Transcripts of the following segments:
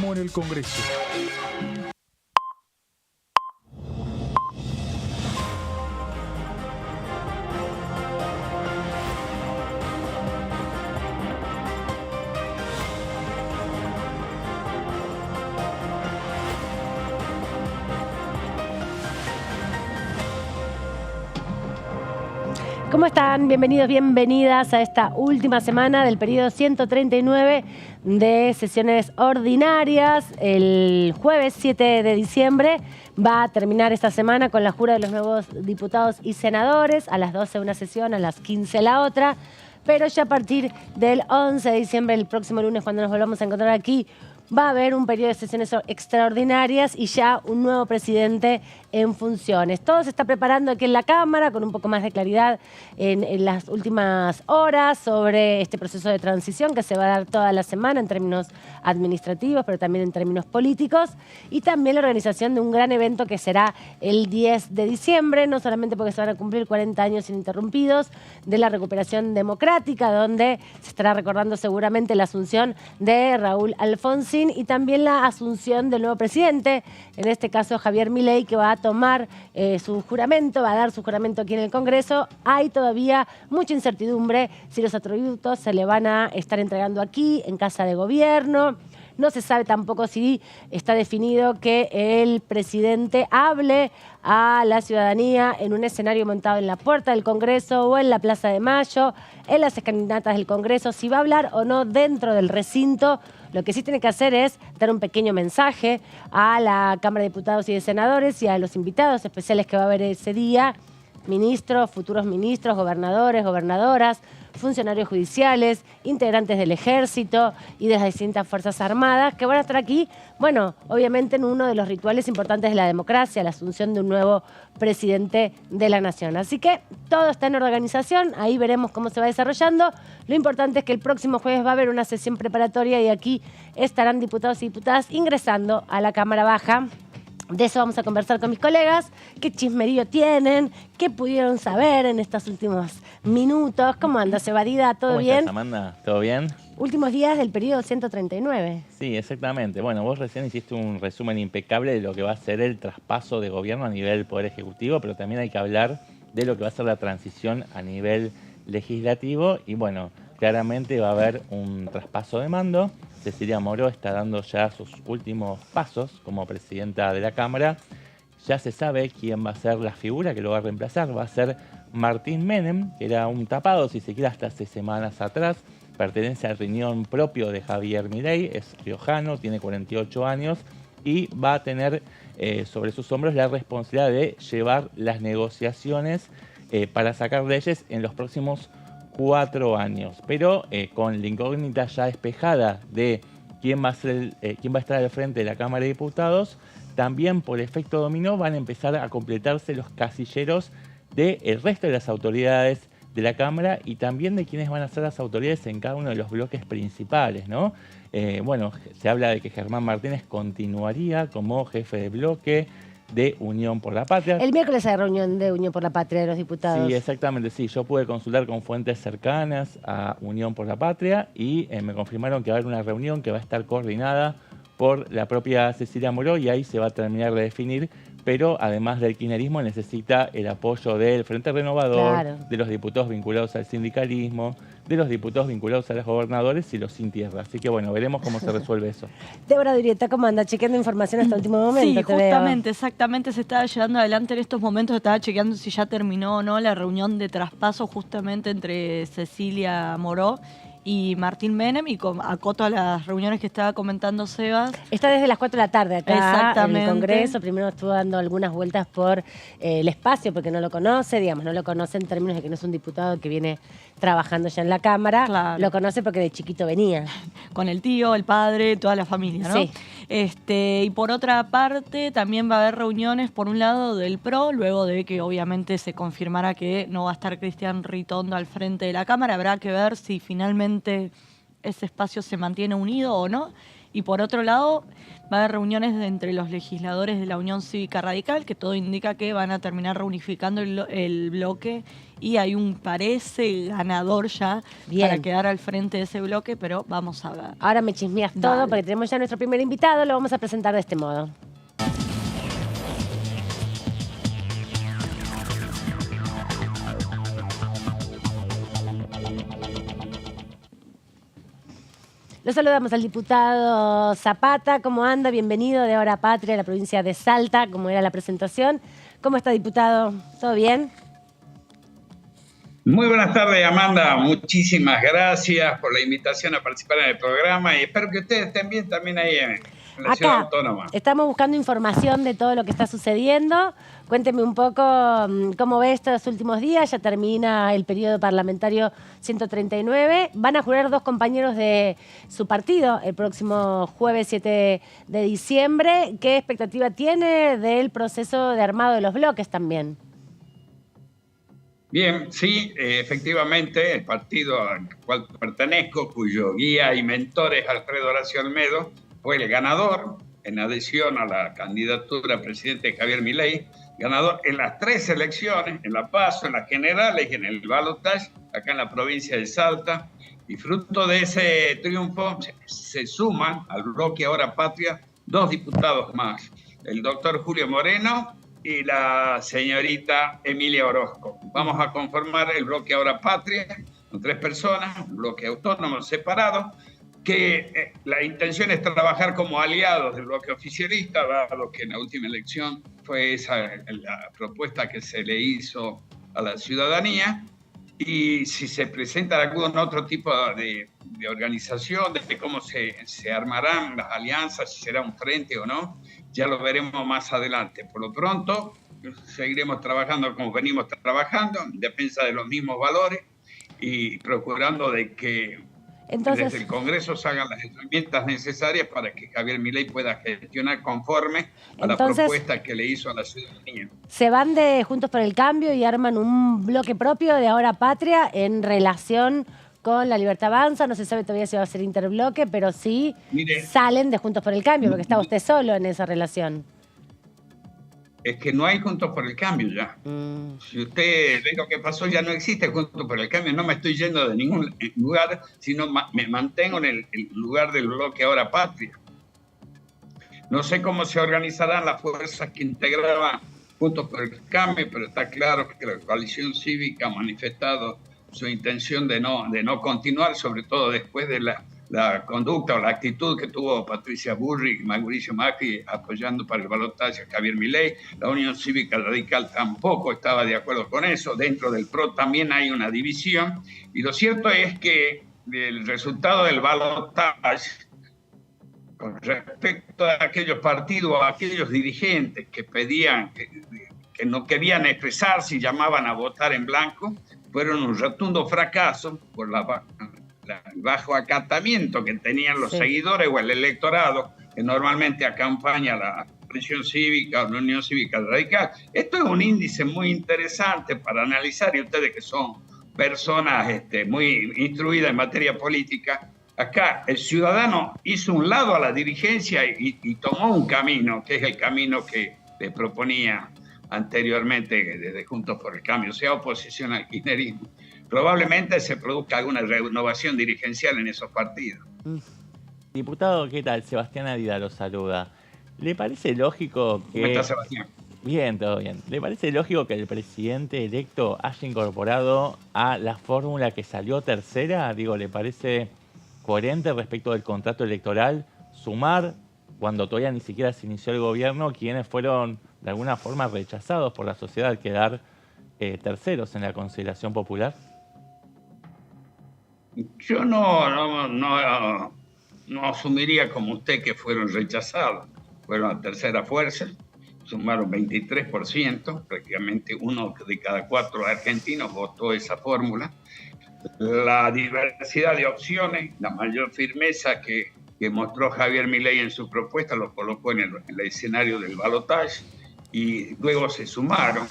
como en el Congreso. ¿Cómo están? Bienvenidos, bienvenidas a esta última semana del periodo 139 de sesiones ordinarias. El jueves 7 de diciembre va a terminar esta semana con la jura de los nuevos diputados y senadores. A las 12 una sesión, a las 15 la otra. Pero ya a partir del 11 de diciembre, el próximo lunes, cuando nos volvamos a encontrar aquí, va a haber un periodo de sesiones extraordinarias y ya un nuevo presidente en funciones. Todo se está preparando aquí en la Cámara con un poco más de claridad en las últimas horas sobre este proceso de transición que se va a dar toda la semana en términos administrativos, pero también en términos políticos, y también la organización de un gran evento que será el 10 de diciembre, no solamente porque se van a cumplir 40 años ininterrumpidos de la recuperación democrática, donde se estará recordando seguramente la asunción de Raúl Alfonsín y también la asunción del nuevo presidente, en este caso Javier Milei, que va a tomar su juramento, va a dar su juramento aquí en el Congreso. Hay todavía mucha incertidumbre si los atributos se le van a estar entregando aquí, en Casa de Gobierno. No se sabe tampoco si está definido que el presidente hable a la ciudadanía en un escenario montado en la puerta del Congreso o en la Plaza de Mayo, en las escalinatas del Congreso, si va a hablar o no dentro del recinto. Lo que sí tiene que hacer es dar un pequeño mensaje a la Cámara de Diputados y de Senadores y a los invitados especiales que va a haber ese día, ministros, futuros ministros, gobernadores, gobernadoras, funcionarios judiciales, integrantes del Ejército y de las distintas Fuerzas Armadas que van a estar aquí, bueno, obviamente en uno de los rituales importantes de la democracia, la asunción de un nuevo presidente de la Nación. Así que todo está en organización, ahí veremos cómo se va desarrollando. Lo importante es que el próximo jueves va a haber una sesión preparatoria y aquí estarán diputados y diputadas ingresando a la Cámara Baja. De eso vamos a conversar con mis colegas, qué chismerío tienen, qué pudieron saber en estos últimos minutos. ¿Cómo anda, Sebadida? ¿Todo bien? ¿Cómo estás, Amanda? ¿Todo bien? Últimos días del periodo 139. Sí, exactamente. Bueno, vos recién hiciste un resumen impecable de lo que va a ser el traspaso de gobierno a nivel Poder Ejecutivo, pero también hay que hablar de lo que va a ser la transición a nivel legislativo y bueno, claramente va a haber un traspaso de mando. Cecilia Moró está dando ya sus últimos pasos como presidenta de la Cámara. Ya se sabe quién va a ser la figura que lo va a reemplazar. Va a ser Martín Menem, que era un tapado, si se quiere, hasta hace semanas atrás. Pertenece al riñón propio de Javier Milei, es riojano, tiene 48 años y va a tener sobre sus hombros la responsabilidad de llevar las negociaciones para sacar leyes en los próximos 4 años, pero con la incógnita ya despejada de quién va a estar al frente de la Cámara de Diputados, también por efecto dominó van a empezar a completarse los casilleros del resto de las autoridades de la Cámara y también de quiénes van a ser las autoridades en cada uno de los bloques principales, ¿no? Bueno, se habla de que Germán Martínez continuaría como jefe de bloque de Unión por la Patria. El miércoles hay reunión de Unión por la Patria de los diputados. Sí, exactamente, sí. Yo pude consultar con fuentes cercanas a Unión por la Patria y me confirmaron que va a haber una reunión que va a estar coordinada por la propia Cecilia Moró y ahí se va a terminar de definir, pero además del kirchnerismo necesita el apoyo del Frente Renovador, claro, de los diputados vinculados al sindicalismo, de los diputados vinculados a los gobernadores y los sin tierra. Así que bueno, veremos cómo se resuelve eso. Débora Durieta, ¿cómo anda? Chequeando información hasta el último momento. Sí, justamente, exactamente, se estaba llevando adelante en estos momentos, estaba chequeando si ya terminó o no la reunión de traspaso justamente entre Cecilia Moró y Martín Menem, y acoto a las reuniones que estaba comentando Sebas. Está desde las 4 de la tarde acá en el Congreso. Primero estuvo dando algunas vueltas por el espacio, porque no lo conoce, digamos, no lo conoce en términos de que no es un diputado que viene trabajando ya en la Cámara. Claro. Lo conoce porque de chiquito venía. Con el tío, el padre, toda la familia, ¿no? Sí. Y por otra parte, también va a haber reuniones, por un lado, del PRO, luego de que obviamente se confirmara que no va a estar Cristian Ritondo al frente de la Cámara. Habrá que ver si finalmente ese espacio se mantiene unido o no. Y por otro lado, va a haber reuniones entre los legisladores de la Unión Cívica Radical, que todo indica que van a terminar reunificando el bloque, y hay un parece ganador ya para quedar al frente de ese bloque, pero vamos a ver. Ahora me chismeas todo porque tenemos ya nuestro primer invitado, lo vamos a presentar de este modo. Lo saludamos al diputado Zapata. ¿Cómo anda? Bienvenido de Hora Patria a la provincia de Salta, como era la presentación. ¿Cómo está, diputado? ¿Todo bien? Muy buenas tardes, Amanda. Muchísimas gracias por la invitación a participar en el programa y espero que ustedes estén bien también ahí en la ciudad autónoma. Estamos buscando información de todo lo que está sucediendo. Cuénteme un poco cómo ve estos últimos días. Ya termina el periodo parlamentario 139. Van a jurar 2 compañeros de su partido el próximo jueves 7 de diciembre. ¿Qué expectativa tiene del proceso de armado de los bloques también? Bien, sí, efectivamente, el partido al cual pertenezco, cuyo guía y mentor es Alfredo Horacio Olmedo, fue el ganador en adhesión a la candidatura a presidente Javier Milei, ganador en las 3 elecciones, en la PASO, en las generales y en el balotaje, acá en la provincia de Salta. Y fruto de ese triunfo se suman al bloque Ahora Patria 2 diputados más, el doctor Julio Moreno y la señorita Emilia Orozco. Vamos a conformar el bloque Ahora Patria con 3 personas, un bloque autónomo separado, que la intención es trabajar como aliados del bloque oficialista, dado que en la última elección fue esa la propuesta que se le hizo a la ciudadanía, y si se presenta algún otro tipo de organización, de cómo se armarán las alianzas, si será un frente o no, ya lo veremos más adelante. Por lo pronto, seguiremos trabajando como venimos trabajando, en defensa de los mismos valores y procurando de que desde el Congreso se hagan las herramientas necesarias para que Javier Milei pueda gestionar conforme a la propuesta que le hizo a la ciudadanía. ¿Se van de Juntos por el Cambio y arman un bloque propio de Ahora Patria en relación con La Libertad Avanza? No se sabe todavía si va a ser interbloque, pero sí salen de Juntos por el Cambio, porque está usted solo en esa relación. Es que no hay Juntos por el Cambio ya. Si usted ve lo que pasó, ya no existe Juntos por el Cambio. No me estoy yendo de ningún lugar, sino me mantengo en el lugar del bloque Ahora Patria. No sé cómo se organizarán las fuerzas que integraban Juntos por el Cambio, pero está claro que la coalición cívica ha manifestado su intención de no continuar, sobre todo después de la conducta o la actitud que tuvo Patricia Burrich y Mauricio Macri apoyando para el balotaje a Javier Milei. La Unión Cívica Radical tampoco estaba de acuerdo con eso. Dentro del PRO también hay una división. Y lo cierto es que el resultado del balotaje, con respecto a aquellos partidos o a aquellos dirigentes que pedían, que no querían expresarse y llamaban a votar en blanco, fueron un rotundo fracaso por el bajo acatamiento que tenían los seguidores o el electorado que normalmente acompaña a la coalición cívica o la Unión Cívica Radical. Esto es un índice muy interesante para analizar, y ustedes que son personas muy instruidas en materia política, acá el ciudadano hizo un lado a la dirigencia y tomó un camino, que es el camino que le proponía anteriormente desde Juntos por el Cambio, sea oposición al kirchnerismo. Probablemente se produzca alguna renovación dirigencial en esos partidos. Diputado, ¿qué tal? Sebastián Adida lo saluda. ¿Le parece lógico que... ¿Cómo está, Sebastián? Bien, todo bien. ¿Le parece lógico que el presidente electo haya incorporado a la fórmula que salió tercera? Digo, ¿le parece coherente respecto del contrato electoral sumar, cuando todavía ni siquiera se inició el gobierno, quienes fueron de alguna forma rechazados por la sociedad al quedar terceros en la consideración popular? Yo no asumiría como usted que fueron rechazados. Fueron la tercera fuerza, sumaron 23%, prácticamente 1 de cada 4 argentinos votó esa fórmula. La diversidad de opciones, la mayor firmeza que mostró Javier Milei en su propuesta, lo colocó en el escenario del balotaje y luego se sumaron.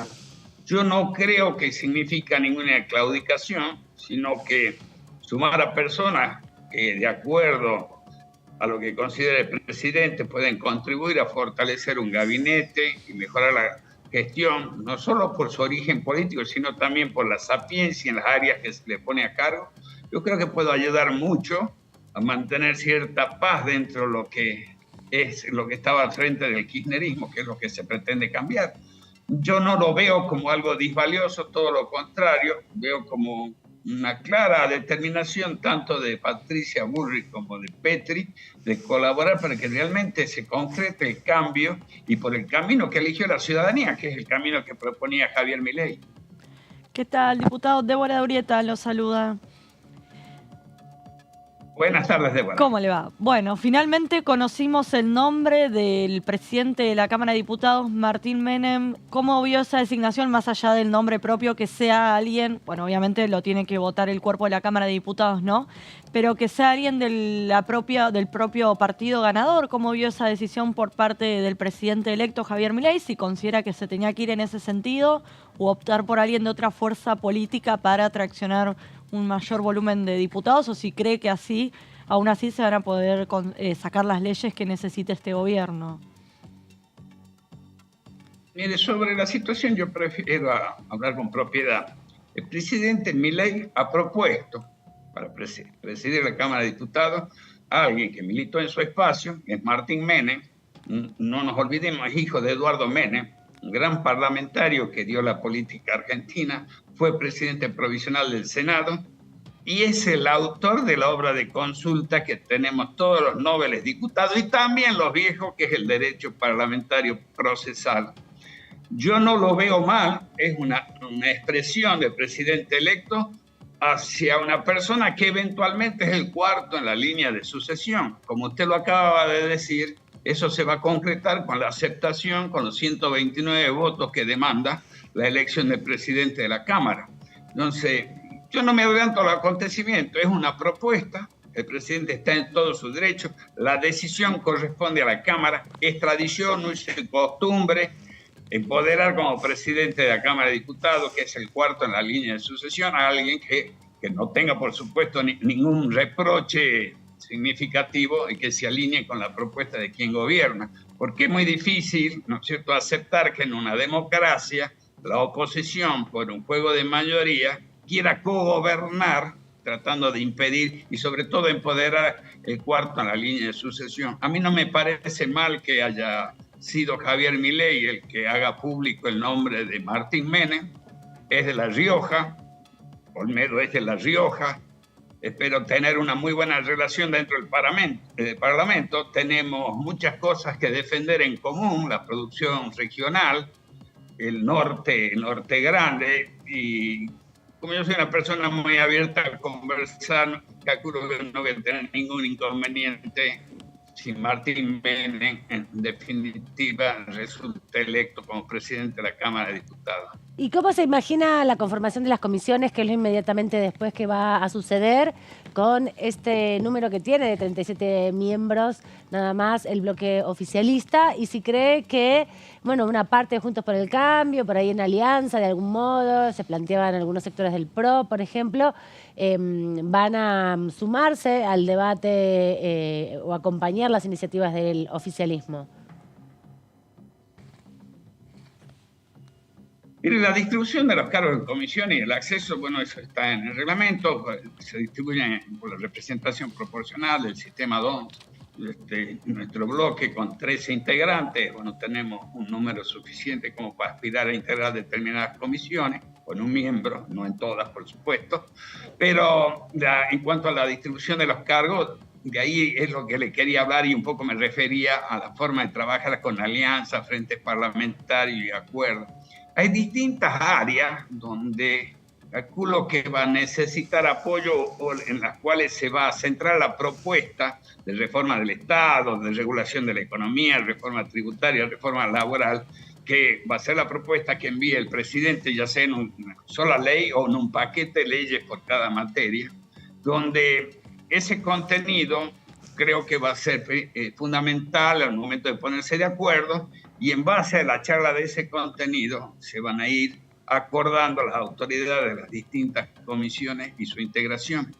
Yo no creo que significa ninguna claudicación, sino que sumar a personas que de acuerdo a lo que considere el presidente, pueden contribuir a fortalecer un gabinete y mejorar la gestión, no solo por su origen político, sino también por la sapiencia en las áreas que se le pone a cargo. Yo creo que puedo ayudar mucho a mantener cierta paz dentro de lo que es lo que estaba al frente del kirchnerismo, que es lo que se pretende cambiar. Yo no lo veo como algo disvalioso, todo lo contrario, veo como una clara determinación tanto de Patricia Bullrich como de Petri de colaborar para que realmente se concrete el cambio y por el camino que eligió la ciudadanía, que es el camino que proponía Javier Milei. ¿Qué tal, diputado? Débora Urieta lo saluda. Buenas tardes, Débora. ¿Cómo le va? Bueno, finalmente conocimos el nombre del presidente de la Cámara de Diputados, Martín Menem. ¿Cómo vio esa designación, más allá del nombre propio, que sea alguien, bueno, obviamente lo tiene que votar el cuerpo de la Cámara de Diputados, ¿no? Pero que sea alguien del propio partido ganador? ¿Cómo vio esa decisión por parte del presidente electo, Javier Milei? Si considera que se tenía que ir en ese sentido o optar por alguien de otra fuerza política para atraccionar un mayor volumen de diputados, o si cree que así, aún así se van a poder sacar las leyes que necesite este gobierno. Mire, sobre la situación yo prefiero hablar con propiedad. El presidente Milei ha propuesto para presidir la Cámara de Diputados a alguien que militó en su espacio, que es Martín Menem. No nos olvidemos, es hijo de Eduardo Menem, un gran parlamentario que dio la política argentina, fue presidente provisional del Senado y es el autor de la obra de consulta que tenemos todos los nobles diputados y también los viejos, que es el derecho parlamentario procesal. Yo no lo veo mal, es una expresión del presidente electo hacia una persona que eventualmente es el cuarto en la línea de sucesión. Como usted lo acaba de decir, eso se va a concretar con la aceptación, con los 129 votos que demanda la elección del presidente de la Cámara. Entonces, yo no me adelanto al acontecimiento, es una propuesta, el presidente está en todo su derecho, la decisión corresponde a la Cámara, es tradición, no es costumbre empoderar como presidente de la Cámara de Diputados, que es el cuarto en la línea de sucesión, a alguien que no tenga, por supuesto, ningún reproche significativo y que se alinee con la propuesta de quien gobierna. Porque es muy difícil, ¿no es cierto?, aceptar que en una democracia la oposición, por un juego de mayoría, quiera cogobernar, tratando de impedir y sobre todo empoderar el cuarto en la línea de sucesión. A mí no me parece mal que haya sido Javier Milei el que haga público el nombre de Martín Menem. Es de La Rioja, Olmedo es de La Rioja. Espero tener una muy buena relación dentro del Parlamento. Tenemos muchas cosas que defender en común, la producción regional, el norte grande, y como yo soy una persona muy abierta a conversar, calculo que no voy a tener ningún inconveniente si Martín Menem en definitiva resulta electo como presidente de la Cámara de Diputados. ¿Y cómo se imagina la conformación de las comisiones, que es lo inmediatamente después que va a suceder, con este número que tiene de 37 miembros, nada más el bloque oficialista? Y si cree que, bueno, una parte de Juntos por el Cambio, por ahí en alianza de algún modo, se planteaban algunos sectores del PRO, por ejemplo, van a sumarse al debate o acompañar las iniciativas del oficialismo. Mire, la distribución de los cargos en comisión y el acceso, bueno, eso está en el reglamento, se distribuye por la representación proporcional del sistema 2. Nuestro bloque con 13 integrantes, bueno, tenemos un número suficiente como para aspirar a integrar determinadas comisiones, con un miembro, no en todas, por supuesto, pero en cuanto a la distribución de los cargos, de ahí es lo que le quería hablar y un poco me refería a la forma de trabajar con alianza, frente parlamentario y acuerdo. Hay distintas áreas donde calculo que va a necesitar apoyo o en las cuales se va a centrar la propuesta de reforma del Estado, de regulación de la economía, reforma tributaria, reforma laboral, que va a ser la propuesta que envíe el presidente, ya sea en una sola ley o en un paquete de leyes por cada materia, donde ese contenido creo que va a ser fundamental al momento de ponerse de acuerdo, y en base a la charla de ese contenido se van a ir acordando las autoridades de las distintas comisiones y su integración.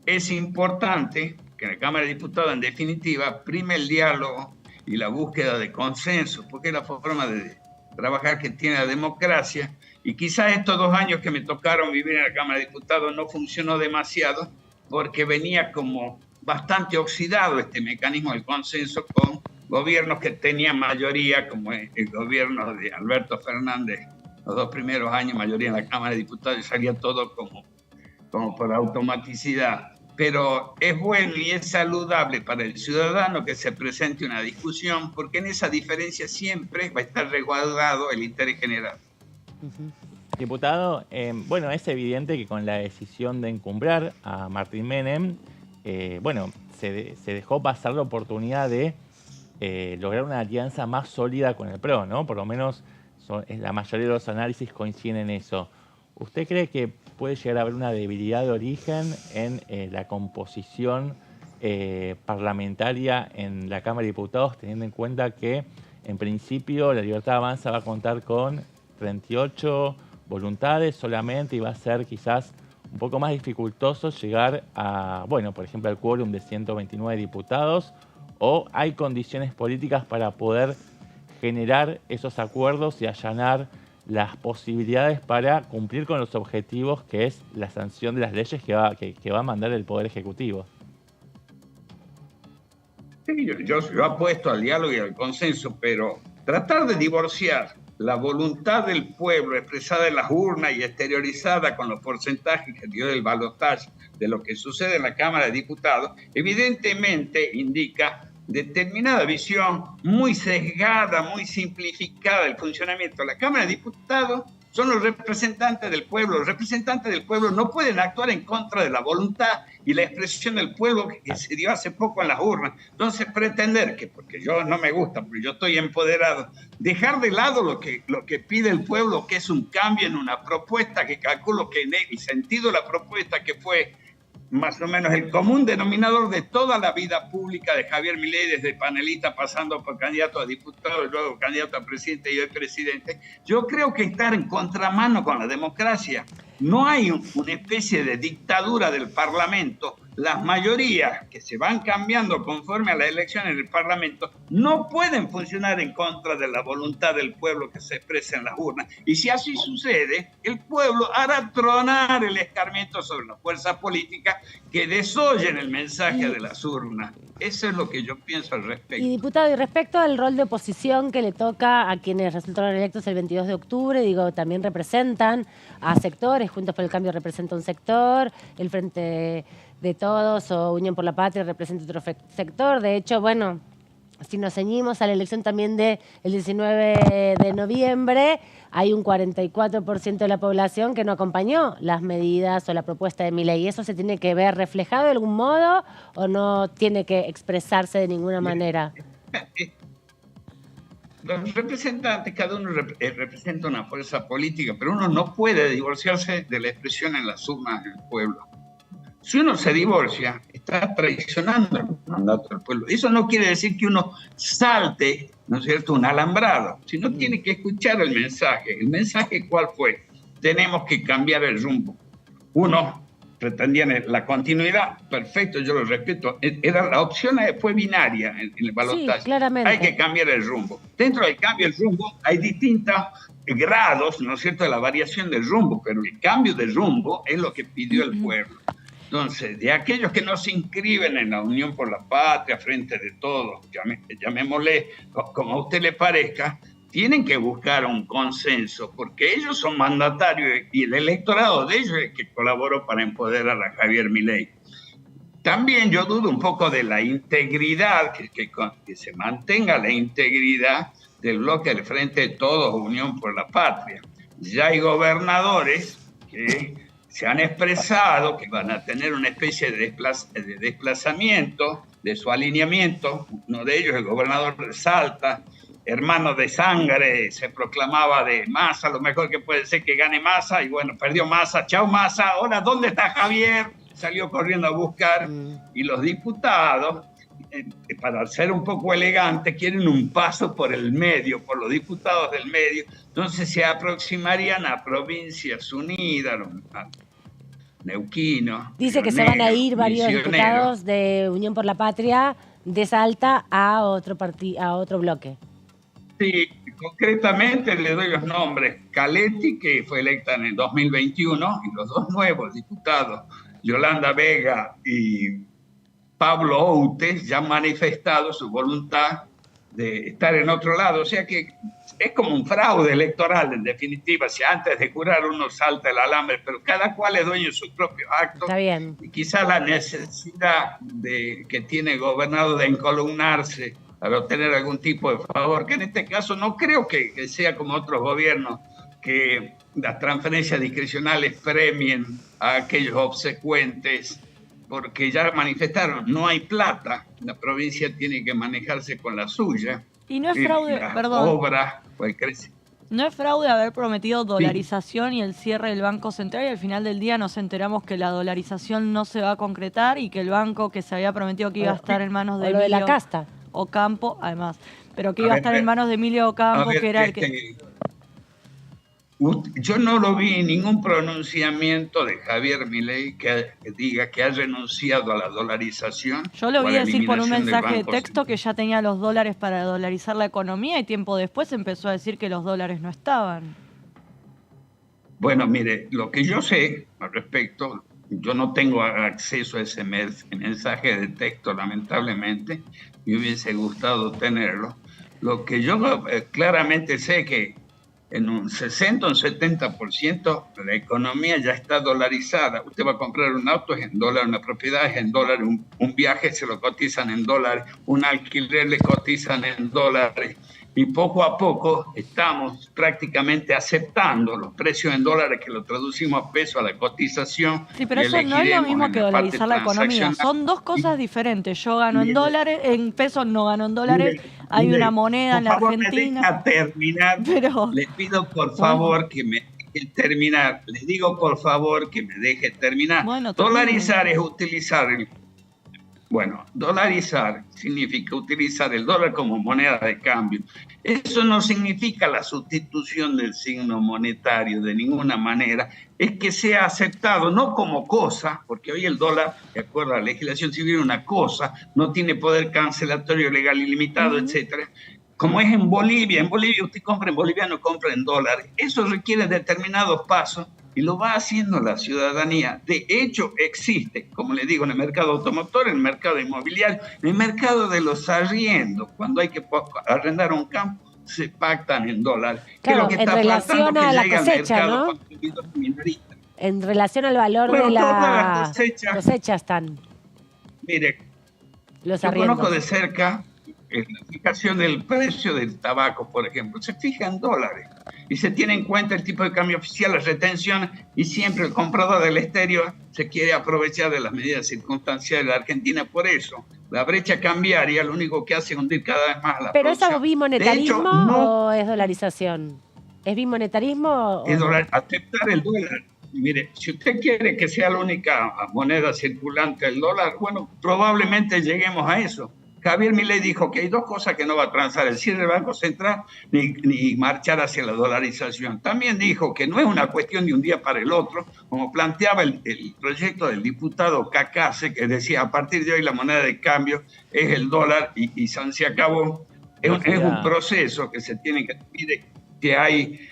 Es importante que en la Cámara de Diputados, en definitiva, prime el diálogo y la búsqueda de consenso, porque es la forma de trabajar que tiene la democracia. Y quizás estos 2 años que me tocaron vivir en la Cámara de Diputados no funcionó demasiado, porque venía como bastante oxidado este mecanismo del consenso con gobiernos que tenían mayoría, como el gobierno de Alberto Fernández, los 2 primeros años, mayoría en la Cámara de Diputados, y salía todo como por automaticidad. Pero es bueno y es saludable para el ciudadano que se presente una discusión, porque en esa diferencia siempre va a estar resguardado el interés general. Diputado, bueno, es evidente que con la decisión de encumbrar a Martín Menem, bueno, se dejó pasar la oportunidad de lograr una alianza más sólida con el PRO, ¿no? Por lo menos la mayoría de los análisis coinciden en eso. ¿Usted cree que puede llegar a haber una debilidad de origen en la composición parlamentaria en la Cámara de Diputados, teniendo en cuenta que, en principio, la Libertad Avanza va a contar con 38 voluntades solamente y va a ser quizás un poco más dificultoso llegar a, bueno, por ejemplo, al quórum de 129 diputados, o hay condiciones políticas para poder generar esos acuerdos y allanar las posibilidades para cumplir con los objetivos que es la sanción de las leyes que va a mandar el Poder Ejecutivo? Sí, yo apuesto al diálogo y al consenso, pero tratar de divorciar la voluntad del pueblo expresada en las urnas y exteriorizada con los porcentajes que dio el balotaje de lo que sucede en la Cámara de Diputados, evidentemente indica determinada visión muy sesgada, muy simplificada del funcionamiento de la Cámara de Diputados. Son los representantes del pueblo. Los representantes del pueblo no pueden actuar en contra de la voluntad y la expresión del pueblo que se dio hace poco en las urnas. Entonces, pretender que, porque yo no me gusta, porque yo estoy empoderado, dejar de lado lo que pide el pueblo, que es un cambio en una propuesta que calculo que en el sentido de la propuesta que fue más o menos el común denominador de toda la vida pública de Javier Milei, desde panelista pasando por candidato a diputado y luego candidato a presidente y hoy presidente. Yo creo que estar en contramano con la democracia. No hay una especie de dictadura del Parlamento. Las mayorías que se van cambiando conforme a las elecciones del Parlamento no pueden funcionar en contra de la voluntad del pueblo que se expresa en las urnas. Y si así sucede, el pueblo hará tronar el escarmiento sobre las fuerzas políticas que desoyen el mensaje de las urnas. Eso es lo que yo pienso al respecto. Y diputado, y respecto al rol de oposición que le toca a quienes resultaron electos el 22 de octubre, digo, también representan a sectores, Juntos por el Cambio representa un sector, el Frente de Todos o Unión por la Patria representa otro sector. De hecho, bueno, si nos ceñimos a la elección también del 19 de noviembre, hay un 44% de la población que no acompañó las medidas o la propuesta de Milei. ¿Eso se tiene que ver reflejado de algún modo o no tiene que expresarse de ninguna manera? Los representantes, cada uno representa una fuerza política, pero uno no puede divorciarse de la expresión en las urnas del pueblo. Si uno se divorcia, está traicionando el mandato del pueblo. Eso no quiere decir que uno salte, ¿no es cierto?, un alambrado, sino tiene que escuchar el mensaje. ¿El mensaje cuál fue? Tenemos que cambiar el rumbo. Uno pretendía la continuidad, perfecto, yo lo respeto. La opción fue binaria en el balotaje. Sí, claramente. Hay que cambiar el rumbo. Dentro del cambio del rumbo hay distintos grados, ¿no es cierto?, de la variación del rumbo, pero el cambio de rumbo es lo que pidió el pueblo. Entonces, de aquellos que no se inscriben en la Unión por la Patria, Frente de Todos, llamémosle como a usted le parezca, tienen que buscar un consenso, porque ellos son mandatarios y el electorado de ellos es el que colaboró para empoderar a Javier Milei. También yo dudo un poco de la integridad, que se mantenga la integridad del bloque del Frente de Todos, Unión por la Patria. Ya hay gobernadores que se han expresado que van a tener una especie de desplazamiento de su alineamiento. Uno de ellos, el gobernador de Salta, hermano de sangre, se proclamaba de Massa, lo mejor que puede ser que gane Massa, y bueno, perdió Massa, chao Massa, ahora ¿dónde está Javier? Salió corriendo a buscar, y los diputados, para ser un poco elegantes, quieren un paso por el medio, por los diputados del medio, entonces se aproximarían a Provincias Unidas, neuquinos. Dice que se van a ir varios diputados de Unión por la Patria de Salta a otro a otro bloque. Sí, concretamente le doy los nombres. Caletti, que fue electa en el 2021, y los dos nuevos diputados, Yolanda Vega y Pablo Outes, ya han manifestado su voluntad de estar en otro lado. O sea que es como un fraude electoral, en definitiva, si antes de jurar uno salta el alambre, pero cada cual es dueño de sus propios actos. Está bien. Y quizá la necesidad que tiene el gobernador de encolumnarse para obtener algún tipo de favor, que en este caso no creo que sea como otros gobiernos, que las transferencias discrecionales premien a aquellos obsecuentes, porque ya manifestaron, no hay plata, la provincia tiene que manejarse con la suya. Y no es fraude, perdón. Obras, pues crece. No es fraude haber prometido dolarización y el cierre del Banco Central, y al final del día nos enteramos que la dolarización no se va a concretar y que el banco que se había prometido que iba a estar en manos de Emilio de la Casta Ocampo, además, pero que iba a estar en manos de Emilio Ocampo, que era el que... Yo no lo vi en ningún pronunciamiento de Javier Milei que diga que ha renunciado a la dolarización. Yo lo vi decir por un mensaje de texto que ya tenía los dólares para dolarizar la economía, y tiempo después empezó a decir que los dólares no estaban. Bueno, mire, lo que yo sé al respecto, yo no tengo acceso a ese mensaje de texto, lamentablemente, me hubiese gustado tenerlo. Lo que yo claramente sé que en un 60 o un 70% la economía ya está dolarizada. Usted va a comprar un auto, es en dólar, una propiedad es en dólar, un viaje se lo cotizan en dólares, un alquiler le cotizan en dólares. Y poco a poco estamos prácticamente aceptando los precios en dólares, que lo traducimos a peso, a la cotización. Sí, pero eso no es lo mismo que dolarizar la economía. Son dos cosas diferentes. Yo gano en dólares, en pesos no gano en dólares. Hay una moneda en la Argentina. Me deja terminar. Pero... Les pido por favor que me deje terminar. Les digo por favor que me deje terminar. Bueno, dolarizar es utilizar dolarizar significa utilizar el dólar como moneda de cambio. Eso no significa la sustitución del signo monetario de ninguna manera. Es que sea aceptado, no como cosa, porque hoy el dólar, de acuerdo a la legislación civil, es una cosa, no tiene poder cancelatorio legal ilimitado, etcétera. Como es en Bolivia usted compra en boliviano, compra en dólares. Eso requiere determinados pasos y lo va haciendo la ciudadanía. De hecho, existe, como le digo, en el mercado automotor, en el mercado inmobiliario, en el mercado de los arriendos. Cuando hay que arrendar un campo, se pactan en dólares. Claro, en relación a la cosecha, ¿no? En relación al valor de la cosecha están. Mire, yo conozco de cerca la fijación del precio del tabaco, por ejemplo. Se fija en dólares y se tiene en cuenta el tipo de cambio oficial, las retenciones, y siempre el comprador del exterior se quiere aprovechar de las medidas circunstanciales de la Argentina. Por eso, la brecha cambiaria lo único que hace es hundir cada vez más la ¿Pero producción. es bimonetarismo o es dolarización? ¿Es bimonetarismo? Es aceptar el dólar. Mire, si usted quiere que sea la única moneda circulante el dólar, bueno, probablemente lleguemos a eso. Javier Milei dijo que hay dos cosas que no va a transar: el cierre del Banco Central ni marchar hacia la dolarización. También dijo que no es una cuestión de un día para el otro, como planteaba el proyecto del diputado Cacase, que decía a partir de hoy la moneda de cambio es el dólar y se acabó. Es un proceso que se tiene que pedir, que hay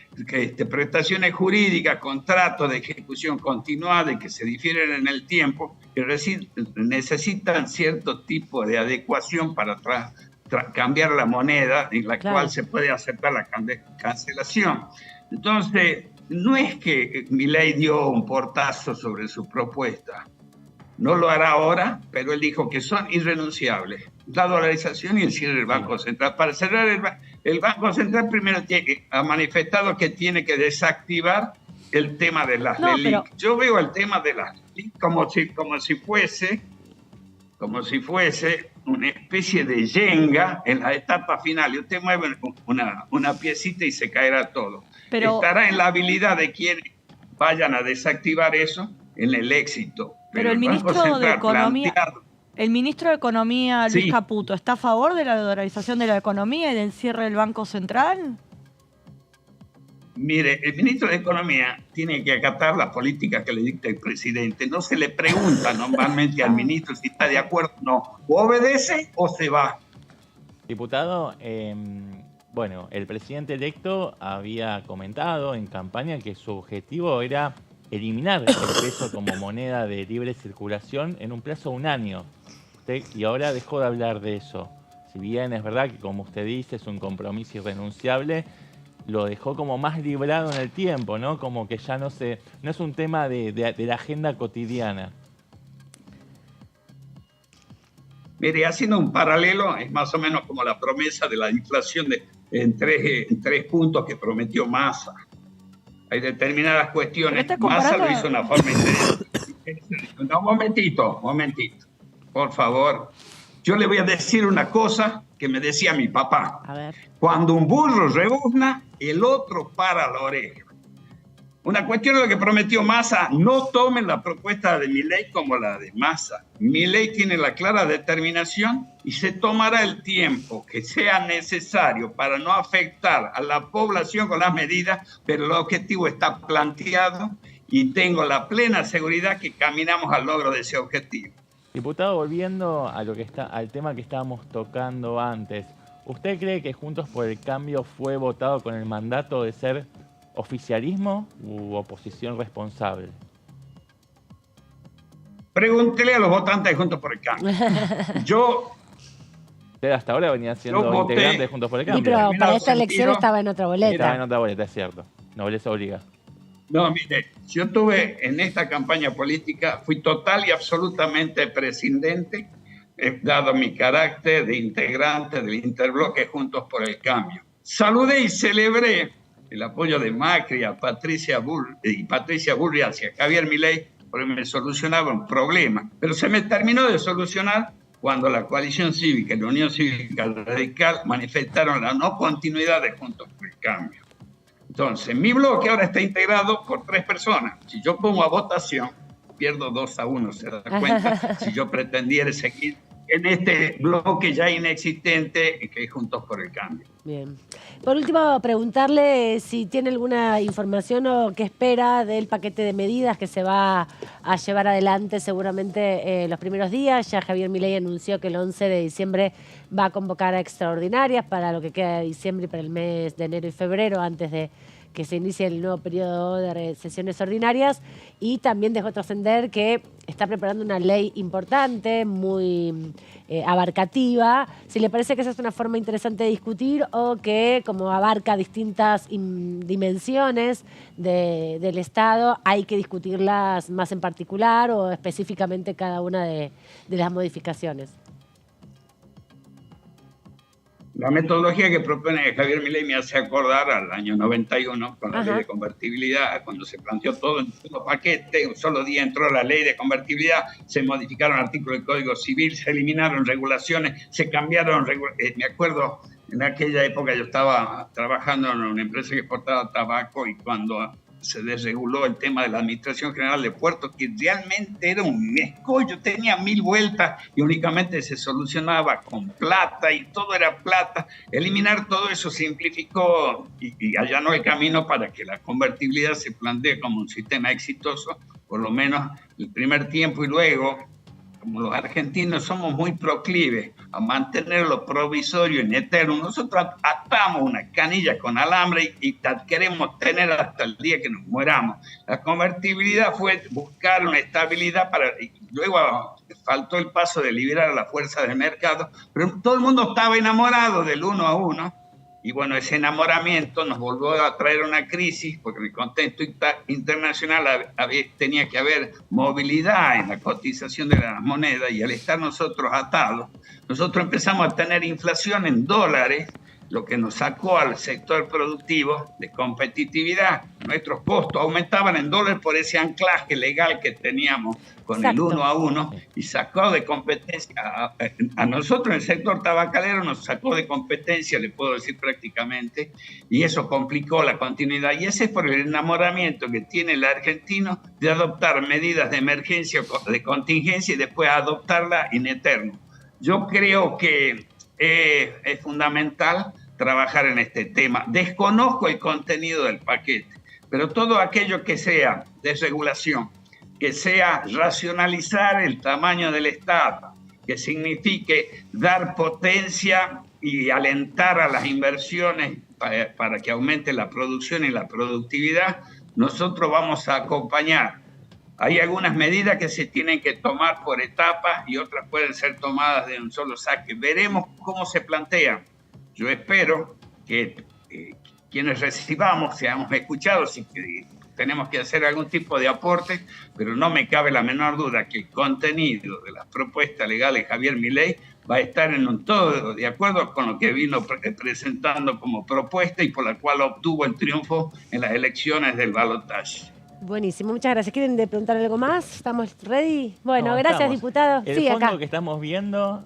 prestaciones jurídicas, contratos de ejecución continuada y que se difieren en el tiempo, que necesitan cierto tipo de adecuación para cambiar la moneda en la cual se puede aceptar la cancelación. Entonces, no es que Milei dio un portazo sobre su propuesta. No lo hará ahora, pero él dijo que son irrenunciables: la dolarización y el cierre del Banco Central. Para cerrar el Banco Central, primero ha manifestado que tiene que desactivar el tema de las LELIQ. Yo veo el tema de las LELIQ como si fuese una especie de yenga en la etapa final. Y usted mueve una piecita y se caerá todo. Estará en la habilidad de quienes vayan a desactivar eso, en el éxito. Pero el ministro de Economía, Luis Caputo, ¿está a favor de la dolarización de la economía y del cierre del Banco Central? Mire, el ministro de Economía tiene que acatar las políticas que le dicta el presidente. No se le pregunta normalmente al ministro si está de acuerdo o no. O obedece o se va. Diputado, bueno, el presidente electo había comentado en campaña que su objetivo era eliminar el peso como moneda de libre circulación en un plazo de 1 año. Y ahora dejó de hablar de eso. Si bien es verdad que, como usted dice, es un compromiso irrenunciable, lo dejó como más librado en el tiempo, ¿no? Como que ya no es un tema de la agenda cotidiana. Mire, haciendo un paralelo, es más o menos como la promesa de la inflación en 3 puntos que prometió Massa. Hay determinadas cuestiones. Massa lo hizo de una forma interesante. No, momentito. Por favor. Yo le voy a decir una cosa que me decía mi papá. A ver. Cuando un burro rebuzna, el otro para la oreja. Una cuestión de lo que prometió Massa: no tomen la propuesta de Milei como la de Massa. Milei tiene la clara determinación y se tomará el tiempo que sea necesario para no afectar a la población con las medidas, pero el objetivo está planteado y tengo la plena seguridad que caminamos al logro de ese objetivo. Diputado, volviendo a al tema que estábamos tocando antes, ¿usted cree que Juntos por el Cambio fue votado con el mandato de ser oficialismo u oposición responsable? Pregúntele a los votantes de Juntos por el Cambio. Usted hasta ahora venía siendo integrante de Juntos por el Cambio. Pero para esta elección estaba en otra boleta. Estaba en otra boleta, es cierto. Nobleza obliga. No, mire, yo tuve en esta campaña política, fui total y absolutamente prescindente, dado mi carácter de integrante del interbloque Juntos por el Cambio. Saludé y celebré el apoyo de Macri a Patricia Bullrich hacia Javier Milei, porque me solucionaba un problema. Pero se me terminó de solucionar cuando la coalición cívica y la Unión Cívica Radical manifestaron la no continuidad de Juntos por el Cambio. Entonces, mi bloque ahora está integrado por 3 personas. Si yo pongo a votación, pierdo 2-1, ¿se da cuenta? Si yo pretendiera seguir en este bloque ya inexistente que es Juntos por el Cambio. Bien. Por último, preguntarle si tiene alguna información o qué espera del paquete de medidas que se va a llevar adelante seguramente los primeros días. Ya Javier Milei anunció que el 11 de diciembre va a convocar a extraordinarias para lo que queda de diciembre y para el mes de enero y febrero, antes de que se inicie el nuevo periodo de sesiones ordinarias, y también dejó trascender que está preparando una ley importante, muy abarcativa. Si le parece que esa es una forma interesante de discutir, o que como abarca distintas dimensiones del Estado, hay que discutirlas más en particular o específicamente cada una de las modificaciones. La metodología que propone Javier Milei me hace acordar al año 91 con la ley de convertibilidad, cuando se planteó todo en un solo paquete. Un solo día entró la ley de convertibilidad, se modificaron artículos del Código Civil, se eliminaron regulaciones, se cambiaron. Me acuerdo, en aquella época yo estaba trabajando en una empresa que exportaba tabaco, y cuando se desreguló el tema de la Administración General de Puertos, que realmente era un escollo, tenía 1000 vueltas y únicamente se solucionaba con plata y todo era plata. Eliminar todo eso simplificó y allanó el camino para que la convertibilidad se plantee como un sistema exitoso, por lo menos el primer tiempo. Y luego, como los argentinos somos muy proclives a mantener lo provisorio en eterno, nosotros atamos una canilla con alambre y queremos tener hasta el día que nos mueramos. La convertibilidad fue buscar una estabilidad y luego faltó el paso de liberar a la fuerza del mercado, pero todo el mundo estaba enamorado del 1 a 1. Y bueno, ese enamoramiento nos volvió a traer una crisis, porque en el contexto internacional tenía que haber movilidad en la cotización de las monedas, y al estar nosotros atados, nosotros empezamos a tener inflación en dólares, lo que nos sacó al sector productivo de competitividad. Nuestros costos aumentaban en dólares por ese anclaje legal que teníamos con el 1 a 1, y sacó de competencia a nosotros en el sector tabacalero, nos sacó de competencia, le puedo decir prácticamente, y eso complicó la continuidad. Y ese es por el enamoramiento que tiene el argentino de adoptar medidas de emergencia, de contingencia, y después adoptarla en eterno. Yo creo que es fundamental trabajar en este tema. Desconozco el contenido del paquete, pero todo aquello que sea desregulación, que sea racionalizar el tamaño del Estado, que signifique dar potencia y alentar a las inversiones para que aumente la producción y la productividad, nosotros vamos a acompañar. Hay algunas medidas que se tienen que tomar por etapas y otras pueden ser tomadas de un solo saque. Veremos cómo se plantean. Yo espero que quienes recibamos seamos escuchados y que tenemos que hacer algún tipo de aporte, pero no me cabe la menor duda que el contenido de las propuestas legales de Javier Milei va a estar en todo de acuerdo con lo que vino presentando como propuesta y por la cual obtuvo el triunfo en las elecciones del balotaje. Buenísimo, muchas gracias. ¿Quieren preguntar algo más? ¿Estamos ready? Bueno, No, gracias, estamos. diputado. El Sí, fondo acá. que estamos viendo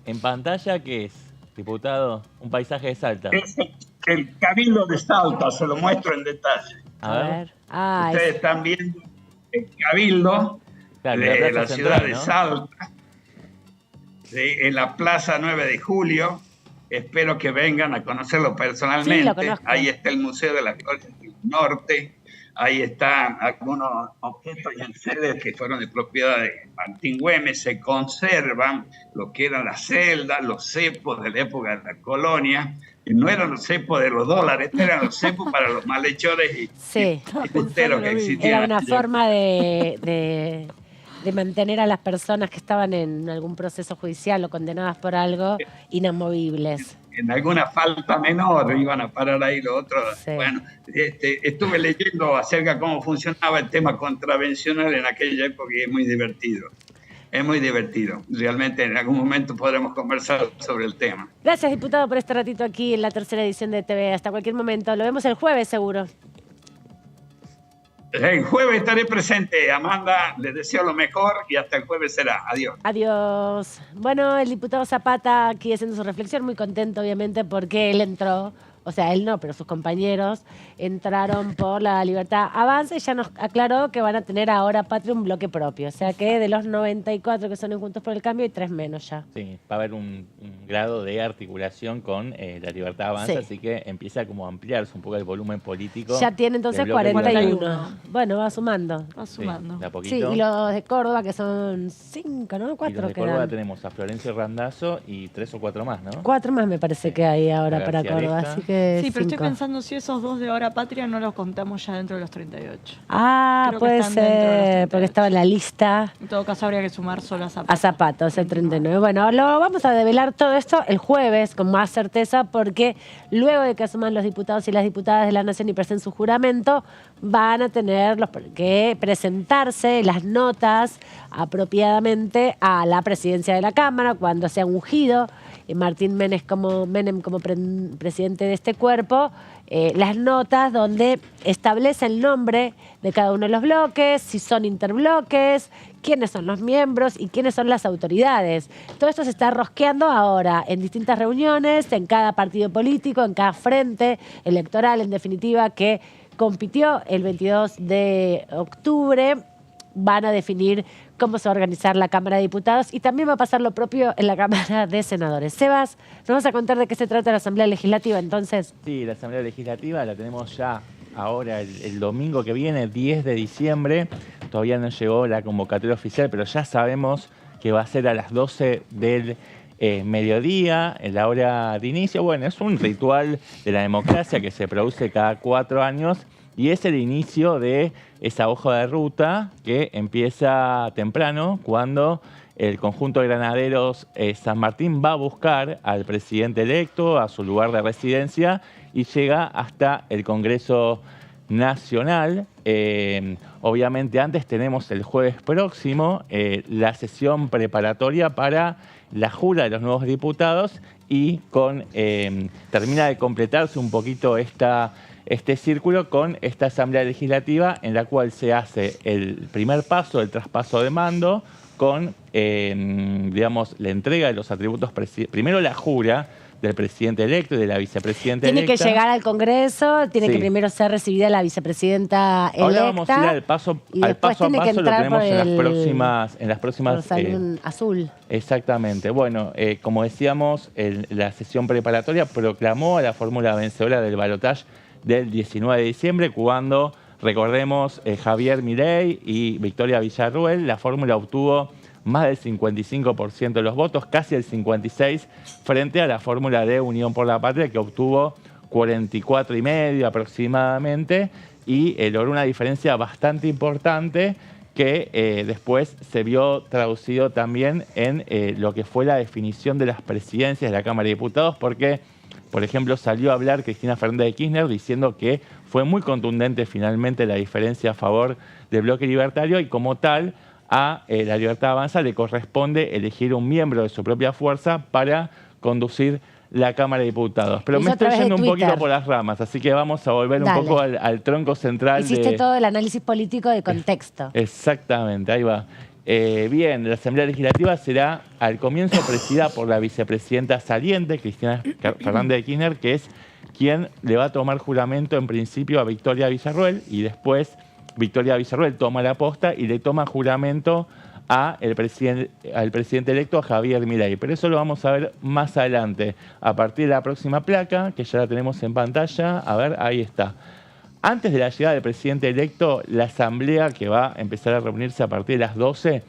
en pantalla, ¿qué es, diputado? Un paisaje de Salta. Es el Cabildo de Salta, se lo muestro en detalle. A ver. Ah, Ustedes están viendo el Cabildo Claro, de la la Plaza ciudad Central, de ¿no? Salta, en la Plaza 9 de Julio. Espero que vengan a conocerlo personalmente. Sí, lo conozco. Ahí está el Museo de la Gloria del Norte. Ahí están algunos objetos y enseres que fueron de propiedad de Martín Güemes. Se conservan lo que eran las celdas, los cepos de la época de la colonia. Y no eran los cepos de los dólares, eran los cepos para los malhechores y puteros que existían. Era una forma de mantener a las personas que estaban en algún proceso judicial o condenadas por algo inamovibles. En alguna falta menor iban a parar ahí los otros. Sí. Bueno, estuve leyendo acerca de cómo funcionaba el tema contravencional en aquella época y es muy divertido. Es muy divertido. Realmente en algún momento podremos conversar sobre el tema. Gracias, diputado, por este ratito aquí en la tercera edición de TV. Hasta cualquier momento. Lo vemos el jueves, seguro. El jueves estaré presente, Amanda. Les deseo lo mejor y hasta el jueves será. Adiós. Adiós. Bueno, el diputado Zapata aquí haciendo su reflexión, muy contento, obviamente, porque él entró, o sea, él no, pero sus compañeros entraron por la Libertad Avanza y ya nos aclaró que van a tener ahora Patria un bloque propio. O sea que de los 94 que son en Juntos por el Cambio hay 3 menos ya. Sí, va a haber un grado de articulación con la Libertad Avanza, Sí. así que empieza como a ampliarse un poco el volumen político. Ya tiene entonces del bloque 41. libertario. Bueno, va sumando. Va Sí, sumando. de a Sí, poquito. y los de Córdoba, que son 5, ¿no? Y los 4 de que Córdoba eran. tenemos a Florencio Randazzo y 3 o 4 más, ¿no? 4 más me parece que hay ahora A para García Córdoba, Aresta. así que Sí, pero estoy 5. pensando si esos dos de Ahora Patria no los contamos ya dentro de los 38. Ah, Creo que puede están dentro de los ser, 38. porque estaba en la lista En todo caso habría que sumar solo a Zapata. a Zapata, o sea, el 39. Bueno, lo vamos a develar todo esto el jueves con más certeza, porque luego de que asuman los diputados y las diputadas de la Nación y presenten su juramento, van a tener que presentarse las notas apropiadamente a la presidencia de la Cámara cuando sea ungido Martín Menem como presidente de este cuerpo, las notas donde establece el nombre de cada uno de los bloques, si son interbloques, quiénes son los miembros y quiénes son las autoridades. Todo esto se está rosqueando ahora en distintas reuniones, en cada partido político, en cada frente electoral, en definitiva, que compitió el 22 de octubre. Van a definir cómo se va a organizar la Cámara de Diputados y también va a pasar lo propio en la Cámara de Senadores. Sebas, nos vas a contar de qué se trata la Asamblea Legislativa, entonces. Sí, la Asamblea Legislativa la tenemos ya ahora el domingo que viene, 10 de diciembre. Todavía no llegó la convocatoria oficial, pero ya sabemos que va a ser a las 12 del mediodía, en la hora de inicio. Bueno, es un ritual de la democracia que se produce cada 4 años y es el inicio de esa hoja de ruta que empieza temprano cuando el conjunto de granaderos San Martín va a buscar al presidente electo a su lugar de residencia y llega hasta el Congreso Nacional. Obviamente antes tenemos el jueves próximo la sesión preparatoria para la jura de los nuevos diputados y termina de completarse un poquito este círculo con esta Asamblea Legislativa en la cual se hace el primer paso del traspaso de mando con, digamos, la entrega de los atributos, primero la jura del presidente electo y de la vicepresidenta Tiene electa. que llegar al Congreso, tiene Sí. que primero ser recibida la vicepresidenta electa. Ahora vamos a ir al paso y a después paso, tiene que lo entrar tenemos por en las próximas por Salón Azul. Exactamente. Bueno, como decíamos, la sesión preparatoria proclamó a la fórmula vencedora del balotaje del 19 de diciembre, cuando, recordemos, Javier Milei y Victoria Villarruel, la fórmula obtuvo más del 55% de los votos, casi el 56%, frente a la fórmula de Unión por la Patria, que obtuvo 44,5% aproximadamente, y logró una diferencia bastante importante que después se vio traducido también en lo que fue la definición de las presidencias de la Cámara de Diputados, porque, por ejemplo, salió a hablar Cristina Fernández de Kirchner diciendo que fue muy contundente finalmente la diferencia a favor del bloque libertario y como tal a la Libertad Avanza le corresponde elegir un miembro de su propia fuerza para conducir la Cámara de Diputados. Pero me estoy yendo un poquito por las ramas, así que vamos a volver un poco al tronco central. Hiciste todo el análisis político de contexto. Exactamente, ahí va. Bien, la Asamblea Legislativa será al comienzo presidida por la vicepresidenta saliente, Cristina Fernández de Kirchner, que es quien le va a tomar juramento en principio a Victoria Villarruel y después Victoria Villarruel toma la posta y le toma juramento al presidente electo Javier Milei. Pero eso lo vamos a ver más adelante, a partir de la próxima placa, que ya la tenemos en pantalla. A ver, ahí está. Antes de la llegada del presidente electo, la Asamblea, que va a empezar a reunirse a partir de las 12,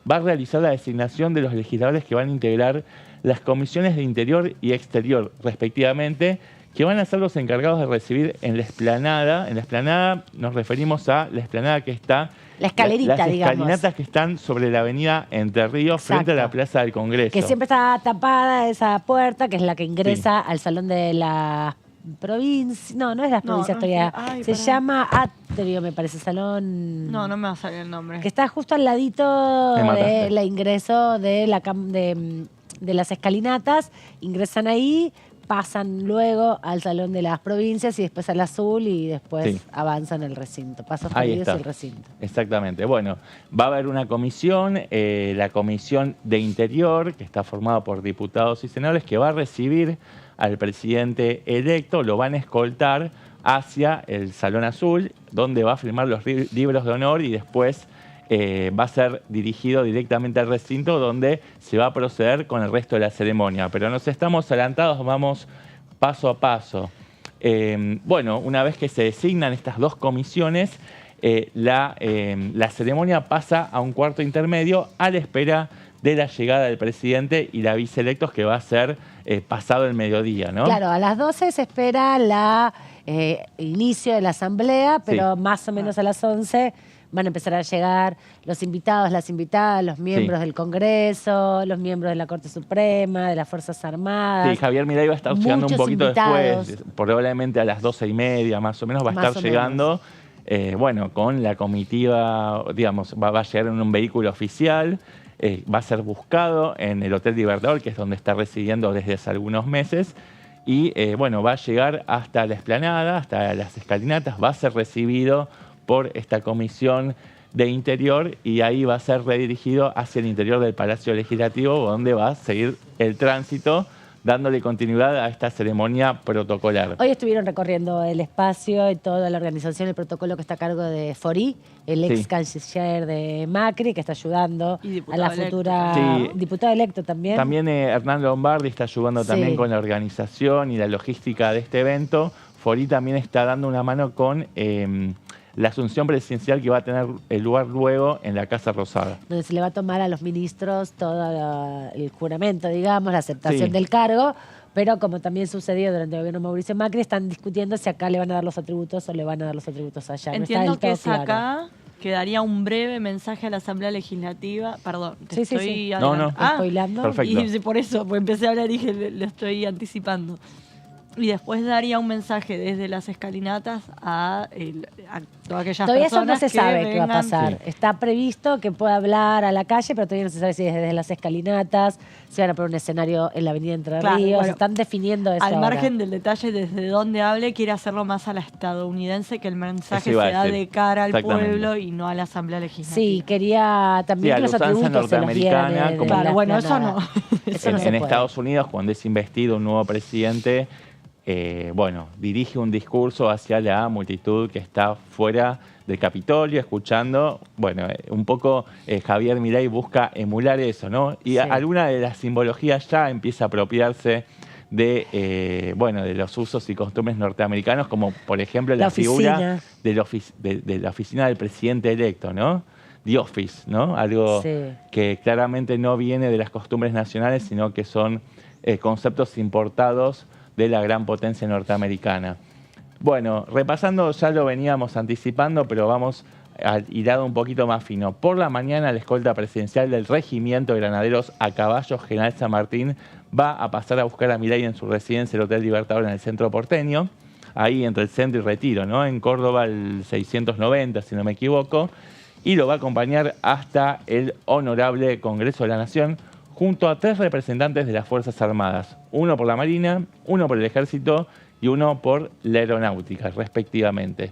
va a realizar la designación de los legisladores que van a integrar las comisiones de Interior y Exterior, respectivamente, que van a ser los encargados de recibir en la explanada. En la explanada nos referimos a la explanada que está... La escalerita, las digamos. escalinatas que están sobre la avenida Entre Ríos, frente a la Plaza del Congreso. Que siempre está tapada esa puerta, que es la que ingresa al Salón de la Provincia. No, no es la provincia todavía. Se llama Atrio, me parece, Salón... No me va a salir el nombre. Que está justo al ladito del ingreso de las escalinatas. Ingresan ahí, pasan luego al Salón de las Provincias y después al Azul y después avanzan al recinto. Pasos Perdidos y el recinto. Exactamente. Bueno, va a haber una comisión, la Comisión de Interior, que está formada por diputados y senadores, que va a recibir al presidente electo, lo van a escoltar hacia el Salón Azul, donde va a firmar los libros de honor y después va a ser dirigido directamente al recinto donde se va a proceder con el resto de la ceremonia. Pero nos estamos adelantados, vamos paso a paso. Bueno, una vez que se designan estas dos comisiones, la ceremonia pasa a un cuarto intermedio a la espera de la llegada del presidente y la viceelectos, que va a ser pasado el mediodía, ¿no? Claro, a las 12 se espera el inicio de la asamblea, pero más o menos a las 11 van a empezar a llegar los invitados, las invitadas, los miembros del Congreso, los miembros de la Corte Suprema, de las Fuerzas Armadas. Sí, Javier Milei va a estar llegando un poquito después, probablemente a las 12:30 más o menos va a estar llegando, bueno, con la comitiva, digamos, va a llegar en un vehículo oficial, va a ser buscado en el Hotel Libertador, que es donde está residiendo desde hace algunos meses, y bueno, va a llegar hasta la explanada, hasta las escalinatas, va a ser recibido por esta comisión de Interior y ahí va a ser redirigido hacia el interior del Palacio Legislativo, donde va a seguir el tránsito, dándole continuidad a esta ceremonia protocolar. Hoy estuvieron recorriendo el espacio y toda la organización, el protocolo que está a cargo de Forí, el ex canciller de Macri, que está ayudando a la futura diputada electo también. También Hernán Lombardi está ayudando también con la organización y la logística de este evento. Forí también está dando una mano con la asunción presidencial que va a tener lugar luego en la Casa Rosada. Donde se le va a tomar a los ministros todo el juramento, digamos, la aceptación del cargo, pero como también sucedió durante el gobierno de Mauricio Macri, están discutiendo si acá le van a dar los atributos o le van a dar los atributos allá. Entiendo que es acá, quedaría un breve mensaje a la Asamblea Legislativa. Perdón, te estoy spoilando. Perfecto. Y por eso, pues empecé a hablar y dije, le estoy anticipando. y después daría un mensaje desde las escalinatas a todas aquellas Todavía eso personas no se sabe qué va a pasar. Sí. Está previsto que pueda hablar a la calle, pero todavía no se sabe si es desde las escalinatas, si van a poner un escenario en la avenida Entre Claro, Ríos. bueno, Están definiendo eso Al ahora. margen del detalle desde dónde hable, quiere hacerlo más a la estadounidense, que el mensaje Eso iba a se da decir. de cara al Exactamente. pueblo y no a la Asamblea Legislativa. Sí, quería también Sí, a que la los usanza atributos se los dieran norteamericana, de como- Claro, la bueno, eso explanada. no. Eso no se en puede. Estados Unidos, cuando es investido un nuevo presidente, bueno, dirige un discurso hacia la multitud que está fuera del Capitolio, escuchando. Bueno, un poco Javier Milei busca emular eso, ¿no? Y Sí. alguna de las simbologías ya empieza a apropiarse de, bueno, de los usos y costumbres norteamericanos, como por ejemplo la figura de la oficina del presidente electo, ¿no? The Office, ¿no? Algo Sí. que claramente no viene de las costumbres nacionales, sino que son conceptos importados de la gran potencia norteamericana. Bueno, repasando, ya lo veníamos anticipando, pero vamos al hilado un poquito más fino. Por la mañana, la escolta presidencial del Regimiento de Granaderos a Caballo General San Martín va a pasar a buscar a Milei en su residencia, el Hotel Libertador, en el centro porteño, ahí entre el centro y Retiro, ¿no? En Córdoba, el 690, si no me equivoco, y lo va a acompañar hasta el Honorable Congreso de la Nación, junto a 3 representantes de las Fuerzas Armadas, uno por la Marina, uno por el Ejército y uno por la Aeronáutica, respectivamente.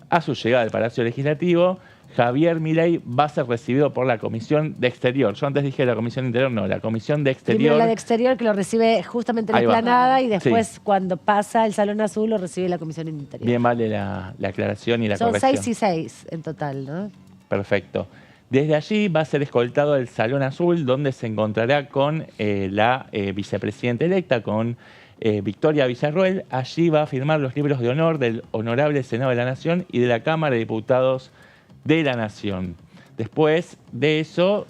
A su llegada al Palacio Legislativo, Javier Milei va a ser recibido por la Comisión de Exterior. Yo antes dije la Comisión de Interior, no, la Comisión de Exterior. Primero la de Exterior, que lo recibe justamente en la Ahí va. explanada, y después, Sí. cuando pasa el Salón Azul, lo recibe la Comisión de Interior. Bien vale la aclaración y la Son corrección. 6 y 6 en total, ¿no? Perfecto. Desde allí va a ser escoltado el Salón Azul, donde se encontrará con la vicepresidenta electa, con Victoria Villarroel. Allí va a firmar los libros de honor del Honorable Senado de la Nación y de la Cámara de Diputados de la Nación. Después de eso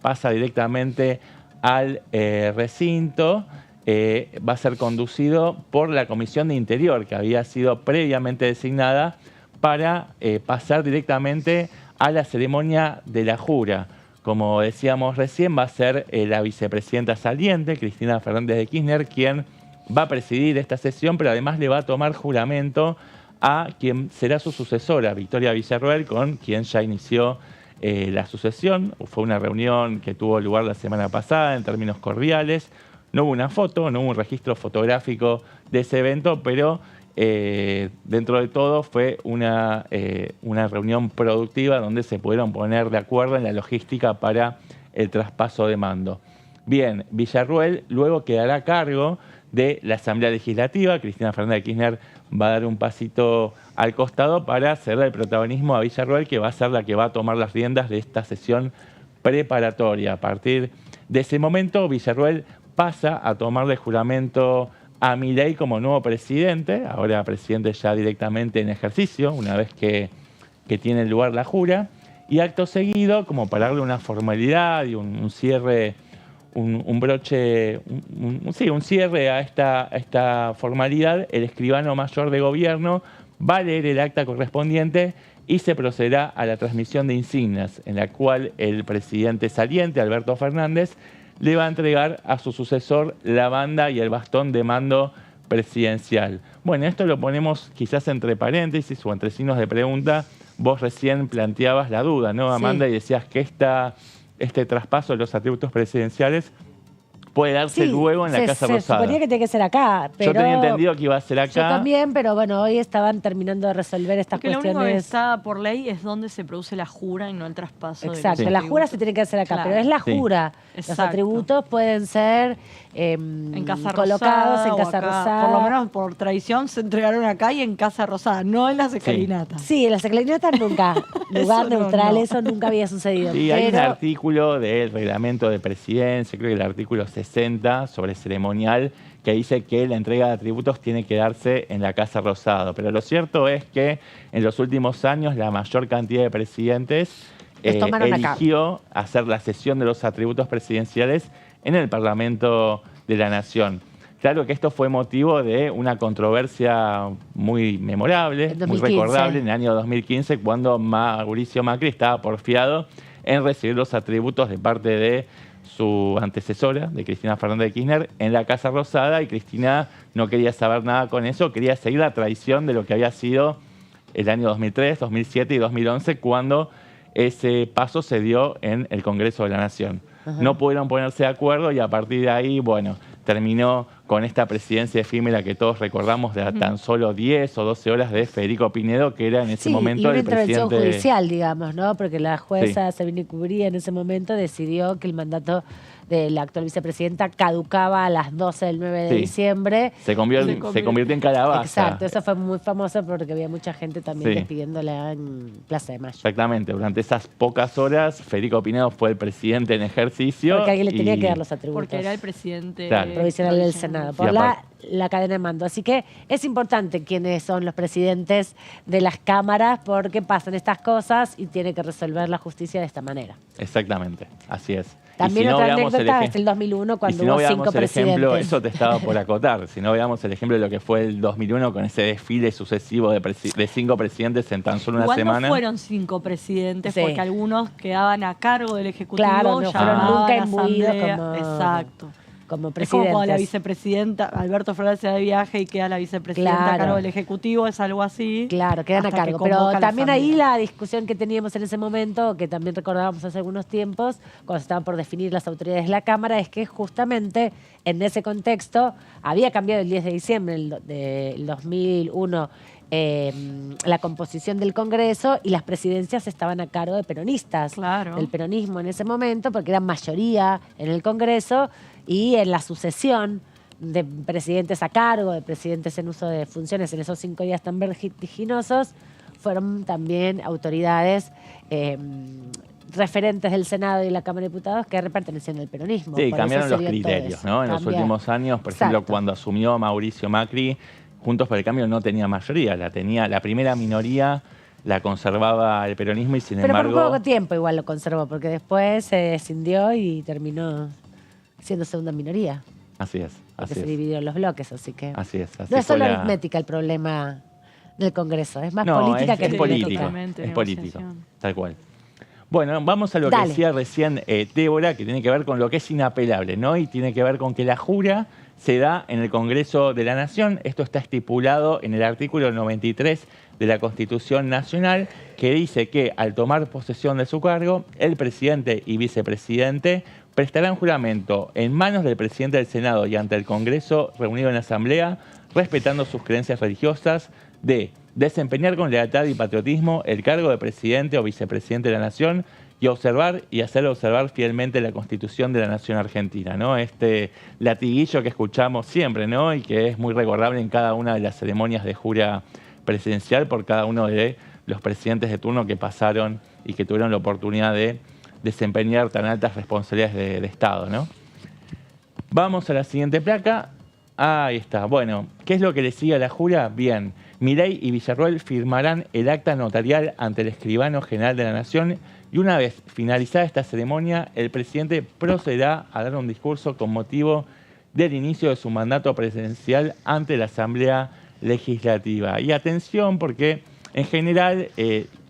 pasa directamente al recinto. Va a ser conducido por la Comisión de Interior, que había sido previamente designada para pasar directamente a la ceremonia de la jura. Como decíamos recién, va a ser la vicepresidenta saliente, Cristina Fernández de Kirchner, quien va a presidir esta sesión, pero además le va a tomar juramento a quien será su sucesora, Victoria Villarroel, con quien ya inició la sucesión. Fue una reunión que tuvo lugar la semana pasada en términos cordiales. No hubo una foto, no hubo un registro fotográfico de ese evento, pero dentro de todo fue una reunión productiva donde se pudieron poner de acuerdo en la logística para el traspaso de mando. Bien, Villarroel luego quedará a cargo de la Asamblea Legislativa. Cristina Fernández de Kirchner va a dar un pasito al costado para ceder el protagonismo a Villarroel, que va a ser la que va a tomar las riendas de esta sesión preparatoria. A partir de ese momento, Villarroel pasa a tomarle juramento a Milei como nuevo presidente, ahora presidente ya directamente en ejercicio, una vez que tiene lugar la jura, y acto seguido, como para darle una formalidad y un cierre, un broche, un cierre a esta formalidad, el escribano mayor de gobierno va a leer el acta correspondiente y se procederá a la transmisión de insignias, en la cual el presidente saliente, Alberto Fernández, le va a entregar a su sucesor la banda y el bastón de mando presidencial. Bueno, esto lo ponemos quizás entre paréntesis o entre signos de pregunta. Vos recién planteabas la duda, ¿no, Amanda? Sí. Y decías que este traspaso de los atributos presidenciales puede darse luego en la Casa se Rosada. suponía que tenía que ser acá, pero... Yo tenía entendido que iba a ser acá. Yo también, pero bueno, hoy estaban terminando de resolver estas Porque lo único que cuestiones. está por ley es donde se produce la jura y no el traspaso. de Exacto, los la atributos. jura se tiene que hacer acá, Claro. pero es la Sí. jura. Los Exacto. atributos pueden ser En Casa colocados Rosada en o Casa acá. Rosada. Por lo menos por tradición se entregaron acá y en Casa Rosada, no en las escalinatas. Sí, en las escalinatas nunca. Lugar Eso no, neutral, no. eso nunca había sucedido. Sí, hay un pero artículo del reglamento de presidencia, creo que el artículo 60 sobre ceremonial, que dice que la entrega de atributos tiene que darse en la Casa Rosada. Pero lo cierto es que en los últimos años la mayor cantidad de presidentes Los tomaron acá. eligió hacer la cesión de los atributos presidenciales en el Parlamento de la Nación. Claro que esto fue motivo de una controversia muy memorable, En muy 2015. recordable, en el año 2015, cuando Mauricio Macri estaba porfiado en recibir los atributos de parte de su antecesora, de Cristina Fernández de Kirchner, en la Casa Rosada, y Cristina no quería saber nada con eso, quería seguir la tradición de lo que había sido el año 2003, 2007 y 2011, cuando ese paso se dio en el Congreso de la Nación. No pudieron ponerse de acuerdo y a partir de ahí, bueno, terminó con esta presidencia efímera que todos recordamos de tan solo 10 o 12 horas de Federico Pinedo, que era en ese momento el presidente... Sí, y una intervención judicial, digamos, ¿no? Porque la jueza Sabine Cubría en ese momento decidió que el mandato de la actual vicepresidenta caducaba a las 12 del 9 de diciembre. Se convirtió en calabaza. Exacto, eso fue muy famoso porque había mucha gente también despidiéndola en Plaza de Mayo. Exactamente, durante esas pocas horas Federico Pinedo fue el presidente en ejercicio. Porque alguien le tenía que dar los atributos. Porque era el presidente provisional del Senado, por la cadena de mando. Así que es importante quiénes son los presidentes de las cámaras porque pasan estas cosas y tiene que resolver la justicia de esta manera. Exactamente, así es. También otra anécdota es el 2001 cuando hubo 5 presidentes. Eso te estaba por acotar. Si no veamos el ejemplo de lo que fue el 2001 con ese desfile sucesivo de 5 presidentes en tan solo una semana. No fueron 5 presidentes porque algunos quedaban a cargo del Ejecutivo. Claro, no fueron nunca imbuidos como presidentes. Es como cuando la vicepresidenta, Alberto Fernández se da de viaje y queda la vicepresidenta a cargo del Ejecutivo, es algo así. Claro, quedan a cargo. Pero también ahí la discusión que teníamos en ese momento, que también recordábamos hace algunos tiempos, cuando se estaban por definir las autoridades de la Cámara, es que justamente en ese contexto había cambiado el 10 de diciembre del 2001 la composición del Congreso y las presidencias estaban a cargo de peronistas, del peronismo en ese momento, porque eran mayoría en el Congreso y en la sucesión de presidentes a cargo, de presidentes en uso de funciones en esos 5 días tan vertiginosos, fueron también autoridades referentes del Senado y la Cámara de Diputados que pertenecían al peronismo. Sí, cambiaron los criterios, ¿no? En los últimos años, por ejemplo, cuando asumió Mauricio Macri, Juntos por el Cambio no tenía mayoría, la primera minoría la conservaba el peronismo y sin embargo... Pero por poco tiempo igual lo conservó, porque después se escindió y terminó siendo segunda minoría. Así es. Porque se dividieron los bloques, así que... Así es. No es solo aritmética el problema del Congreso, es más política que aritmética. Es político, tal cual. Bueno, vamos a lo que decía recién Débora, que tiene que ver con lo que es inapelable, ¿no? Y tiene que ver con que la jura se da en el Congreso de la Nación. Esto está estipulado en el artículo 93 de la Constitución Nacional, que dice que al tomar posesión de su cargo, el presidente y vicepresidente prestarán juramento en manos del presidente del Senado y ante el Congreso reunido en asamblea, respetando sus creencias religiosas, de desempeñar con lealtad y patriotismo el cargo de presidente o vicepresidente de la Nación y observar y hacer observar fielmente la Constitución de la Nación Argentina, ¿no? Este latiguillo que escuchamos siempre, ¿no? Y que es muy recordable en cada una de las ceremonias de jura presidencial por cada uno de los presidentes de turno que pasaron y que tuvieron la oportunidad de desempeñar tan altas responsabilidades de Estado, ¿no? Vamos a la siguiente placa. Ahí está. Bueno, ¿qué es lo que le sigue a la jura? Bien, Milei y Villarroel firmarán el acta notarial ante el escribano general de la Nación y una vez finalizada esta ceremonia, el presidente procederá a dar un discurso con motivo del inicio de su mandato presidencial ante la Asamblea Legislativa. Y atención, porque en general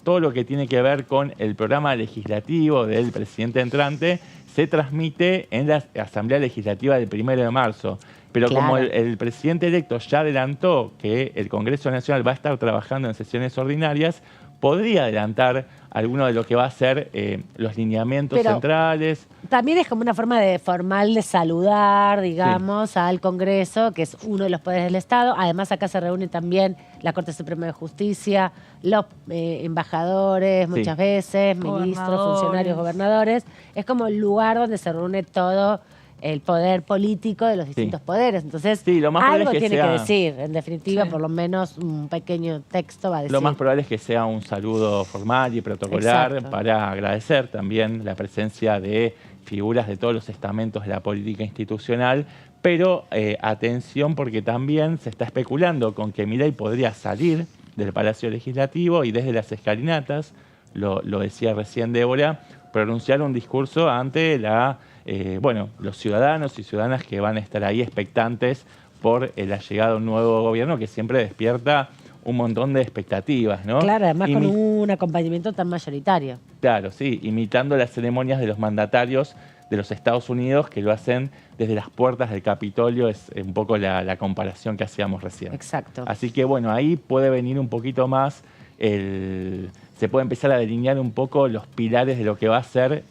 todo lo que tiene que ver con el programa legislativo del presidente entrante se transmite en la Asamblea Legislativa del 1 de marzo. Pero como el presidente electo ya adelantó que el Congreso Nacional va a estar trabajando en sesiones ordinarias, podría adelantar alguno de lo que va a ser los lineamientos centrales. También es como una forma formal de saludar, digamos, al Congreso, que es uno de los poderes del Estado. Además, acá se reúne también la Corte Suprema de Justicia, los embajadores muchas veces, ministros, funcionarios, gobernadores. Es como el lugar donde se reúne todo el poder político de los distintos poderes. Entonces, algo tiene que decir. En definitiva, por lo menos un pequeño texto va a decir. Lo más probable es que sea un saludo formal y protocolar para agradecer también la presencia de figuras de todos los estamentos de la política institucional. Pero atención, porque también se está especulando con que Milei podría salir del Palacio Legislativo y desde las escalinatas, lo decía recién Débora, pronunciar un discurso ante los ciudadanos y ciudadanas que van a estar ahí expectantes por la llegada de un nuevo gobierno que siempre despierta un montón de expectativas, ¿no? Claro, además con un acompañamiento tan mayoritario. Claro, sí, imitando las ceremonias de los mandatarios de los Estados Unidos que lo hacen desde las puertas del Capitolio, es un poco la comparación que hacíamos recién. Exacto. Así que bueno, ahí puede venir un poquito más, se puede empezar a delinear un poco los pilares de lo que va a ser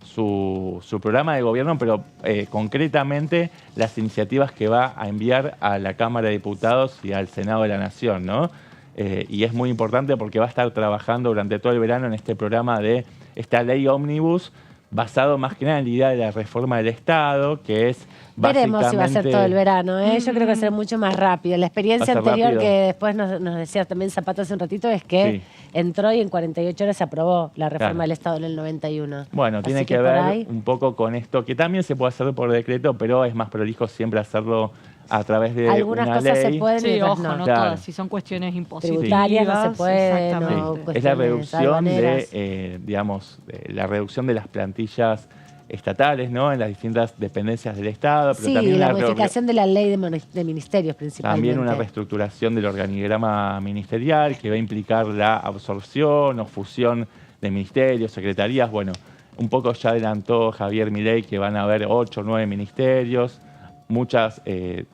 su programa de gobierno, pero concretamente las iniciativas que va a enviar a la Cámara de Diputados y al Senado de la Nación, ¿no? Y es muy importante porque va a estar trabajando durante todo el verano en este programa de esta ley ómnibus, basado más que nada en la idea de la reforma del Estado, que es básicamente... Veremos si va a ser todo el verano, ¿eh? Yo creo que va a ser mucho más rápido. La experiencia anterior rápido. que después nos decía también Zapata hace un ratito es que entró y en 48 horas se aprobó la reforma del Estado en el 91. Bueno, tiene que ver un poco con esto, que también se puede hacer por decreto, pero es más prolijo siempre hacerlo a través de algunas una cosas ley. se pueden y otras ojo, no Claro. todas. Si son cuestiones impositivas. Tributarias no se pueden, exactamente. Es la reducción de, digamos, la reducción de las plantillas estatales, ¿no? En las distintas dependencias del Estado, pero sí, también la modificación de la ley de ministerios principalmente. También una reestructuración del organigrama ministerial que va a implicar la absorción o fusión de ministerios, secretarías. Bueno, un poco ya adelantó Javier Milei que van a haber 8 o 9 ministerios. Muchos de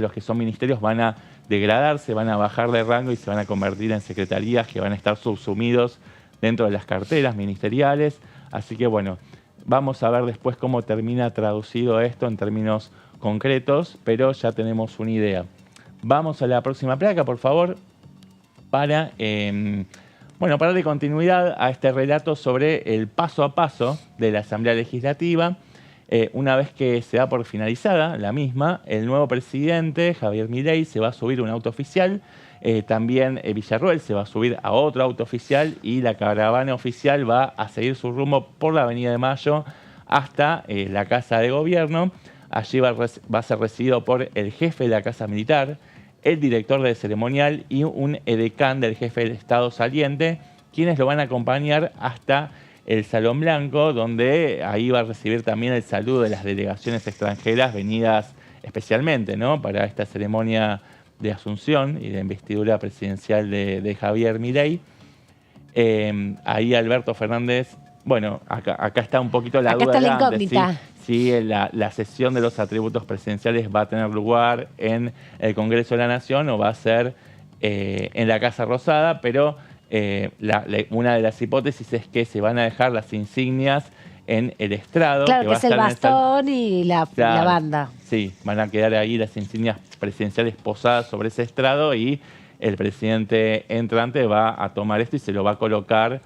los que son ministerios van a degradarse, van a bajar de rango y se van a convertir en secretarías que van a estar subsumidos dentro de las carteras ministeriales. Así que bueno, vamos a ver después cómo termina traducido esto en términos concretos, pero ya tenemos una idea. Vamos a la próxima placa, por favor, para darle continuidad a este relato sobre el paso a paso de la Asamblea Legislativa. Una vez que se da por finalizada la misma, el nuevo presidente, Javier Milei, se va a subir a un auto oficial. También Villarroel se va a subir a otro auto oficial y la caravana oficial va a seguir su rumbo por la Avenida de Mayo hasta la Casa de Gobierno. Allí va a ser recibido por el jefe de la Casa Militar, el director del ceremonial y un edecán del jefe del Estado saliente, quienes lo van a acompañar hasta el Salón Blanco, donde ahí va a recibir también el saludo de las delegaciones extranjeras venidas especialmente, ¿no?, para esta ceremonia de asunción y de investidura presidencial de Javier Milei. Ahí Alberto Fernández, bueno, acá está un poquito la duda. Acá está la incógnita. Si la sesión de los atributos presidenciales va a tener lugar en el Congreso de la Nación o va a ser en la Casa Rosada, pero una de las hipótesis es que se van a dejar las insignias en el estrado. Claro, que es el bastón y la banda. Sí, van a quedar ahí las insignias presidenciales posadas sobre ese estrado y el presidente entrante va a tomar esto y se lo va a colocar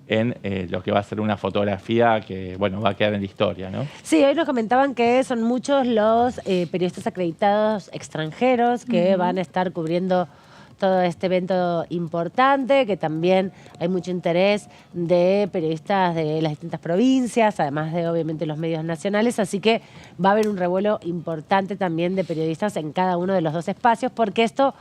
en lo que va a ser una fotografía que, bueno, va a quedar en la historia, ¿no? Sí, hoy nos comentaban que son muchos los periodistas acreditados extranjeros que van a estar cubriendo todo este evento importante, que también hay mucho interés de periodistas de las distintas provincias, además de obviamente los medios nacionales, así que va a haber un revuelo importante también de periodistas en cada uno de los dos espacios, porque esto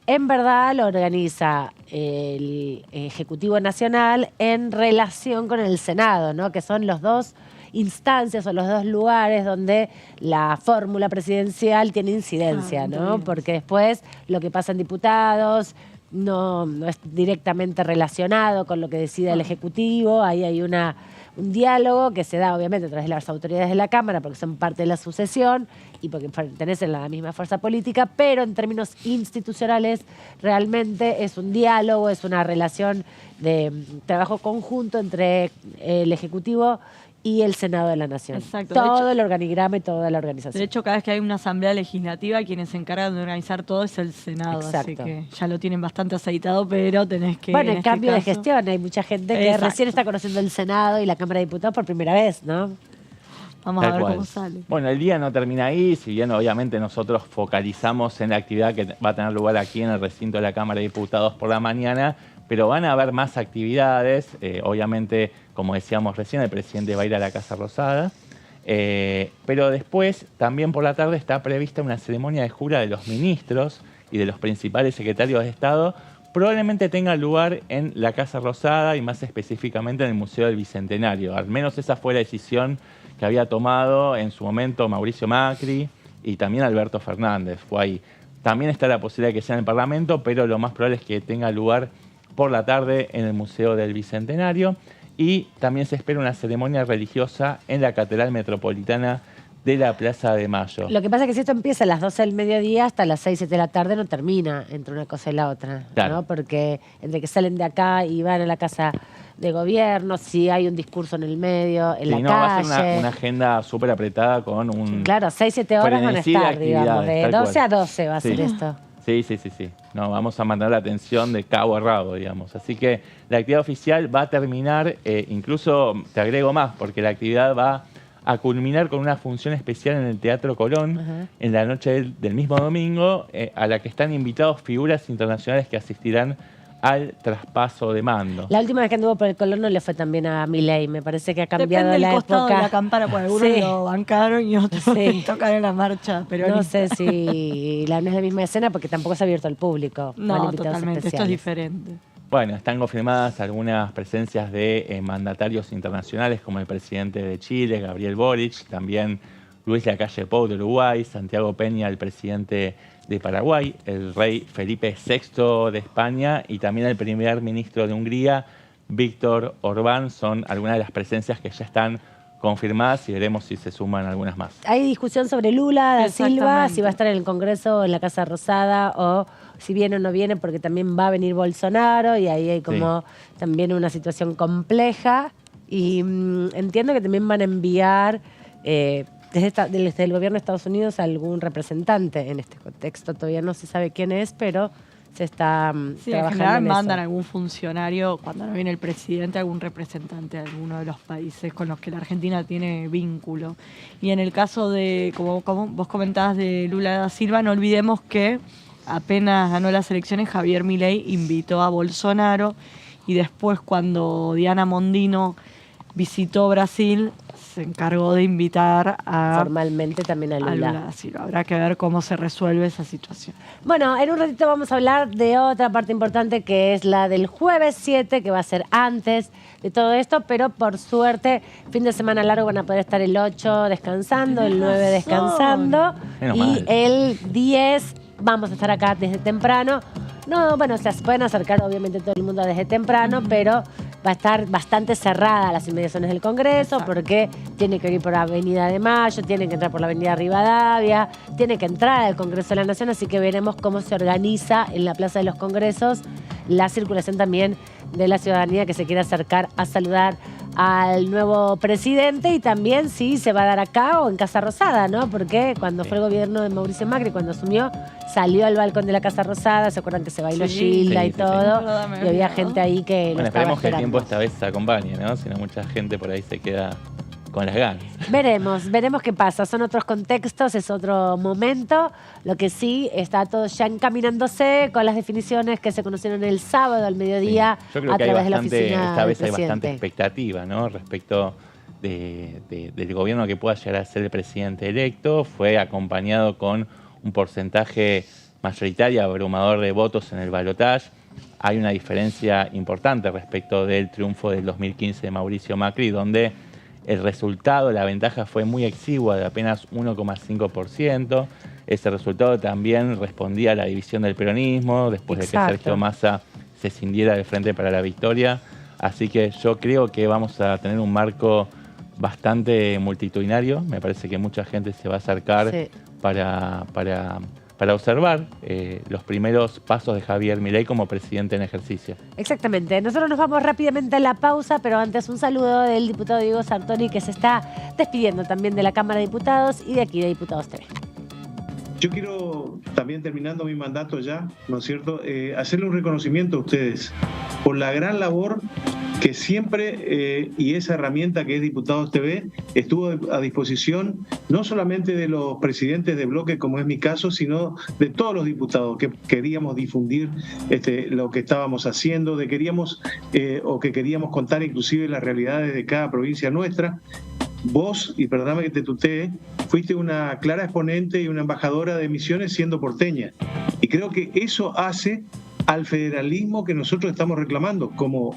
en verdad lo organiza el Ejecutivo Nacional en relación con el Senado, ¿no?, que son los dos instancias o los dos lugares donde la fórmula presidencial tiene incidencia, ¿no? Porque después lo que pasa en diputados no es directamente relacionado con lo que decide el Ejecutivo. Ahí hay un diálogo que se da obviamente a través de las autoridades de la Cámara porque son parte de la sucesión y porque pertenecen a la misma fuerza política, pero en términos institucionales realmente es un diálogo, es una relación de trabajo conjunto entre el Ejecutivo y el Senado de la Nación. Exacto. Todo el organigrama y toda la organización. De hecho, cada vez que hay una asamblea legislativa, quienes se encargan de organizar todo es el Senado. Exacto. Así que ya lo tienen bastante aceitado, pero tenés que... Bueno, en este cambio de caso, gestión, hay mucha gente que Exacto. recién está conociendo el Senado y la Cámara de Diputados por primera vez, ¿no? Vamos Tal a ver cual. cómo sale. Bueno, el día no termina ahí, si bien obviamente nosotros focalizamos en la actividad que va a tener lugar aquí en el recinto de la Cámara de Diputados por la mañana, pero van a haber más actividades. Obviamente, como decíamos recién, el presidente va a ir a la Casa Rosada. Pero después, también por la tarde, está prevista una ceremonia de jura de los ministros y de los principales secretarios de Estado. Probablemente tenga lugar en la Casa Rosada y más específicamente en el Museo del Bicentenario. Al menos esa fue la decisión que había tomado en su momento Mauricio Macri y también Alberto Fernández. Fue ahí. También está la posibilidad de que sea en el Parlamento, pero lo más probable es que tenga lugar por la tarde en el Museo del Bicentenario. y también se espera una ceremonia religiosa en la Catedral Metropolitana de la Plaza de Mayo. Lo que pasa es que si esto empieza a las 12 del mediodía hasta las 6, 7 de la tarde no termina entre una cosa y la otra, claro, ¿no? Porque entre que salen de acá y van a la casa de gobierno, si hay un discurso en el medio, en la calle. Va a ser una agenda súper apretada con un... Claro, 6, 7 horas van a estar, digamos, de 12 a 12 va a ser esto. Sí. No, vamos a mantener la atención de cabo a rabo, digamos. Así que la actividad oficial va a terminar, incluso te agrego más, porque la actividad va a culminar con una función especial en el Teatro Colón en la noche del mismo domingo, a la que están invitados figuras internacionales que asistirán al traspaso de mando. La última vez que anduvo por el Colón no le fue tan bien a Milei. Me parece que ha cambiado Depende la del costado época. de la campana, porque algunos lo bancaron y otros tocan en la marcha. Pero no sé si no es la misma escena porque tampoco se ha abierto al público. No, totalmente. Esto es diferente. Bueno, están confirmadas algunas presencias de mandatarios internacionales como el presidente de Chile, Gabriel Boric, también Luis Lacalle Pou de Uruguay, Santiago Peña, el presidente de Paraguay, el rey Felipe VI de España y también el primer ministro de Hungría, Víctor Orbán. Son algunas de las presencias que ya están confirmadas y veremos si se suman algunas más. Hay discusión sobre Lula da Silva, si va a estar en el Congreso o en la Casa Rosada o si viene o no viene, porque también va a venir Bolsonaro y ahí hay como también una situación compleja. Y entiendo que también van a enviar desde el gobierno de Estados Unidos a algún representante en este contexto. Todavía no se sabe quién es, pero se está trabajando en general en mandan eso. algún funcionario, cuando no viene el presidente, algún representante de alguno de los países con los que la Argentina tiene vínculo. Y en el caso de, como vos comentabas, de Lula da Silva, no olvidemos que apenas ganó las elecciones, Javier Milei invitó a Bolsonaro y después cuando Diana Mondino visitó Brasil, se encargó de invitar formalmente también a Lula da Silva. Habrá que ver cómo se resuelve esa situación. Bueno, en un ratito vamos a hablar de otra parte importante que es la del jueves 7, que va a ser antes de todo esto, pero por suerte, fin de semana largo van a poder estar el 8 descansando, el 9 descansando y el 10 vamos a estar acá desde temprano. No, bueno, se pueden acercar obviamente todo el mundo desde temprano, pero va a estar bastante cerrada las inmediaciones del Congreso porque tiene que ir por Avenida de Mayo, tiene que entrar por la Avenida Rivadavia, tiene que entrar al Congreso de la Nación, así que veremos cómo se organiza en la Plaza de los Congresos la circulación también de la ciudadanía que se quiera acercar a saludar al nuevo presidente y también si se va a dar acá o en Casa Rosada, ¿no? Porque cuando fue el gobierno de Mauricio Macri, cuando asumió, salió al balcón de la Casa Rosada, ¿se acuerdan que se bailó Gilda y todo? Y había gente ahí que lo estaba esperemos que el esperando. tiempo esta vez se acompañe, ¿no? Si no, mucha gente por ahí se queda con las ganas. Veremos qué pasa. Son otros contextos, es otro momento. Lo que sí, está todo ya encaminándose con las definiciones que se conocieron el sábado al mediodía Yo creo a que hay través de la bastante, oficina esta vez del hay bastante presidente. expectativa, ¿no? Respecto del gobierno que pueda llegar a ser el presidente electo. Fue acompañado con un porcentaje mayoritario, abrumador de votos en el balotaje. Hay una diferencia importante respecto del triunfo del 2015 de Mauricio Macri, donde el resultado, la ventaja fue muy exigua, de apenas 1,5%. Ese resultado también respondía a la división del peronismo, después de que Sergio Massa se cindiera del Frente para la Victoria. Así que yo creo que vamos a tener un marco bastante multitudinario. Me parece que mucha gente se va a acercar para observar los primeros pasos de Javier Milei como presidente en ejercicio. Exactamente. Nosotros nos vamos rápidamente a la pausa, pero antes un saludo del diputado Diego Sartori, que se está despidiendo también de la Cámara de Diputados y de aquí de Diputados TV. Yo quiero, también terminando mi mandato ya, ¿no es cierto?, hacerle un reconocimiento a ustedes por la gran labor que siempre, y esa herramienta que es Diputados TV, estuvo a disposición no solamente de los presidentes de bloque, como es mi caso, sino de todos los diputados que queríamos difundir lo que estábamos haciendo, que queríamos contar inclusive las realidades de cada provincia nuestra. Vos, y perdóname que te tutee, fuiste una clara exponente y una embajadora de Misiones siendo porteña. Y creo que eso hace al federalismo que nosotros estamos reclamando como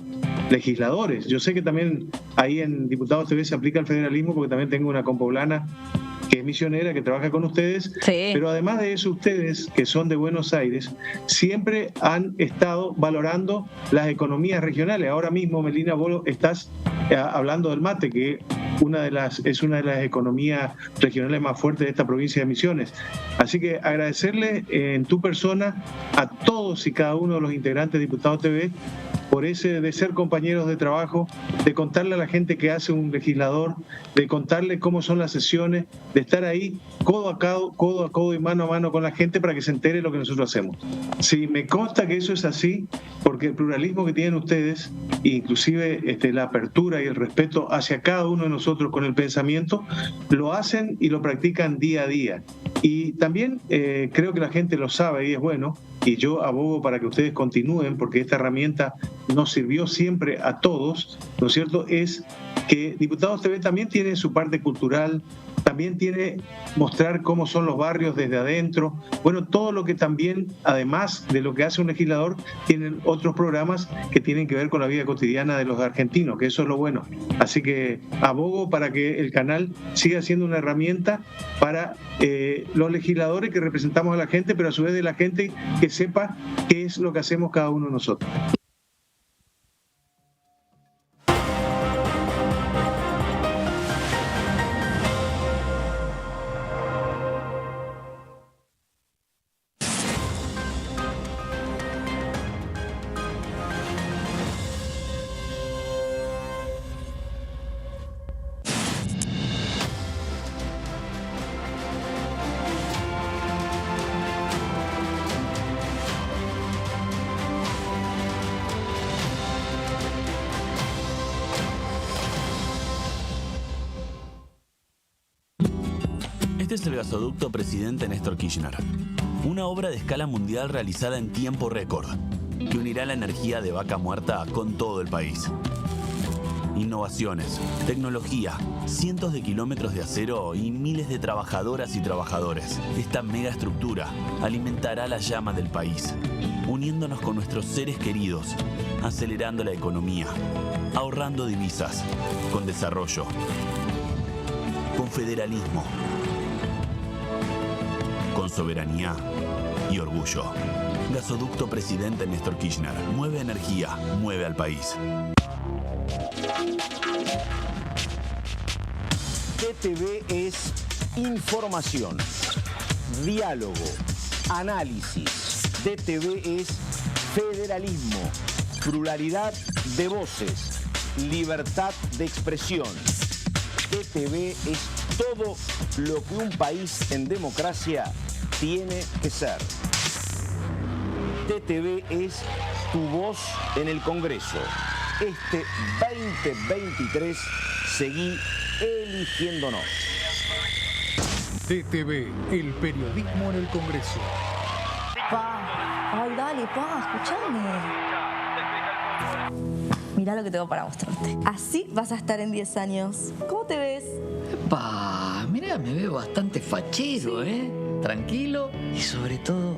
legisladores. Yo sé que también ahí en Diputados TV se aplica el federalismo porque también tengo una compoblana que es misionera, que trabaja con ustedes, Sí. pero además de eso, ustedes, que son de Buenos Aires, siempre han estado valorando las economías regionales. Ahora mismo, Melina, vos estás hablando del mate, que es una de las economías regionales más fuertes de esta provincia de Misiones. Así que agradecerle en tu persona a todos y cada uno de los integrantes de Diputados TV por ese de ser compañeros de trabajo, de contarle a la gente qué hace un legislador, de contarle cómo son las sesiones, de estar ahí codo a codo y mano a mano con la gente para que se entere lo que nosotros hacemos. Sí, me consta que eso es así, porque el pluralismo que tienen ustedes, inclusive la apertura y el respeto hacia cada uno de nosotros con el pensamiento, lo hacen y lo practican día a día. Y también creo que la gente lo sabe y es bueno, y yo abogo para que ustedes continúen, porque esta herramienta nos sirvió siempre a todos, ¿no es cierto? Es que Diputados TV también tiene su parte cultural, también tiene mostrar cómo son los barrios desde adentro, bueno, todo lo que también, además de lo que hace un legislador, tienen otros programas que tienen que ver con la vida cotidiana de los argentinos, que eso es lo bueno. Así que abogo para que el canal siga siendo una herramienta para los legisladores que representamos a la gente, pero a su vez de la gente que sepa qué es lo que hacemos cada uno de nosotros. Este es el gasoducto Presidente Néstor Kirchner, una obra de escala mundial realizada en tiempo récord, que unirá la energía de Vaca Muerta con todo el país. Innovaciones, tecnología, cientos de kilómetros de acero y miles de trabajadoras y trabajadores. Esta megaestructura alimentará la llama del país, uniéndonos con nuestros seres queridos, acelerando la economía, ahorrando divisas, con desarrollo, con federalismo, con soberanía y orgullo. Gasoducto Presidente Néstor Kirchner. Mueve energía, mueve al país. DTV es información, diálogo, análisis. DTV es federalismo, pluralidad de voces, libertad de expresión. DTV es todo lo que un país en democracia tiene que ser. DTV es tu voz en el Congreso. Este 2023 seguí eligiéndonos. DTV, el periodismo en el Congreso. Ay, dale, escuchame. Mirá lo que tengo para mostrarte. Así vas a estar en 10 años. ¿Cómo te ves? Mirá, me veo bastante fachero, tranquilo y sobre todo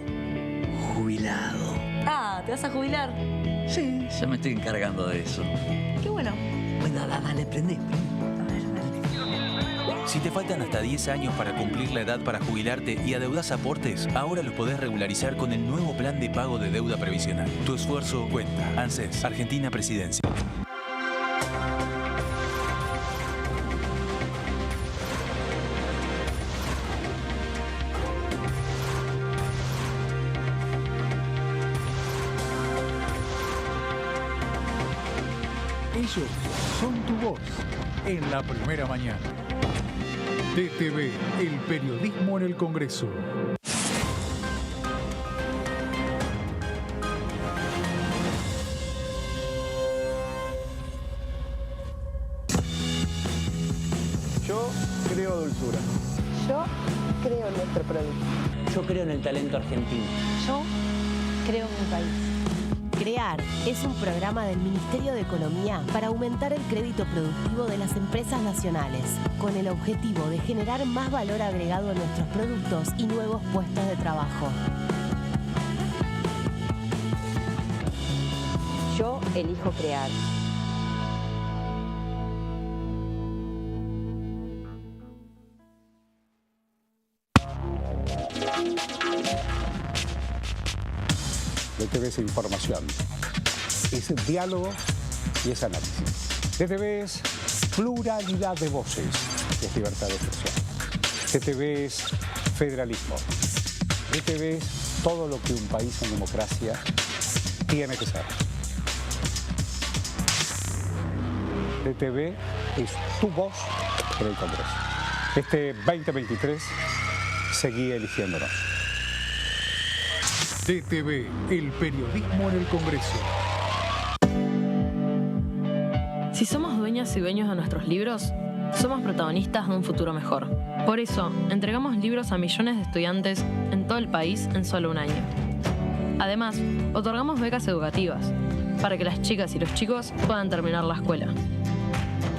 jubilado. Ah, ¿te vas a jubilar? Sí, ya me estoy encargando de eso. Qué bueno. Bueno, dale, prendí. Si te faltan hasta 10 años para cumplir la edad para jubilarte y adeudás aportes, ahora los podés regularizar con el nuevo plan de pago de deuda previsional. Tu esfuerzo cuenta. ANSES, Argentina Presidencia. Ellos son tu voz en la primera mañana. DTV, el periodismo en el Congreso. Yo creo dulzura. Yo creo en nuestro producto. Yo creo en el talento argentino. Yo creo en mi país. CREAR es un programa del Ministerio de Economía para aumentar el crédito productivo de las empresas nacionales, con el objetivo de generar más valor agregado a nuestros productos y nuevos puestos de trabajo. Yo elijo crear. DTV es información, es diálogo y es análisis. DTV es pluralidad de voces, es libertad de expresión. DTV es federalismo. DTV es todo lo que un país en democracia tiene que ser. DTV es tu voz en el Congreso. Este 2023 seguí eligiéndonos. DTV, el periodismo en el Congreso. Si somos dueñas y dueños de nuestros libros, somos protagonistas de un futuro mejor. Por eso, entregamos libros a millones de estudiantes en todo el país en solo un año. Además, otorgamos becas educativas para que las chicas y los chicos puedan terminar la escuela.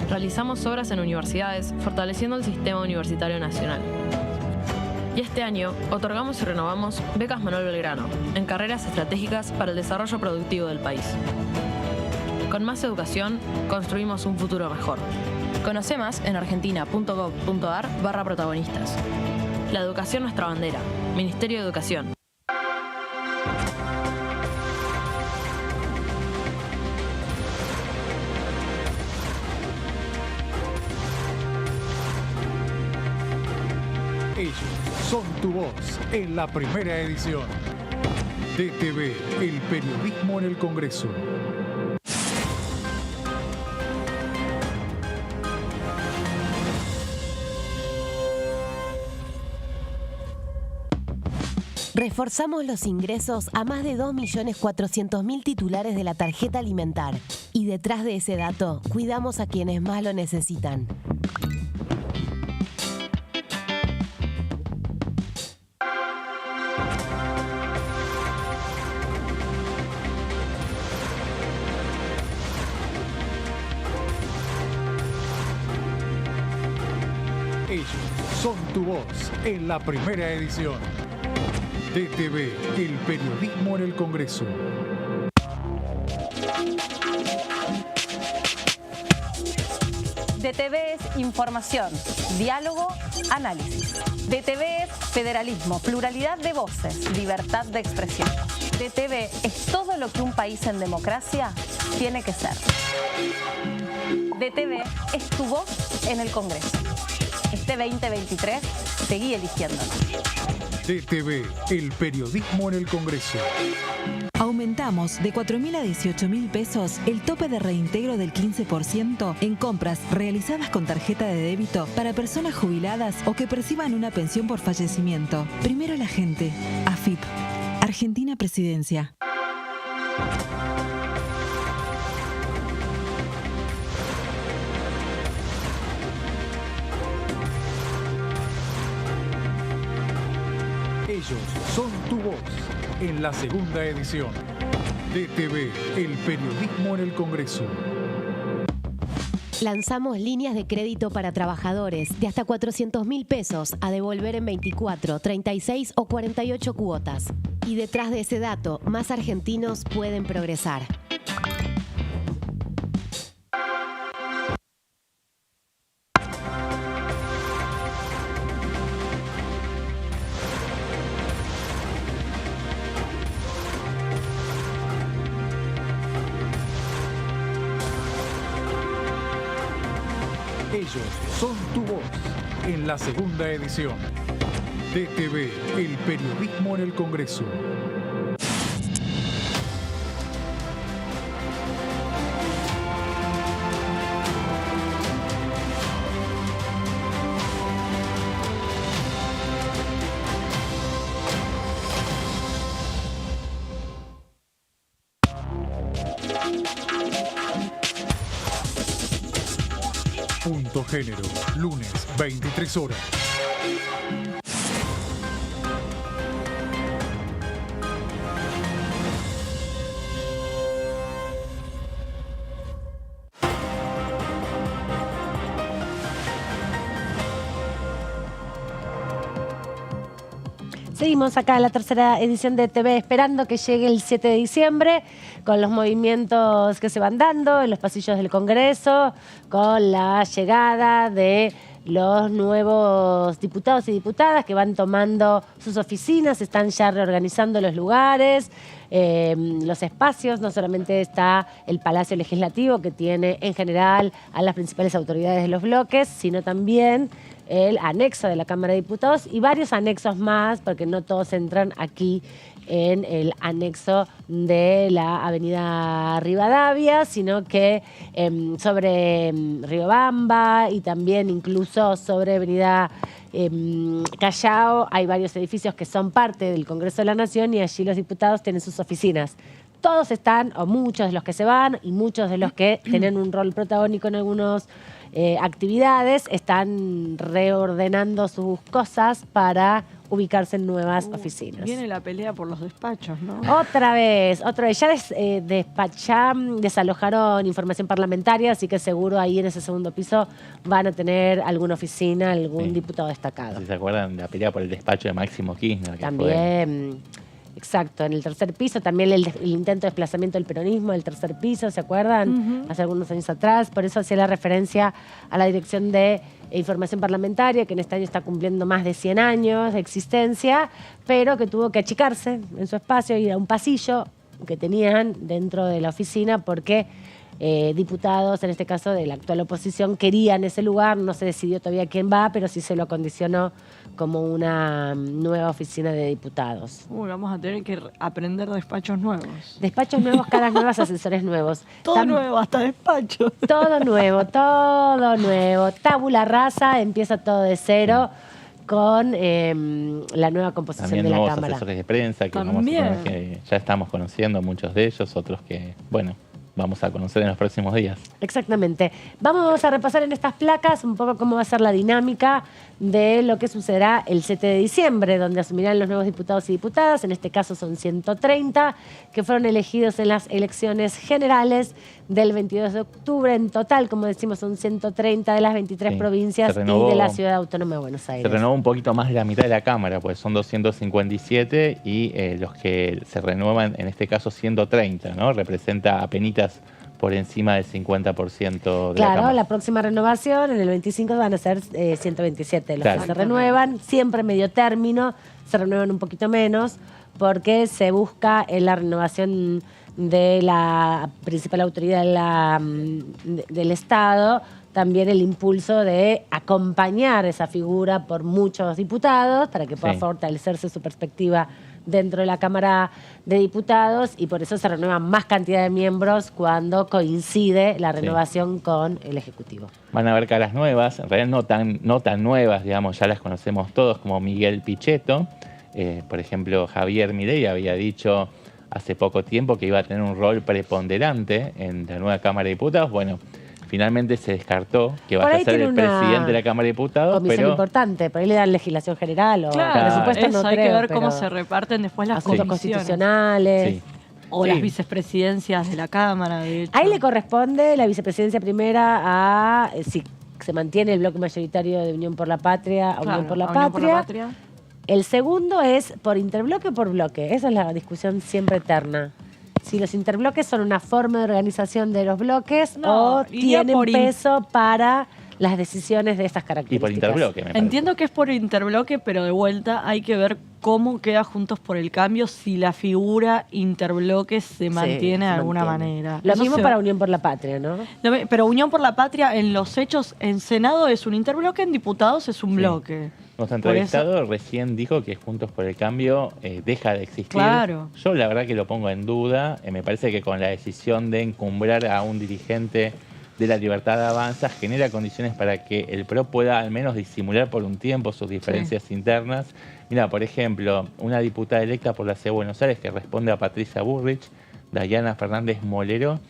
Realizamos obras en universidades, fortaleciendo el sistema universitario nacional. Y este año, otorgamos y renovamos becas Manuel Belgrano en carreras estratégicas para el desarrollo productivo del país. Con más educación, construimos un futuro mejor. Conoce más en argentina.gov.ar/protagonistas. La educación nuestra bandera. Ministerio de Educación. Ellos son tu voz en la primera edición. DTV, el periodismo en el Congreso. Reforzamos los ingresos a más de 2.400.000 titulares de la tarjeta alimentar. Y detrás de ese dato, cuidamos a quienes más lo necesitan. Ellos son tu voz en la primera edición. DTV, el periodismo en el Congreso. DTV es información, diálogo, análisis. DTV es federalismo, pluralidad de voces, libertad de expresión. DTV es todo lo que un país en democracia tiene que ser. DTV es tu voz en el Congreso. Este 2023 seguí eligiéndonos. DTV, el periodismo en el Congreso. Aumentamos de 4.000 a 18.000 pesos el tope de reintegro del 15% en compras realizadas con tarjeta de débito para personas jubiladas o que perciban una pensión por fallecimiento. Primero la gente. AFIP. Argentina Presidencia. Ellos son tu voz en la segunda edición. DTV, el periodismo en el Congreso. Lanzamos líneas de crédito para trabajadores de hasta 400.000 pesos a devolver en 24, 36 o 48 cuotas. Y detrás de ese dato, más argentinos pueden progresar. Ellos son tu voz en la segunda edición. DTV, el periodismo en el Congreso. Punto Género, lunes, 23 horas. Seguimos acá en la tercera edición de TV esperando que llegue el 7 de diciembre con los movimientos que se van dando en los pasillos del Congreso, con la llegada de los nuevos diputados y diputadas que van tomando sus oficinas, están ya reorganizando los lugares, los espacios. No solamente está el Palacio Legislativo, que tiene en general a las principales autoridades de los bloques, sino también el anexo de la Cámara de Diputados y varios anexos más, porque no todos entran aquí en el anexo de la avenida Rivadavia, sino que sobre Riobamba y también incluso sobre avenida Callao hay varios edificios que son parte del Congreso de la Nación y allí los diputados tienen sus oficinas. Todos están, o muchos de los que se van y muchos de los que tienen un rol protagónico en algunas actividades, están reordenando sus cosas para ubicarse en nuevas oficinas. Viene la pelea por los despachos, ¿no? Otra vez. Ya desalojaron información parlamentaria, así que seguro ahí en ese segundo piso van a tener alguna oficina, algún diputado destacado. Si se acuerdan de la pelea por el despacho de Máximo Kirchner. También, exacto, en el tercer piso, también el intento de desplazamiento del peronismo del tercer piso, ¿se acuerdan? Hace algunos años atrás, por eso hacía la referencia a la Dirección de Información Parlamentaria, que en este año está cumpliendo más de 100 años de existencia, pero que tuvo que achicarse en su espacio, ir a un pasillo que tenían dentro de la oficina, porque diputados, en este caso de la actual oposición, querían ese lugar. No se decidió todavía quién va, pero sí se lo acondicionó como una nueva oficina de diputados. Vamos a tener que aprender despachos nuevos. Despachos nuevos, caras nuevas, asesores nuevos. Todo nuevo, hasta despacho. Todo nuevo, todo nuevo. Tabula rasa, empieza todo de cero con la nueva composición también de la nuevos Cámara. Asesores de prensa que ya estamos conociendo, muchos de ellos, otros que, bueno, vamos a conocer en los próximos días. Exactamente. Vamos a repasar en estas placas un poco cómo va a ser la dinámica de lo que sucederá el 7 de diciembre, donde asumirán los nuevos diputados y diputadas. En este caso son 130, que fueron elegidos en las elecciones generales del 22 de octubre. En total, como decimos, son 130 de las 23 provincias y de la Ciudad Autónoma de Buenos Aires. Se renovó un poquito más de la mitad de la Cámara, pues son 257 y los que se renuevan, en este caso 130, ¿no? Representa apenitas por encima del 50% de la Cámara. La próxima renovación, en el 25 van a ser 127 los que se renuevan, siempre medio término, se renuevan un poquito menos, porque se busca en la renovación de la principal autoridad del Estado también el impulso de acompañar esa figura por muchos diputados para que pueda fortalecerse su perspectiva dentro de la Cámara de Diputados, y por eso se renueva más cantidad de miembros cuando coincide la renovación con el Ejecutivo. Van a haber caras nuevas, en realidad no tan nuevas, digamos, ya las conocemos todos, como Miguel Pichetto. Por ejemplo, Javier Milei había dicho hace poco tiempo que iba a tener un rol preponderante en la nueva Cámara de Diputados. Bueno, finalmente se descartó que va a ser el presidente de la Cámara de Diputados. Comisión importante, por ahí le dan legislación general o presupuesto, no hay creo, que ver cómo se reparten después las asuntos constitucionales. O las vicepresidencias de la Cámara, de hecho. Ahí le corresponde la vicepresidencia primera a, si se mantiene el bloque mayoritario de Unión por la Patria, a Unión por la Patria. El segundo es por interbloque o por bloque. Esa es la discusión siempre eterna. Si los interbloques son una forma de organización de los bloques o tienen peso para las decisiones de estas características. Y por interbloque, me parece. Entiendo que es por interbloque, pero de vuelta hay que ver cómo queda Juntos por el Cambio si la figura interbloque se mantiene de alguna manera. Lo mismo para Unión por la Patria, ¿no? Pero Unión por la Patria en los hechos, en Senado es un interbloque, en diputados es un bloque. Nuestro entrevistado recién dijo que Juntos por el Cambio deja de existir. Claro. Yo la verdad que lo pongo en duda. Me parece que con la decisión de encumbrar a un dirigente de la Libertad Avanza genera condiciones para que el PRO pueda al menos disimular por un tiempo sus diferencias internas. Mira, por ejemplo, una diputada electa por la Ciudad de Buenos Aires que responde a Patricia Bullrich, Dayana Fernández Molero,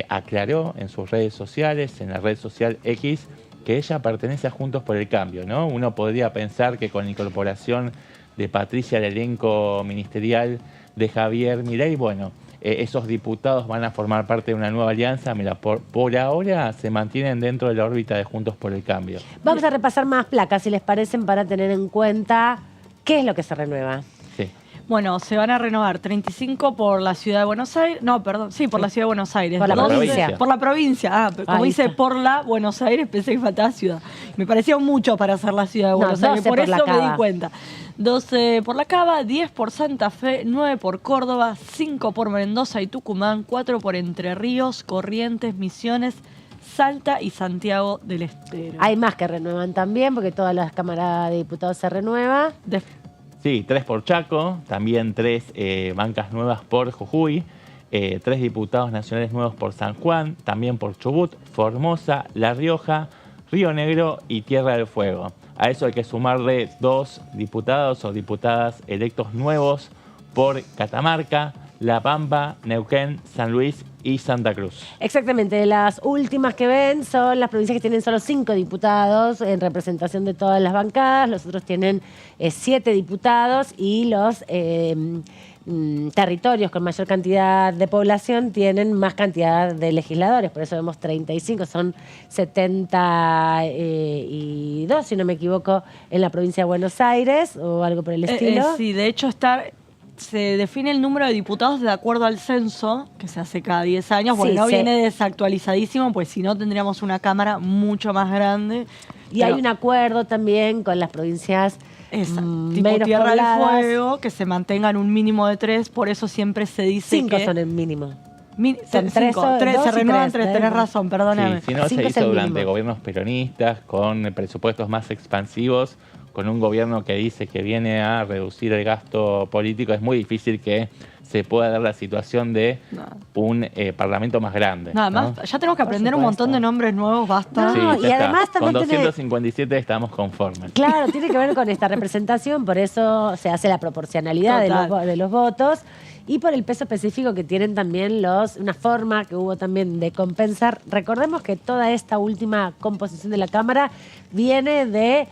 aclaró en sus redes sociales, en la red social X, que ella pertenece a Juntos por el Cambio, ¿no? Uno podría pensar que con la incorporación de Patricia al elenco ministerial de Javier Milei, bueno, esos diputados van a formar parte de una nueva alianza. Mira, por ahora se mantienen dentro de la órbita de Juntos por el Cambio. Vamos a repasar más placas, si les parecen, para tener en cuenta qué es lo que se renueva. Sí. Bueno, se van a renovar 35 por la Ciudad de Buenos Aires. No, perdón, sí, por la Ciudad de Buenos Aires. Por la provincia. Por la provincia. Como Ahí dice está. por la Buenos Aires, pensé que faltaba ciudad. Me pareció mucho para hacer la Ciudad de Buenos 12 Aires, por por la eso me Cava. di cuenta. 12 por la Cava, 10 por Santa Fe, 9 por Córdoba, 5 por Mendoza y Tucumán, 4 por Entre Ríos, Corrientes, Misiones, Salta y Santiago del Estero. Hay más que renuevan también, porque todas las cámaras de diputados se renueva. Sí, 3 por Chaco, también 3 bancas nuevas por Jujuy, 3 diputados nacionales nuevos por San Juan, también por Chubut, Formosa, La Rioja, Río Negro y Tierra del Fuego. A eso hay que sumarle 2 diputados o diputadas electos nuevos por Catamarca, La Pampa, Neuquén, San Luis y Santa Cruz. Exactamente, las últimas que ven son las provincias que tienen solo 5 diputados en representación de todas las bancadas, los otros tienen 7 diputados y los territorios con mayor cantidad de población tienen más cantidad de legisladores, por eso vemos 35, son 72, si no me equivoco, en la provincia de Buenos Aires o algo por el estilo. Sí, de hecho se define el número de diputados de acuerdo al censo, que se hace cada 10 años. Bueno, Sí, no sí. viene desactualizadísimo, pues si no tendríamos una Cámara mucho más grande. Y Pero- hay un acuerdo también con las provincias tipo menos Tierra pobladas. del Fuego, que se mantengan un mínimo de 3, por eso siempre se dice 5 que... son el mínimo. Son 3, se renuevan 3, tenés razón, perdóname. Sí, si no, se 5 es hizo el durante mínimo. gobiernos peronistas, con presupuestos más expansivos, con un gobierno que dice que viene a reducir el gasto político. Es muy difícil que se pueda dar la situación de un parlamento más grande. Nada ¿no? más, ya tenemos que aprender un montón de nombres nuevos, basta. Sí, No, ya y está. además Con también tiene- 257 estamos conformes. Claro, tiene que ver con esta representación, por eso se hace la proporcionalidad Total. de los votos y por el peso específico que tienen también una forma que hubo también de compensar. Recordemos que toda esta última composición de la Cámara viene de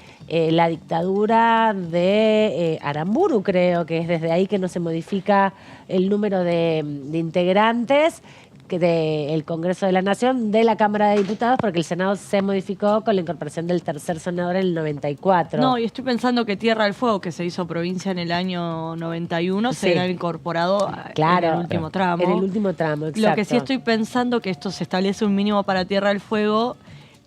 la dictadura de Aramburu, creo que es desde ahí que no se modifica el número de integrantes del Congreso de la Nación, de la Cámara de Diputados, porque el Senado se modificó con la incorporación del tercer senador en el 94. No, y estoy pensando que Tierra del Fuego, que se hizo provincia en el año 91, Sí. será incorporado Claro, en el último tramo. En el último tramo, exacto. Lo que sí estoy pensando que esto se establece un mínimo para Tierra del Fuego,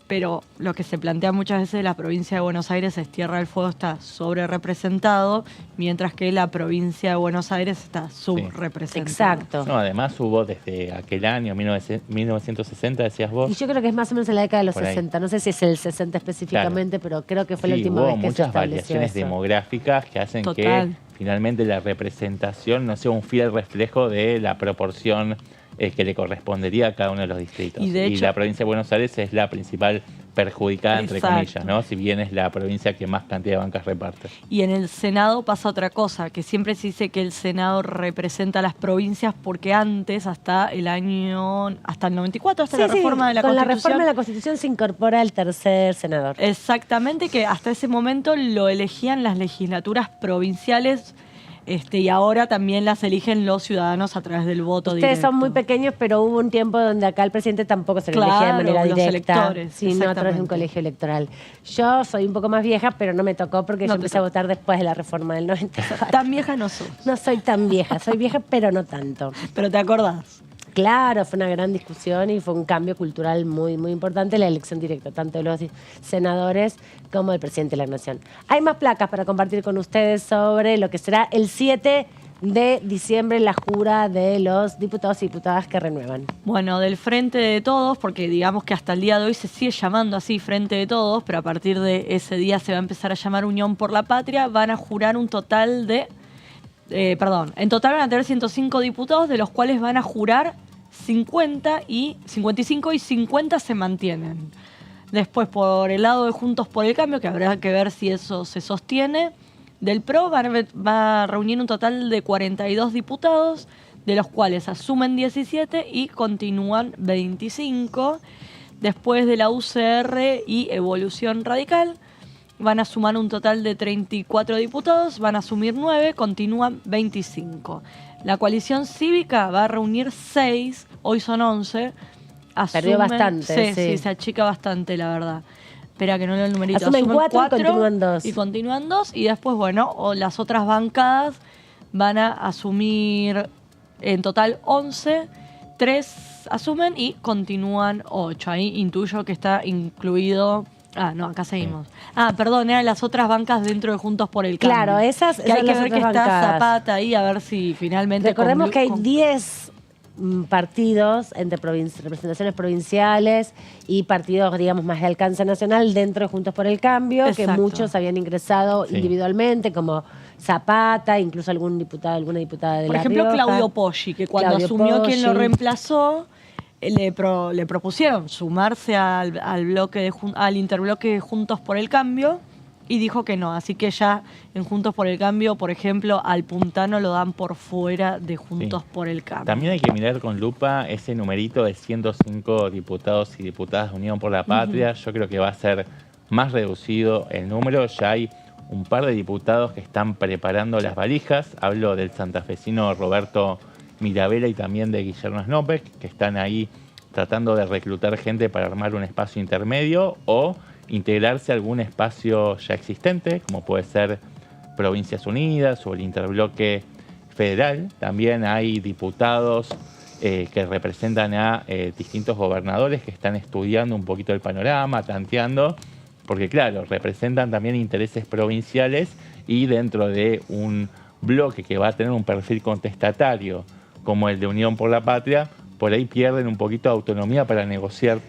pero lo que se plantea muchas veces de la provincia de Buenos Aires es Tierra del Fuego está sobre representado, mientras que la provincia de Buenos Aires está subrepresentada. Exacto. No, además hubo desde aquel año, 1960, decías vos. Y yo creo que es más o menos en la década de los Por ahí. 60. No sé si es el 60 específicamente, pero creo que fue la Sí, última hubo vez que se muchas estableció variaciones eso. demográficas que hacen Total. que finalmente la representación no sea un fiel reflejo de la proporción que le correspondería a cada uno de los distritos. Y de hecho- la provincia de Buenos Aires es la principal perjudicada, entre Exacto. comillas, ¿no? Si bien es la provincia que más cantidad de bancas reparte. Y en el Senado pasa otra cosa, que siempre se dice que el Senado representa a las provincias porque antes, hasta el 94, hasta Sí, la sí, reforma de la con Constitución. la reforma de la Constitución se incorpora el tercer senador. Exactamente, que hasta ese momento lo elegían las legislaturas provinciales y ahora también las eligen los ciudadanos a través del voto Ustedes directo. son muy pequeños, pero hubo un tiempo donde acá el presidente tampoco se lo elegía de Claro, manera los directa, electores, sino a través de un exactamente. colegio electoral. Yo soy un poco más vieja, pero no me tocó porque No yo te empecé a votar después de la reforma del 94. Tan vieja no sos. No soy tan vieja, soy vieja, pero no tanto. Pero te acordás. Claro, fue una gran discusión y fue un cambio cultural muy, muy importante la elección directa, tanto de los senadores como del presidente de la Nación. Hay más placas para compartir con ustedes sobre lo que será el 7 de diciembre, la jura de los diputados y diputadas que renuevan. Bueno, del Frente de Todos, porque digamos que hasta el día de hoy se sigue llamando así Frente de Todos, pero a partir de ese día se va a empezar a llamar Unión por la Patria, van a jurar un total de... en total van a tener 105 diputados, de los cuales van a jurar 55 y 50 se mantienen. Después, por el lado de Juntos por el Cambio, que habrá que ver si eso se sostiene, del PRO va a reunir un total de 42 diputados, de los cuales asumen 17 y continúan 25. Después de la UCR y Evolución Radical, van a sumar un total de 34 diputados, van a asumir 9, continúan 25. La coalición cívica va a reunir 6, hoy son 11. Perdió bastante, sí. Sí, se achica bastante, la verdad. Espera que no leo el numerito. Asumen 4 y continúan 2. Y continúan 2. Y después, bueno, las otras bancadas van a asumir en total 11, 3 asumen y continúan 8. Ahí intuyo que está incluido... no, acá seguimos. Perdón, eran las otras bancas dentro de Juntos por el Cambio. Claro, esas que hay que ver que está bancadas. Zapata ahí, a ver si finalmente... Recordemos que hay 10 partidos entre representaciones provinciales y partidos, digamos, más de alcance nacional dentro de Juntos por el Cambio, Exacto. que muchos habían ingresado Sí. individualmente, como Zapata, incluso algún diputado, alguna diputada de Por La ejemplo, Rioja. Claudio Poggi, que cuando Claudio asumió quien lo Poggi. reemplazó, le propusieron sumarse al interbloque de Juntos por el Cambio y dijo que no. Así que ya en Juntos por el Cambio, por ejemplo, al puntano lo dan por fuera de Juntos por el Cambio. También hay que mirar con lupa ese numerito de 105 diputados y diputadas de Unión por la Patria. Yo creo que va a ser más reducido el número. Ya hay un par de diputados que están preparando las valijas. Hablo del santafesino Roberto Mirabella y también de Guillermo Snopek, que están ahí tratando de reclutar gente para armar un espacio intermedio o integrarse a algún espacio ya existente, como puede ser Provincias Unidas o el interbloque federal. También hay diputados que representan a distintos gobernadores que están estudiando un poquito el panorama, tanteando, porque claro, representan también intereses provinciales y dentro de un bloque que va a tener un perfil contestatario como el de Unión por la Patria, por ahí pierden un poquito de autonomía para negociar.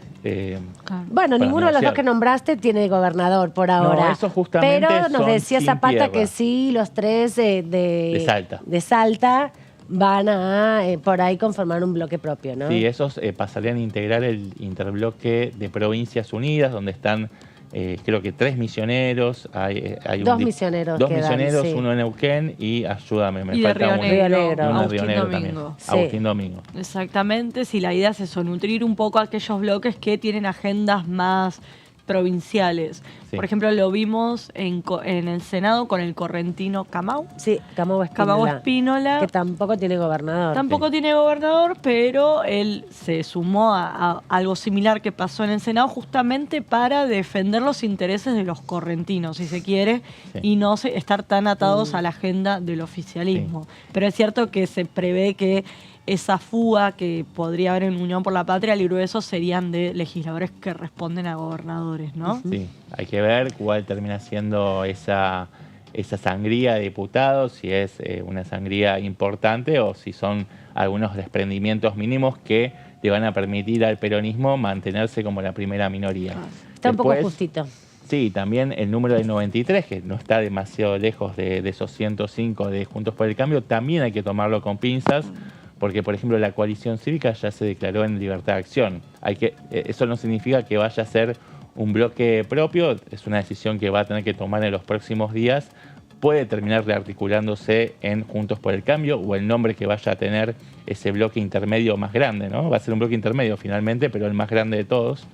Bueno, ninguno de los dos que nombraste tiene gobernador por ahora. No, eso justamente pero nos son decía sin Zapata tierra. que sí, los 3 De Salta van a por ahí conformar un bloque propio, ¿no? Sí, esos pasarían a integrar el interbloque de Provincias Unidas, donde están creo que 3 misioneros. Hay Dos misioneros Dos quedan, misioneros, sí. uno en Neuquén y, ayúdame, me Y de falta Río uno. Negro, Uno de Agustín Río Negro Domingo. también. Sí. Agustín Domingo. Exactamente, si la idea es eso, nutrir un poco aquellos bloques que tienen agendas más provinciales. Sí. Por ejemplo, lo vimos en el Senado con el correntino Camau. Sí, Camau Espínola. Que tampoco tiene gobernador. Tampoco tiene gobernador, pero él se sumó a algo similar que pasó en el Senado justamente para defender los intereses de los correntinos, si se quiere, y no estar tan atados a la agenda del oficialismo. Pero es cierto que se prevé que esa fuga que podría haber en Unión por la Patria, el grueso serían de legisladores que responden a gobernadores, ¿no? Sí, hay que ver cuál termina siendo esa sangría de diputados, si es una sangría importante o si son algunos desprendimientos mínimos que le van a permitir al peronismo mantenerse como la primera minoría. Está un poco justito. Sí, también el número de 93, que no está demasiado lejos de esos 105 de Juntos por el Cambio, también hay que tomarlo con pinzas, porque, por ejemplo, la coalición cívica ya se declaró en libertad de acción. Eso no significa que vaya a ser un bloque propio, es una decisión que va a tener que tomar en los próximos días. Puede terminar rearticulándose en Juntos por el Cambio o el nombre que vaya a tener ese bloque intermedio más grande, ¿no? Va a ser un bloque intermedio finalmente, pero el más grande de todos.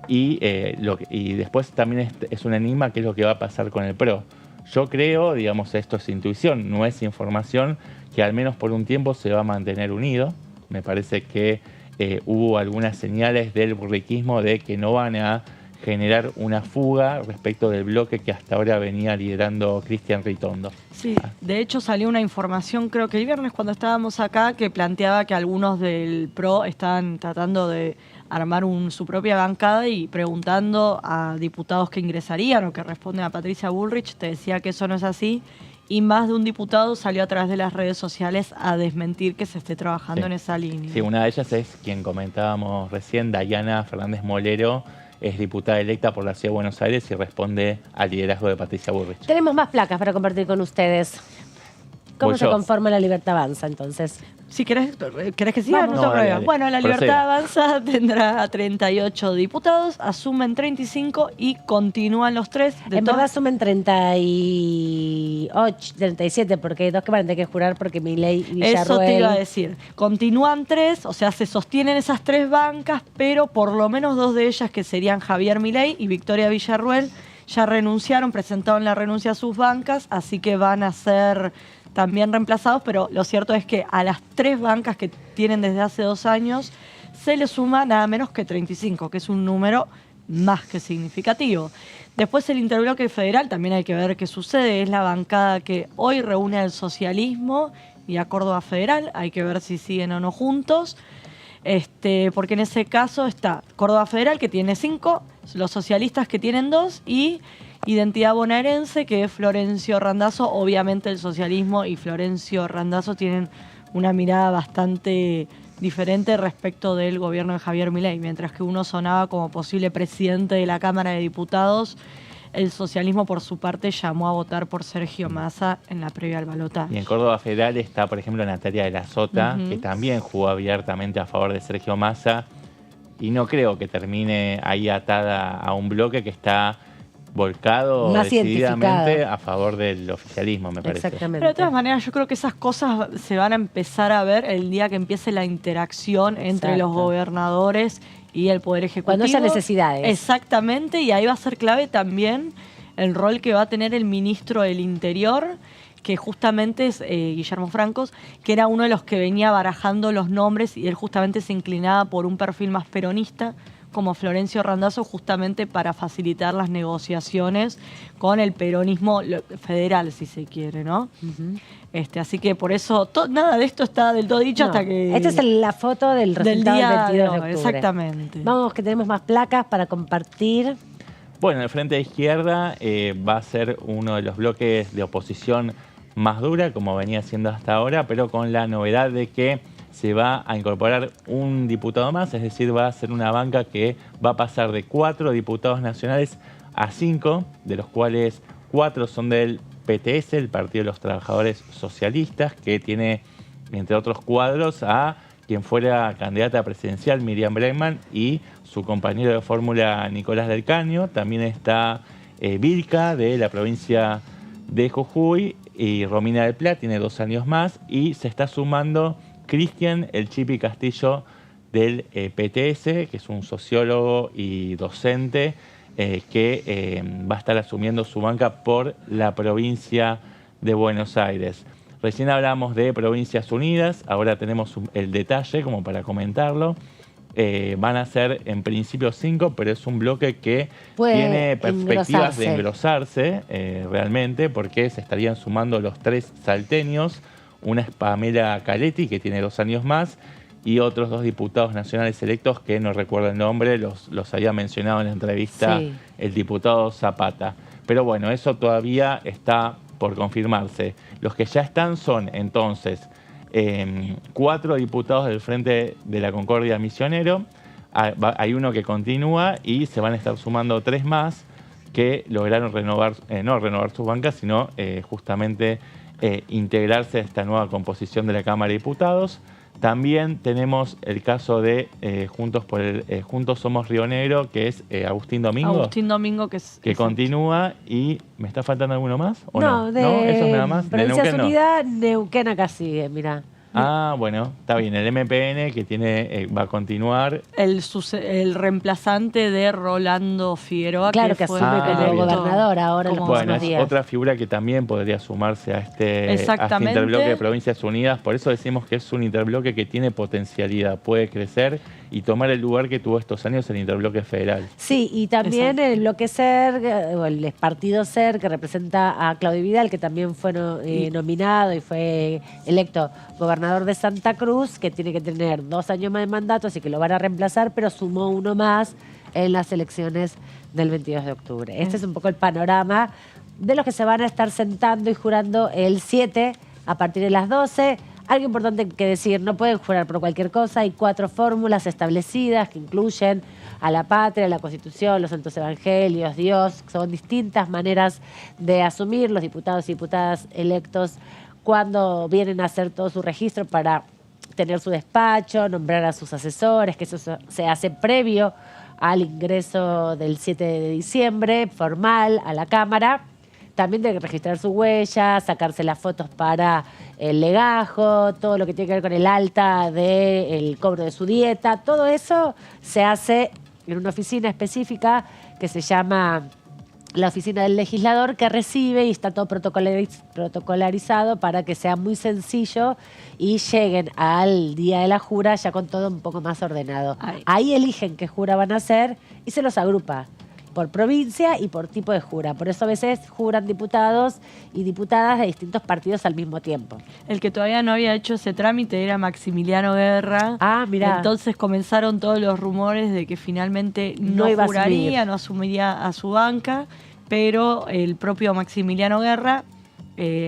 Y después también es un enigma qué es lo que va a pasar con el PRO. Yo creo, digamos, esto es intuición, no es información, que al menos por un tiempo se va a mantener unido. Me parece que hubo algunas señales del burriquismo de que no van a generar una fuga respecto del bloque que hasta ahora venía liderando Cristian Ritondo. Sí, de hecho salió una información, creo que el viernes cuando estábamos acá, que planteaba que algunos del PRO estaban tratando de armar su propia bancada y preguntando a diputados que ingresarían o que responden a Patricia Bullrich, te decía que eso no es así. Y más de un diputado salió a través de las redes sociales a desmentir que se esté trabajando en esa línea. Sí, una de ellas es quien comentábamos recién, Dayana Fernández Molero, es diputada electa por la Ciudad de Buenos Aires y responde al liderazgo de Patricia Bullrich. Tenemos más placas para compartir con ustedes. ¿Cómo Voy se yo. conforma la Libertad Avanza, entonces? Si querés que siga, Vamos. no te problema. dale. Bueno, la Proceda. Libertad Avanza tendrá 38 diputados, asumen 35 y continúan los 3. En verdad asumen 38, 37, porque hay dos que van a tener que jurar porque Milei y Villarruel... Eso te iba a decir. Continúan 3, o sea, se sostienen esas 3 bancas, pero por lo menos 2 de ellas, que serían Javier Milei y Victoria Villarruel, ya renunciaron, presentaron la renuncia a sus bancas, así que van a ser también reemplazados, pero lo cierto es que a las 3 bancas que tienen desde hace 2 años se le suma nada menos que 35, que es un número más que significativo. Después el interbloque federal, también hay que ver qué sucede, es la bancada que hoy reúne al socialismo y a Córdoba Federal, hay que ver si siguen o no juntos, porque en ese caso está Córdoba Federal, que tiene 5, los socialistas, que tienen 2, y Identidad Bonaerense, que es Florencio Randazzo. Obviamente el socialismo y Florencio Randazzo tienen una mirada bastante diferente respecto del gobierno de Javier Milei. Mientras que uno sonaba como posible presidente de la Cámara de Diputados, el socialismo por su parte llamó a votar por Sergio Massa en la previa al balotaje. Y en Córdoba Federal está, por ejemplo, Natalia de la Sota, que también jugó abiertamente a favor de Sergio Massa, y no creo que termine ahí atada a un bloque que está volcado más decididamente a favor del oficialismo, me parece. Exactamente. Pero de todas maneras, yo creo que esas cosas se van a empezar a ver el día que empiece la interacción entre los gobernadores y el Poder Ejecutivo. Cuando haya necesidades. Exactamente, y ahí va a ser clave también el rol que va a tener el ministro del Interior, que justamente es Guillermo Francos, que era uno de los que venía barajando los nombres, y él justamente se inclinaba por un perfil más peronista, como Florencio Randazzo, justamente para facilitar las negociaciones con el peronismo federal, si se quiere, ¿no? Así que por eso, nada de esto está del todo dicho hasta que... Esta es la foto del resultado del 22 de octubre. Exactamente. Vamos, que tenemos más placas para compartir. Bueno, el Frente de Izquierda va a ser uno de los bloques de oposición más dura, como venía siendo hasta ahora, pero con la novedad de que se va a incorporar un diputado más, es decir, va a ser una banca que va a pasar de 4 diputados nacionales a 5, de los cuales 4 son del PTS, el Partido de los Trabajadores Socialistas, que tiene, entre otros cuadros, a quien fuera candidata presidencial, Miriam Bregman, y su compañero de fórmula, Nicolás del Caño. También está Vilca, de la provincia de Jujuy, y Romina del Pla, tiene 2 años más, y se está sumando Cristian El Chipi Castillo del PTS, que es un sociólogo y docente que va a estar asumiendo su banca por la provincia de Buenos Aires. Recién hablamos de Provincias Unidas, ahora tenemos el detalle como para comentarlo. Van a ser en principio 5, pero es un bloque que tiene perspectivas de engrosarse realmente, porque se estarían sumando los 3 salteños. Una es Pamela Caletti, que tiene 2 años más, y otros 2 diputados nacionales electos que no recuerdo el nombre, los había mencionado en la entrevista el diputado Zapata. Pero bueno, eso todavía está por confirmarse. Los que ya están son entonces 4 diputados del Frente de la Concordia Misionero, hay uno que continúa y se van a estar sumando 3 más que lograron renovar, no renovar sus bancas, sino justamente integrarse a esta nueva composición de la Cámara de Diputados. También tenemos el caso de Juntos Somos Río Negro, que es Agustín Domingo. Agustín Domingo, que continúa. ¿Y me está faltando alguno más? ¿O no, ¿No? ¿Eso es nada más? Provincias Unidas, Neuquén acá sigue, mirá. Ah, bueno, está bien. El MPN que tiene va a continuar. El reemplazante de Rolando Figueroa, claro, que fue asume como gobernador ahora en los próximos días. Otra figura que también podría sumarse a este interbloque de Provincias Unidas. Por eso decimos que es un interbloque que tiene potencialidad, puede crecer y tomar el lugar que tuvo estos años el interbloque federal. Sí, y también el bloque SER, o el partido SER, que representa a Claudio Vidal, que también fue nominado y fue electo gobernador de Santa Cruz, que tiene que tener 2 años más de mandato, así que lo van a reemplazar, pero sumó uno más en las elecciones del 22 de octubre. Este es un poco el panorama de los que se van a estar sentando y jurando el 7 a partir de las 12. Algo importante que decir, no pueden jurar por cualquier cosa. Hay 4 fórmulas establecidas que incluyen a la patria, la Constitución, los santos evangelios, Dios. Son distintas maneras de asumir los diputados y diputadas electos cuando vienen a hacer todo su registro para tener su despacho, nombrar a sus asesores, que eso se hace previo al ingreso del 7 de diciembre, formal, a la Cámara. También tiene que registrar su huella, sacarse las fotos para el legajo, todo lo que tiene que ver con el alta del cobro de su dieta. Todo eso se hace en una oficina específica que se llama la oficina del legislador que recibe y está todo protocolarizado para que sea muy sencillo y lleguen al día de la jura ya con todo un poco más ordenado. Ahí eligen qué jura van a hacer y se los agrupa por provincia y por tipo de jura. Por eso a veces juran diputados y diputadas de distintos partidos al mismo tiempo. El que todavía no había hecho ese trámite era Maximiliano Guerra. Ah, mirá. Entonces comenzaron todos los rumores de que finalmente no iba a juraría, asumir. no asumiría a su banca, pero el propio Maximiliano Guerra,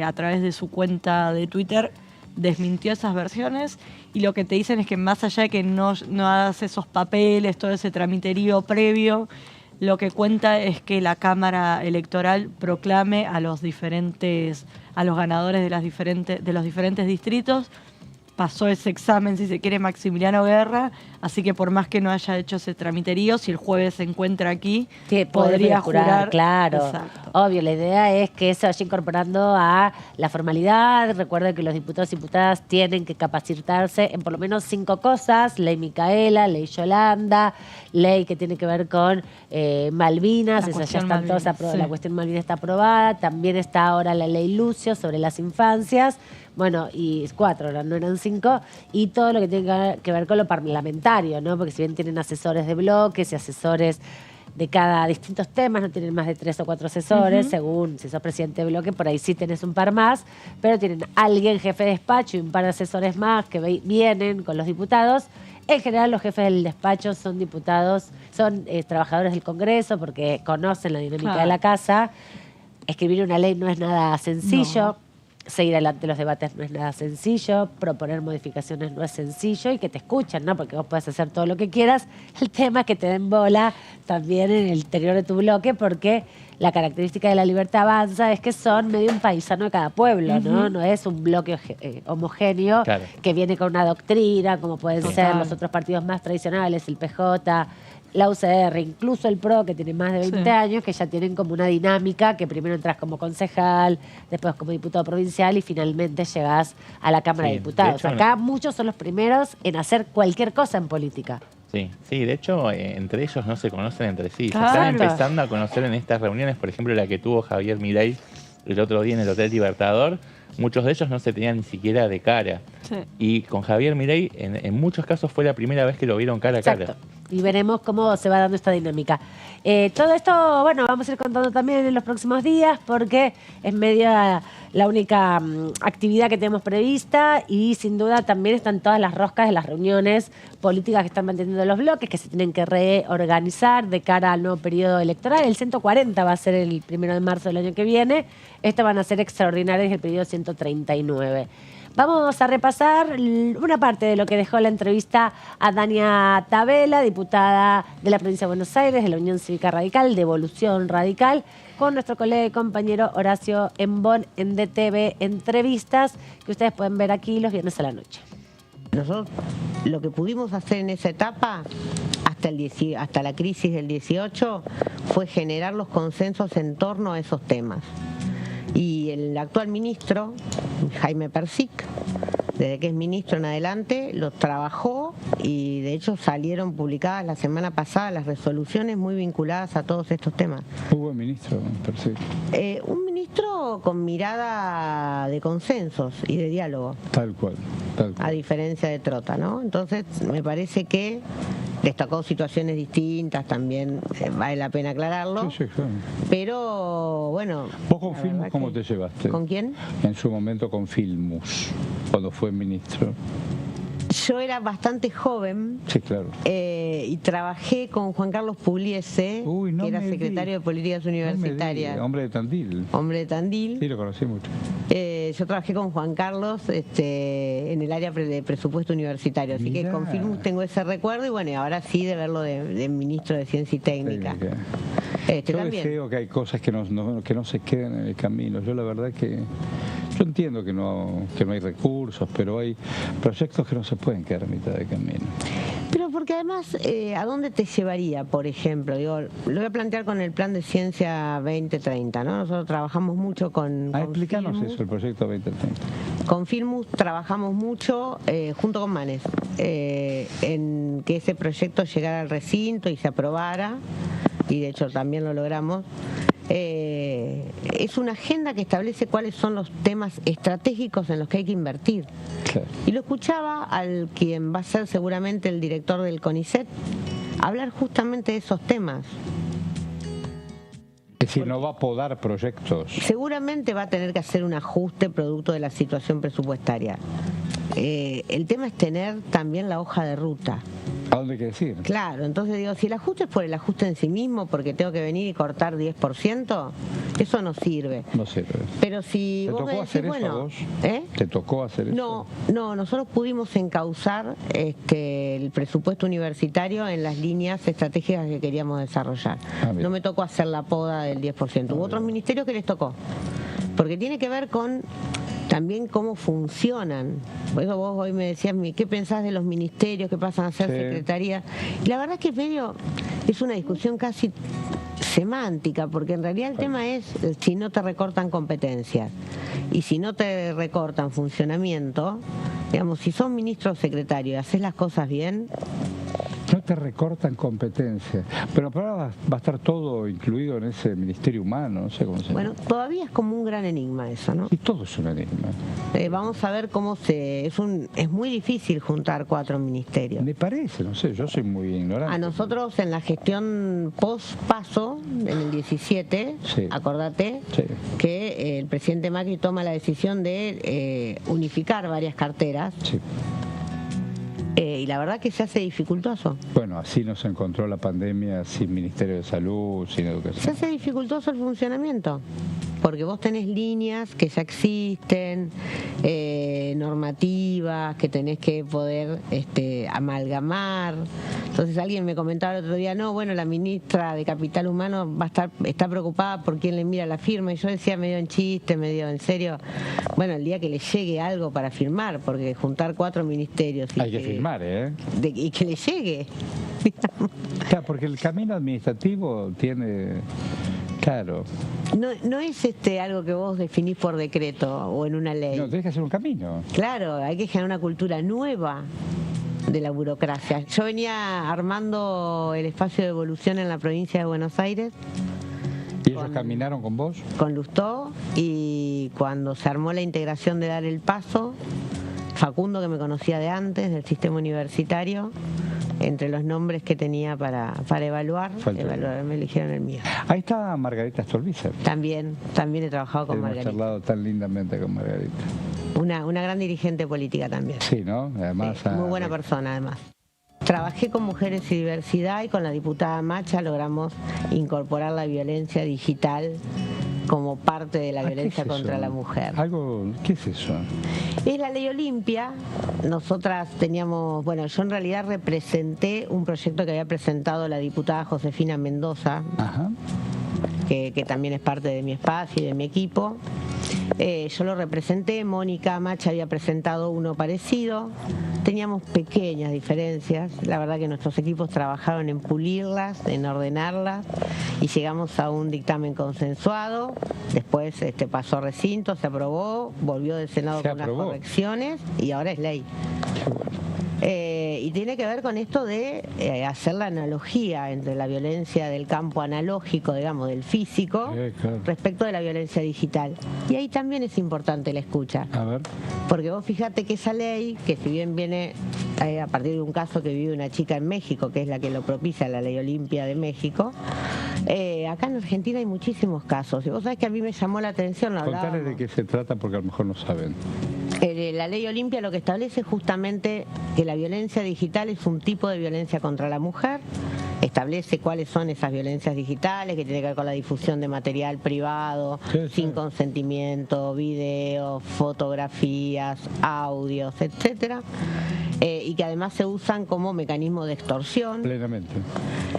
a través de su cuenta de Twitter, desmintió esas versiones y lo que te dicen es que más allá de que no hagas esos papeles, todo ese tramiterío previo, lo que cuenta es que la Cámara Electoral proclame a los ganadores de los diferentes distritos. Pasó ese examen, si se quiere, Maximiliano Guerra, así que por más que no haya hecho ese tramiterío, si el jueves se encuentra aquí, podría jurar. Claro, Exacto. obvio, la idea es que se vaya incorporando a la formalidad. Recuerden que los diputados y diputadas tienen que capacitarse en por lo menos 5 cosas: ley Micaela, ley Yolanda, ley que tiene que ver con Malvinas, esa ya están todas aprobadas, la cuestión Malvinas está aprobada, también está ahora la ley Lucio sobre las infancias. Bueno, y 4, no eran 5, y todo lo que tiene que ver con lo parlamentario, ¿no? Porque si bien tienen asesores de bloques y asesores de cada distintos temas, no tienen más de 3 o 4 asesores, según si sos presidente de bloque, por ahí sí tenés un par más, pero tienen alguien jefe de despacho y un par de asesores más que vienen con los diputados. En general los jefes del despacho son diputados, son trabajadores del Congreso porque conocen la dinámica de la casa. Escribir una ley no es nada sencillo. No. Seguir adelante los debates no es nada sencillo, proponer modificaciones no es sencillo y que te escuchen, ¿no? Porque vos podés hacer todo lo que quieras. El tema es que te den bola también en el interior de tu bloque, porque la característica de La Libertad Avanza es que son medio un paisano de cada pueblo, ¿no? No es un bloque homogéneo que viene con una doctrina, como pueden ser los otros partidos más tradicionales, el PJ, la UCR, incluso el PRO, que tiene más de 20 años, que ya tienen como una dinámica que primero entras como concejal, después como diputado provincial y finalmente llegás a la Cámara de Diputados. De hecho, acá muchos son los primeros en hacer cualquier cosa en política. Sí, de hecho, entre ellos no se conocen entre sí. Claro. Se están empezando a conocer en estas reuniones, por ejemplo, la que tuvo Javier Milei el otro día en el Hotel Libertador. Muchos de ellos no se tenían ni siquiera de cara. Y con Javier Milei, en muchos casos, fue la primera vez que lo vieron cara a cara. Y veremos cómo se va dando esta dinámica. Todo esto, bueno, vamos a ir contando también en los próximos días, porque es media la única actividad que tenemos prevista, y sin duda también están todas las roscas de las reuniones políticas que están manteniendo los bloques, que se tienen que reorganizar de cara al nuevo periodo electoral. El 140 va a ser el 1 de marzo del año que viene. Estas van a ser extraordinarias el periodo 139. Vamos a repasar una parte de lo que dejó la entrevista a Dania Tabela, diputada de la provincia de Buenos Aires, de la Unión Cívica Radical, de Evolución Radical, con nuestro colega y compañero Horacio Embón en DTV Entrevistas, que ustedes pueden ver aquí los viernes a la noche. Nosotros lo que pudimos hacer en esa etapa, hasta la crisis del 18, fue generar los consensos en torno a esos temas. Y el actual ministro, Jaime Persic, desde que es ministro en adelante, los trabajó y de hecho salieron publicadas la semana pasada las resoluciones muy vinculadas a todos estos temas. Muy buen ministro, Persic. Un ministro con mirada de consensos y de diálogo. Tal cual. A diferencia de Trota, ¿no? Entonces me parece que destacó situaciones distintas, también vale la pena aclararlo. Sí, claro. Pero bueno. ¿Vos con Filmus cómo te llevaste? ¿Con quién? En su momento con Filmus, cuando fue ministro. Yo era bastante joven. Sí, claro. Y trabajé con Juan Carlos Pugliese, que era secretario de Políticas Universitarias. Hombre de Tandil. Hombre de Tandil. Sí, lo conocí mucho. Yo trabajé con Juan Carlos en el área de presupuesto universitario, así que con Filmus tengo ese recuerdo y bueno, y ahora sí de verlo de ministro de Ciencia y Técnica. Yo también. deseo que hay cosas que no se queden en el camino. Yo la verdad que yo entiendo que no hay recursos, pero hay proyectos que no se pueden quedar a mitad de camino. Pero porque además, ¿a dónde te llevaría, por ejemplo? Digo, lo voy a plantear con el plan de Ciencia 2030, ¿no? Nosotros trabajamos mucho con explícanos Filmus. eso, el proyecto 2030. Con Filmus trabajamos mucho, junto con Manes, en que ese proyecto llegara al recinto y se aprobara, y de hecho también lo logramos. es una agenda que establece cuáles son los temas estratégicos en los que hay que invertir. Claro. Y lo escuchaba al quien va a ser seguramente el director del CONICET hablar justamente de esos temas. Es decir, no va a podar proyectos. Seguramente va a tener que hacer un ajuste producto de la situación presupuestaria. El tema es tener también la hoja de ruta. ¿A dónde hay que decir? Claro, entonces digo, si el ajuste es por el ajuste en sí mismo, porque tengo que venir y cortar 10%, eso no sirve. No sirve. Pero si ¿Te vos tocó me decís, hacer eso bueno, a vos? ¿Te tocó hacer eso? No, nosotros pudimos encauzar el presupuesto universitario en las líneas estratégicas que queríamos desarrollar. No me tocó hacer la poda del 10%. Hubo otros ministerios que les tocó. Porque tiene que ver con también cómo funcionan. Por eso vos hoy me decías, ¿qué pensás de los ministerios que pasan a ser secretaría? Y la verdad es que es una discusión casi semántica, porque en realidad el tema es si no te recortan competencias y si no te recortan funcionamiento, digamos, si sos ministro o secretario y haces las cosas bien, no te recortan competencias. Pero ahora va a estar todo incluido en ese ministerio humano, no sé cómo se llama. Bueno, todavía es como un gran enigma eso, ¿no? Y todo es un enigma. Vamos a ver cómo es muy difícil juntar 4 ministerios. Me parece, no sé, yo soy muy ignorante. A nosotros en la gestión post-paso, en el 17, acordate que el presidente Macri toma la decisión de unificar varias carteras. Sí. Y la verdad que se hace dificultoso. Bueno, así nos encontró la pandemia sin Ministerio de Salud, sin Educación. Se hace dificultoso el funcionamiento, porque vos tenés líneas que ya existen, normativas que tenés que poder amalgamar. Entonces alguien me comentaba el otro día, la ministra de Capital Humano está preocupada por quién le mira la firma, y yo decía medio en chiste, medio en serio, bueno, el día que le llegue algo para firmar, porque juntar 4 ministerios hay que firmar, y que le llegue. Claro, porque el camino administrativo tiene... Claro. No es algo que vos definís por decreto o en una ley. No, tenés que hacer un camino. Claro, hay que generar una cultura nueva de la burocracia. Yo venía armando el espacio de evolución en la provincia de Buenos Aires. ¿Y ellos caminaron con vos? Con Lustó, y cuando se armó la integración de Dar el Paso, Facundo, que me conocía de antes, del sistema universitario, entre los nombres que tenía para evaluar, me eligieron el mío. Ahí está Margarita Stolbizer. También he trabajado con Margarita. Hemos charlado tan lindamente con Margarita. Una gran dirigente política también. Sí, ¿no? Además, muy buena persona, además. Trabajé con Mujeres y Diversidad, y con la diputada Macha logramos incorporar la violencia digital como parte de la violencia contra la mujer. ¿Qué es eso? Es la ley Olimpia. Nosotras teníamos, yo en realidad representé un proyecto que había presentado la diputada Josefina Mendoza, que también es parte de mi espacio y de mi equipo. Yo lo representé, Mónica Macha había presentado uno parecido. Teníamos pequeñas diferencias, la verdad que nuestros equipos trabajaron en pulirlas, en ordenarlas, y llegamos a un dictamen consensuado. Después pasó a recinto, se aprobó, volvió del Senado con unas correcciones y ahora es ley. Y tiene que ver con esto de hacer la analogía entre la violencia del campo analógico, digamos, del físico, respecto de la violencia digital. Y ahí también es importante la escucha. A ver. Porque vos fíjate que esa ley, que si bien viene a partir de un caso que vive una chica en México, que es la que lo propicia, la ley Olimpia de México, acá en Argentina hay muchísimos casos. Y vos sabés que a mí me llamó la atención. Contale de qué se trata, porque a lo mejor no saben. La ley Olimpia lo que establece justamente que la violencia digital es un tipo de violencia contra la mujer. Establece cuáles son esas violencias digitales, que tiene que ver con la difusión de material privado, sin consentimiento, videos, fotografías, audios, etcétera. Y que además se usan como mecanismo de extorsión. Plenamente.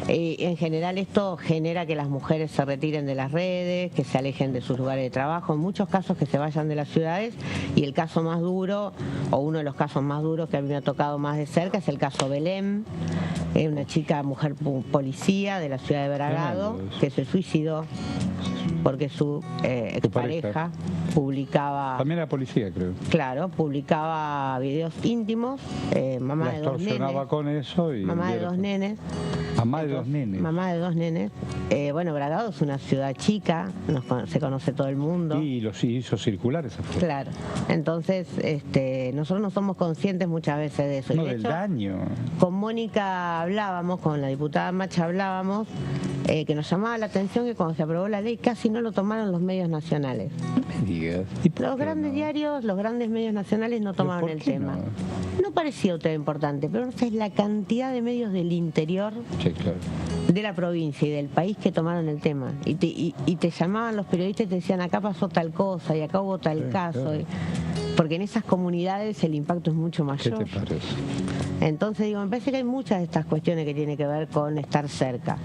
En general esto genera que las mujeres se retiren de las redes, que se alejen de sus lugares de trabajo, en muchos casos que se vayan de las ciudades, y el caso más duro, o uno de los casos más duros que a mí me ha tocado más de cerca, es el caso Belén, una chica, mujer policía de la ciudad de Bragado, que se suicidó porque su expareja publicaba... También la policía, creo. Claro, publicaba videos íntimos, mamá de 2 nenes. Con eso y mamá de 2 nenes. Mamá de 2 nenes. Mamá de 2 nenes. Bueno, Bragado es una ciudad chica, se conoce todo el mundo. Y los hizo circular esa foto. Claro. Entonces, nosotros no somos conscientes muchas veces de eso. No, de del hecho, daño. Con Mónica hablábamos, con la diputada Macha hablábamos, que nos llamaba la atención que cuando se aprobó la ley casi no lo tomaron los medios nacionales. No me digas. Los grandes diarios, los grandes medios nacionales no tomaron el tema. No parecía un tema importante, pero no sé la cantidad de medios del interior, sí, claro, de la provincia y del país que tomaron el tema. Y te llamaban los periodistas y te decían, acá pasó tal cosa y acá hubo tal caso. Claro. Porque en esas comunidades el impacto es mucho mayor. ¿Qué te parece? Entonces digo, me parece que hay muchas de estas cuestiones que tienen que ver con estar cerca.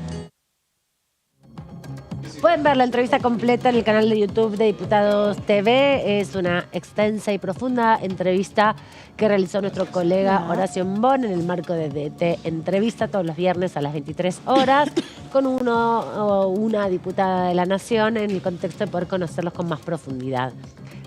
Pueden ver la entrevista completa en el canal de YouTube de Diputados TV. Es una extensa y profunda entrevista que realizó nuestro colega Horacio Mbón en el marco de DT Entrevista todos los viernes a las 23 horas con uno o una diputada de la Nación en el contexto de poder conocerlos con más profundidad.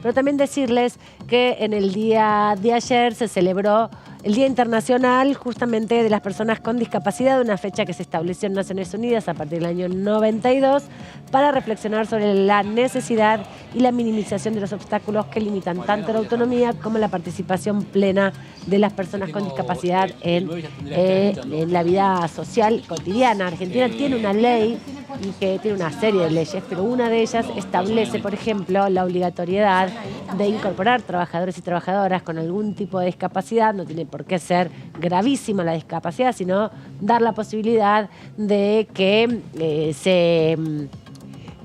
Pero también decirles que en el día de ayer se celebró el Día Internacional justamente de las Personas con Discapacidad, una fecha que se estableció en Naciones Unidas a partir del año 92 para reflexionar sobre la necesidad y la minimización de los obstáculos que limitan tanto la autonomía como la participación plena de las personas con discapacidad en la vida social cotidiana. Argentina tiene una ley y que tiene una serie de leyes, pero una de ellas establece, por ejemplo, la obligatoriedad de incorporar trabajadores y trabajadoras con algún tipo de discapacidad. No tiene por qué ser gravísima la discapacidad, sino dar la posibilidad de que se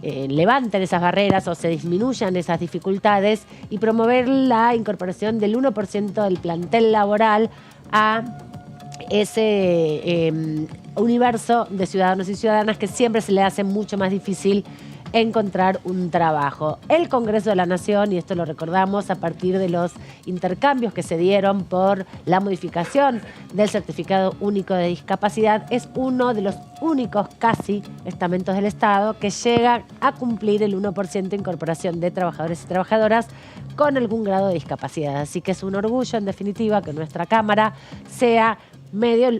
levanten esas barreras o se disminuyan esas dificultades y promover la incorporación del 1% del plantel laboral a ese universo de ciudadanos y ciudadanas que siempre se le hace mucho más difícil encontrar un trabajo. El Congreso de la Nación, y esto lo recordamos a partir de los intercambios que se dieron por la modificación del Certificado Único de Discapacidad, es uno de los únicos casi estamentos del Estado que llega a cumplir el 1% de incorporación de trabajadores y trabajadoras con algún grado de discapacidad. Así que es un orgullo, en definitiva, que nuestra Cámara sea la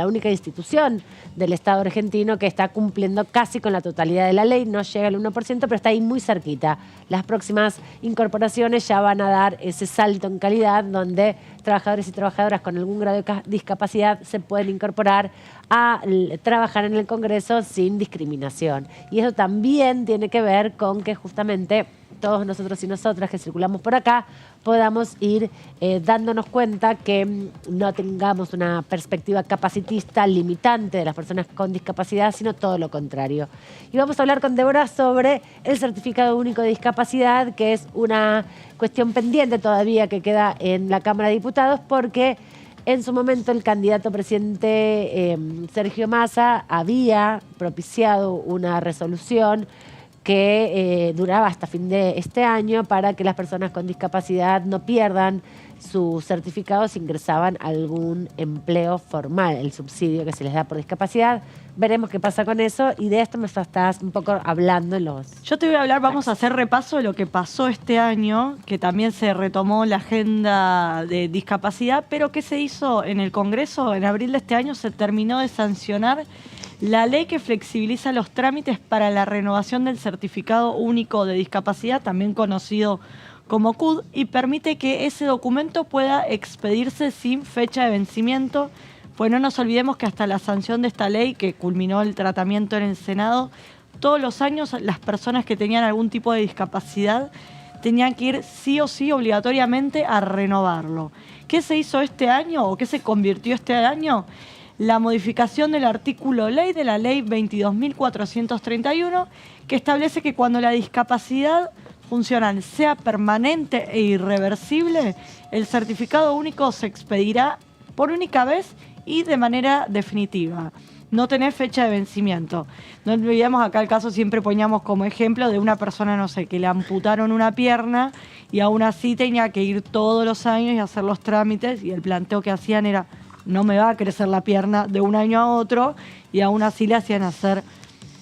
única institución del Estado argentino que está cumpliendo casi con la totalidad de la ley. No llega al 1%, pero está ahí muy cerquita. Las próximas incorporaciones ya van a dar ese salto en calidad donde trabajadores y trabajadoras con algún grado de discapacidad se pueden incorporar a trabajar en el Congreso sin discriminación. Y eso también tiene que ver con que justamente todos nosotros y nosotras que circulamos por acá podamos ir dándonos cuenta que no tengamos una perspectiva capacitista limitante de las personas con discapacidad, sino todo lo contrario. Y vamos a hablar con Débora sobre el Certificado Único de Discapacidad, que es una cuestión pendiente todavía que queda en la Cámara de Diputados, porque en su momento el candidato presidente Sergio Massa había propiciado una resolución que duraba hasta fin de este año para que las personas con discapacidad no pierdan sus certificados si ingresaban a algún empleo formal, el subsidio que se les da por discapacidad. Veremos qué pasa con eso y de esto me estás un poco hablando en los... Yo te voy a hablar, vamos a hacer repaso de lo que pasó este año, que también se retomó la agenda de discapacidad, pero ¿qué se hizo en el Congreso? En abril de este año se terminó de sancionar la ley que flexibiliza los trámites para la renovación del Certificado Único de Discapacidad, también conocido como CUD, y permite que ese documento pueda expedirse sin fecha de vencimiento. Pues no nos olvidemos que hasta la sanción de esta ley, que culminó el tratamiento en el Senado, todos los años las personas que tenían algún tipo de discapacidad tenían que ir sí o sí obligatoriamente a renovarlo. ¿Qué se hizo este año o qué se convirtió este año? La modificación del artículo ley de la ley 22.431, que establece que cuando la discapacidad funcional sea permanente e irreversible, el certificado único se expedirá por única vez y de manera definitiva. No tener fecha de vencimiento. No olvidemos acá el caso, siempre poníamos como ejemplo de una persona, no sé, que le amputaron una pierna y aún así tenía que ir todos los años y hacer los trámites, y el planteo que hacían era: no me va a crecer la pierna de un año a otro, y aún así le hacían hacer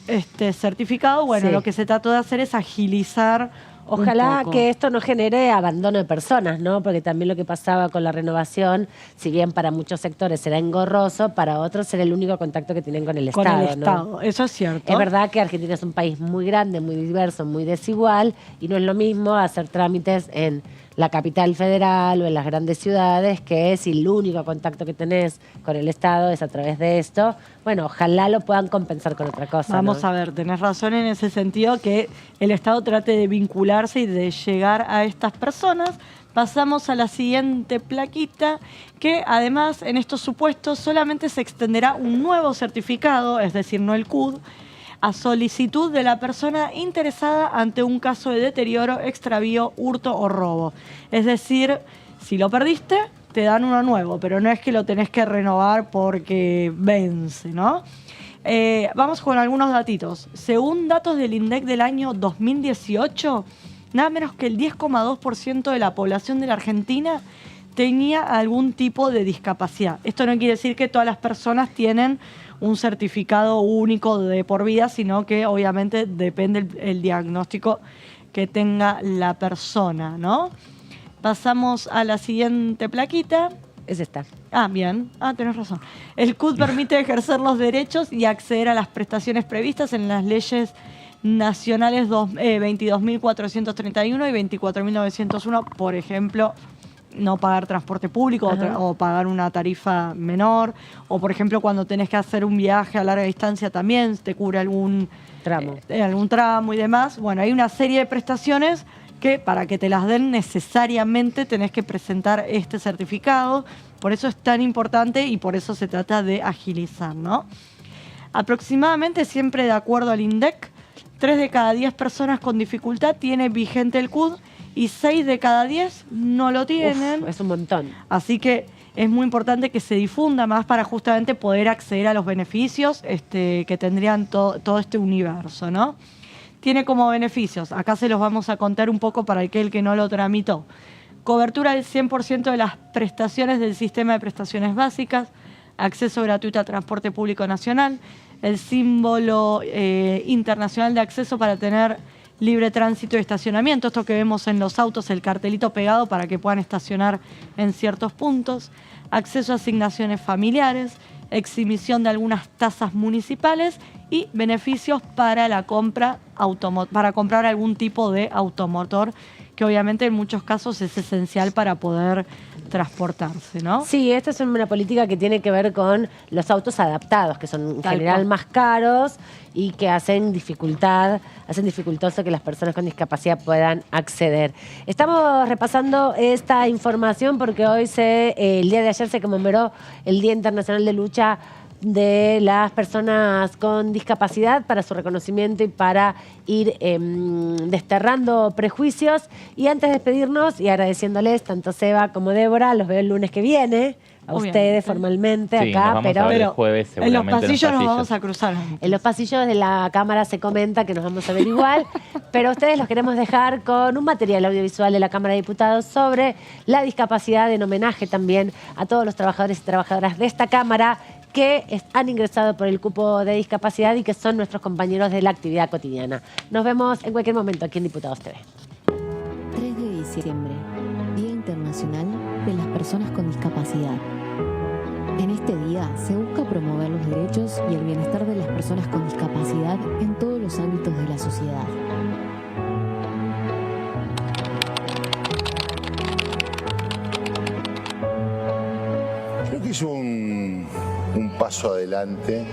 certificado, bueno, Sí. lo que se trató de hacer es agilizar. Ojalá un poco. que esto no genere abandono de personas, ¿no? Porque también lo que pasaba con la renovación, si bien para muchos sectores era engorroso, para otros era el único contacto que tienen con el Con Estado, el Estado, ¿no? eso es cierto. Es verdad que Argentina es un país muy grande, muy diverso, muy desigual, y no es lo mismo hacer trámites en la capital federal o en las grandes ciudades, que si el único contacto que tenés con el Estado es a través de esto. Bueno, ojalá lo puedan compensar con otra cosa. Vamos ¿no? a ver, tenés razón en ese sentido, que el Estado trate de vincularse y de llegar a estas personas. Pasamos a la siguiente plaquita, que además en estos supuestos solamente se extenderá un nuevo certificado, es decir, no el CUD, a solicitud de la persona interesada ante un caso de deterioro, extravío, hurto o robo. Es decir, si lo perdiste, te dan uno nuevo, pero no es que lo tenés que renovar porque vence, ¿no? Vamos con algunos datitos. Según datos del INDEC del año 2018, nada menos que el 10,2% de la población de la Argentina tenía algún tipo de discapacidad. Esto no quiere decir que todas las personas tienen un certificado único de por vida, sino que obviamente depende el diagnóstico que tenga la persona, ¿no? Pasamos a la siguiente plaquita. Es esta. Ah, bien. Ah, tenés razón. El CUD permite ejercer los derechos y acceder a las prestaciones previstas en las leyes nacionales 22.431 y 24.901, por ejemplo, no pagar transporte público o pagar una tarifa menor, o por ejemplo cuando tenés que hacer un viaje a larga distancia también te cubre algún tramo y demás. Bueno, hay una serie de prestaciones que para que te las den necesariamente tenés que presentar este certificado, por eso es tan importante y por eso se trata de agilizar, ¿no? Aproximadamente, siempre de acuerdo al INDEC, 3 de cada 10 personas con dificultad tiene vigente el CUD y 6 de cada 10 no lo tienen. Uf, es un montón. Así que es muy importante que se difunda más para justamente poder acceder a los beneficios que tendrían todo este universo, ¿no? Tiene como beneficios, acá se los vamos a contar un poco para aquel que no lo tramitó. Cobertura del 100% de las prestaciones del sistema de prestaciones básicas, acceso gratuito a transporte público nacional, el símbolo internacional de acceso para tener libre tránsito y estacionamiento, esto que vemos en los autos, el cartelito pegado para que puedan estacionar en ciertos puntos, acceso a asignaciones familiares, exhibición de algunas tasas municipales y beneficios para la compra para comprar algún tipo de automotor, que obviamente en muchos casos es esencial para poder transportarse, ¿no? Sí, esta es una política que tiene que ver con los autos adaptados, que son en general más caros y que hacen dificultoso que las personas con discapacidad puedan acceder. Estamos repasando esta información porque hoy el día de ayer se conmemoró el Día Internacional de Lucha de las personas con discapacidad, para su reconocimiento y para ir desterrando prejuicios. Y antes de despedirnos y agradeciéndoles tanto Seba como Débora, los veo el lunes que viene, a ustedes formalmente Sí, acá, nos vamos a ver el jueves, en los seguramente pasillos nos vamos a cruzar. en los pasillos de la Cámara se comenta que nos vamos a ver igual, pero a ustedes los queremos dejar con un material audiovisual de la Cámara de Diputados sobre la discapacidad, en homenaje también a todos los trabajadores y trabajadoras de esta Cámara que han ingresado por el cupo de discapacidad y que son nuestros compañeros de la actividad cotidiana. Nos vemos en cualquier momento aquí en Diputados TV. 3 de diciembre, Día Internacional de las Personas con Discapacidad. En este día se busca promover los derechos y el bienestar de las personas con discapacidad en todos los ámbitos de la sociedad. Creo que es un paso adelante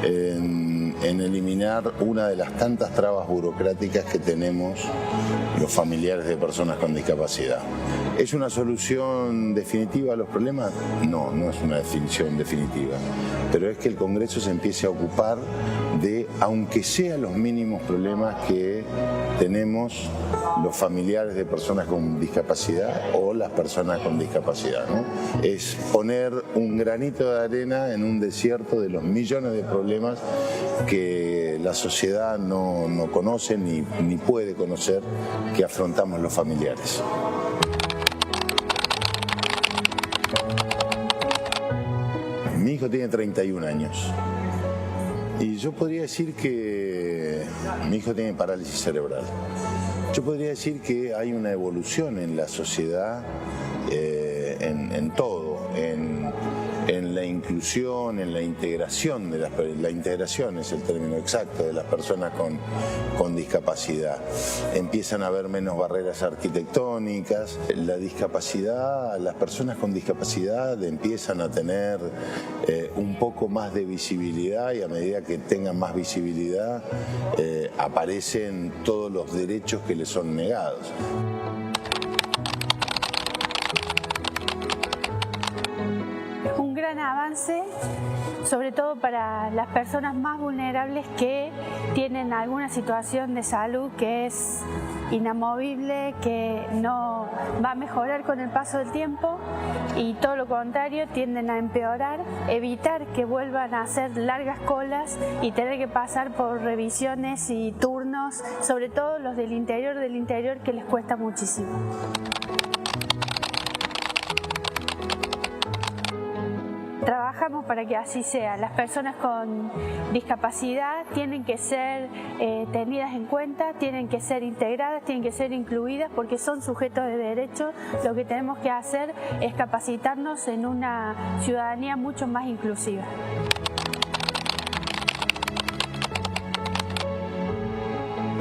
en eliminar una de las tantas trabas burocráticas que tenemos los familiares de personas con discapacidad. ¿Es una solución definitiva a los problemas? No, no es una definición definitiva, pero es que el Congreso se empiece a ocupar de, aunque sean los mínimos problemas que tenemos los familiares de personas con discapacidad o las personas con discapacidad, ¿no? Es poner un granito de arena en un desierto de los millones de problemas que la sociedad no conoce ni puede conocer, que afrontamos los familiares. Mi hijo tiene 31 años. Y yo podría decir que mi hijo tiene parálisis cerebral. Yo podría decir que hay una evolución en la sociedad, en todo, en la inclusión, en la integración de la integración es el término exacto de las personas con discapacidad. Empiezan a haber menos barreras arquitectónicas, la discapacidad, las personas con discapacidad empiezan a tener un poco más de visibilidad, y a medida que tengan más visibilidad aparecen todos los derechos que les son negados. Avance, sobre todo para las personas más vulnerables que tienen alguna situación de salud que es inamovible, que no va a mejorar con el paso del tiempo y todo lo contrario, tienden a empeorar, evitar que vuelvan a hacer largas colas y tener que pasar por revisiones y turnos, sobre todo los del interior que les cuesta muchísimo. Trabajamos para que así sea. Las personas con discapacidad tienen que ser tenidas en cuenta, tienen que ser integradas, tienen que ser incluidas porque son sujetos de derecho. Lo que tenemos que hacer es capacitarnos en una ciudadanía mucho más inclusiva.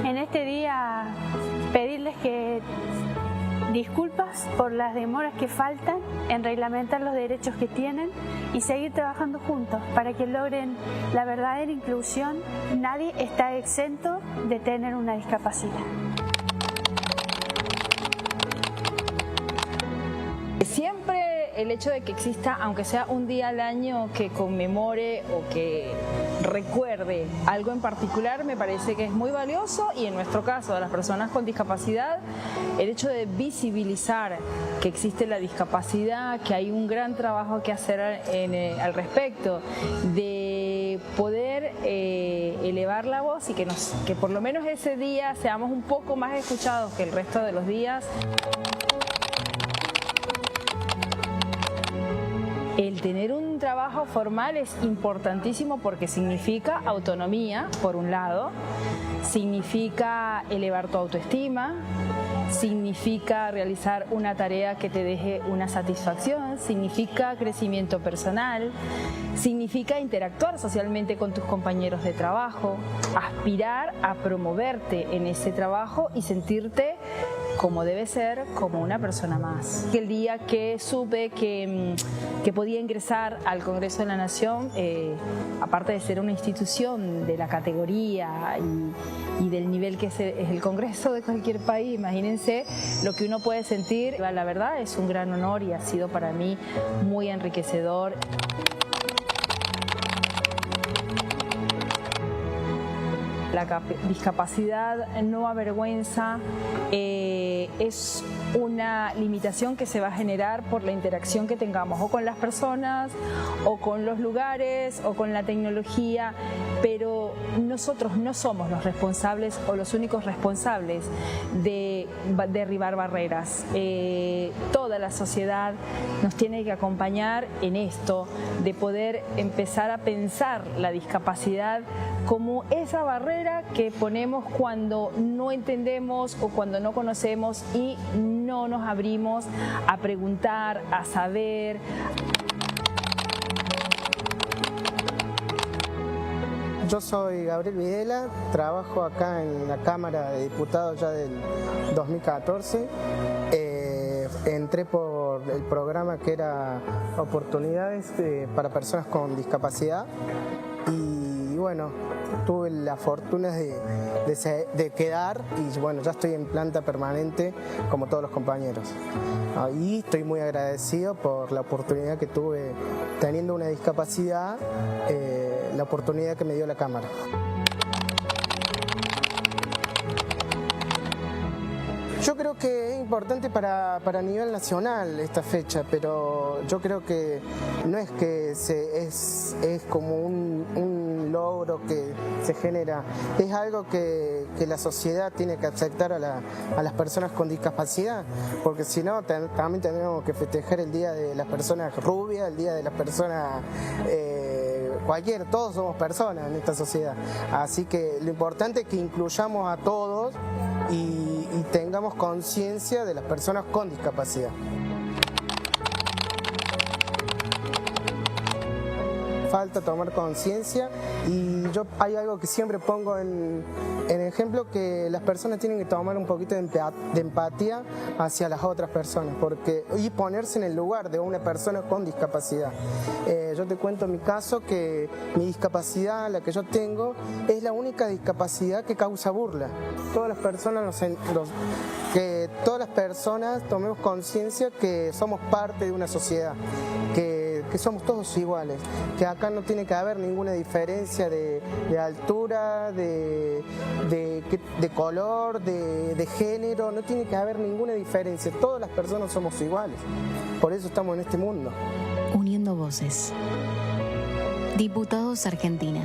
En este día pedirles que disculpas por las demoras que faltan en reglamentar los derechos que tienen y seguir trabajando juntos para que logren la verdadera inclusión. Nadie está exento de tener una discapacidad. Siempre el hecho de que exista, aunque sea un día al año, que conmemore o que recuerde algo en particular, me parece que es muy valioso, y en nuestro caso, de las personas con discapacidad, el hecho de visibilizar que existe la discapacidad, que hay un gran trabajo que hacer al respecto, de poder elevar la voz y que por lo menos ese día seamos un poco más escuchados que el resto de los días. El tener un trabajo formal es importantísimo porque significa autonomía, por un lado, significa elevar tu autoestima, significa realizar una tarea que te deje una satisfacción, significa crecimiento personal, significa interactuar socialmente con tus compañeros de trabajo, aspirar a promoverte en ese trabajo y sentirte como debe ser, como una persona más. El día que supe que podía ingresar al Congreso de la Nación, aparte de ser una institución de la categoría y del nivel que es el Congreso de cualquier país, imagínense lo que uno puede sentir. La verdad es un gran honor y ha sido para mí muy enriquecedor. La discapacidad no avergüenza, es una limitación que se va a generar por la interacción que tengamos o con las personas, o con los lugares, o con la tecnología, pero nosotros no somos los responsables o los únicos responsables de derribar barreras. Toda la sociedad nos tiene que acompañar en esto, de poder empezar a pensar la discapacidad como esa barrera que ponemos cuando no entendemos o cuando no conocemos y no nos abrimos a preguntar, a saber. Yo soy Gabriel Videla, trabajo acá en la Cámara de Diputados ya del 2014. Entré por el programa que era Oportunidades para Personas con Discapacidad y bueno, tuve la fortuna de quedar y bueno, ya estoy en planta permanente como todos los compañeros. Y estoy muy agradecido por la oportunidad que tuve teniendo una discapacidad, la oportunidad que me dio la Cámara. Yo creo que es importante para nivel nacional esta fecha, pero yo creo que no es que es como un logro que se genera, es algo que la sociedad tiene que aceptar a las personas con discapacidad, porque si no también tendríamos que festejar el Día de las Personas Rubias, el Día de las Personas todos somos personas en esta sociedad. Así que lo importante es que incluyamos a todos y tengamos conciencia de las personas con discapacidad. Falta tomar conciencia y hay algo que siempre pongo en ejemplo, que las personas tienen que tomar un poquito de empatía hacia las otras personas y ponerse en el lugar de una persona con discapacidad. Yo te cuento mi caso, que mi discapacidad, la que yo tengo, es la única discapacidad que causa burla. Todas las personas tomemos conciencia que somos parte de una sociedad, que somos todos iguales, que acá no tiene que haber ninguna diferencia de altura, de color, de género, no tiene que haber ninguna diferencia, todas las personas somos iguales, por eso estamos en este mundo. Uniendo voces. Diputados Argentina.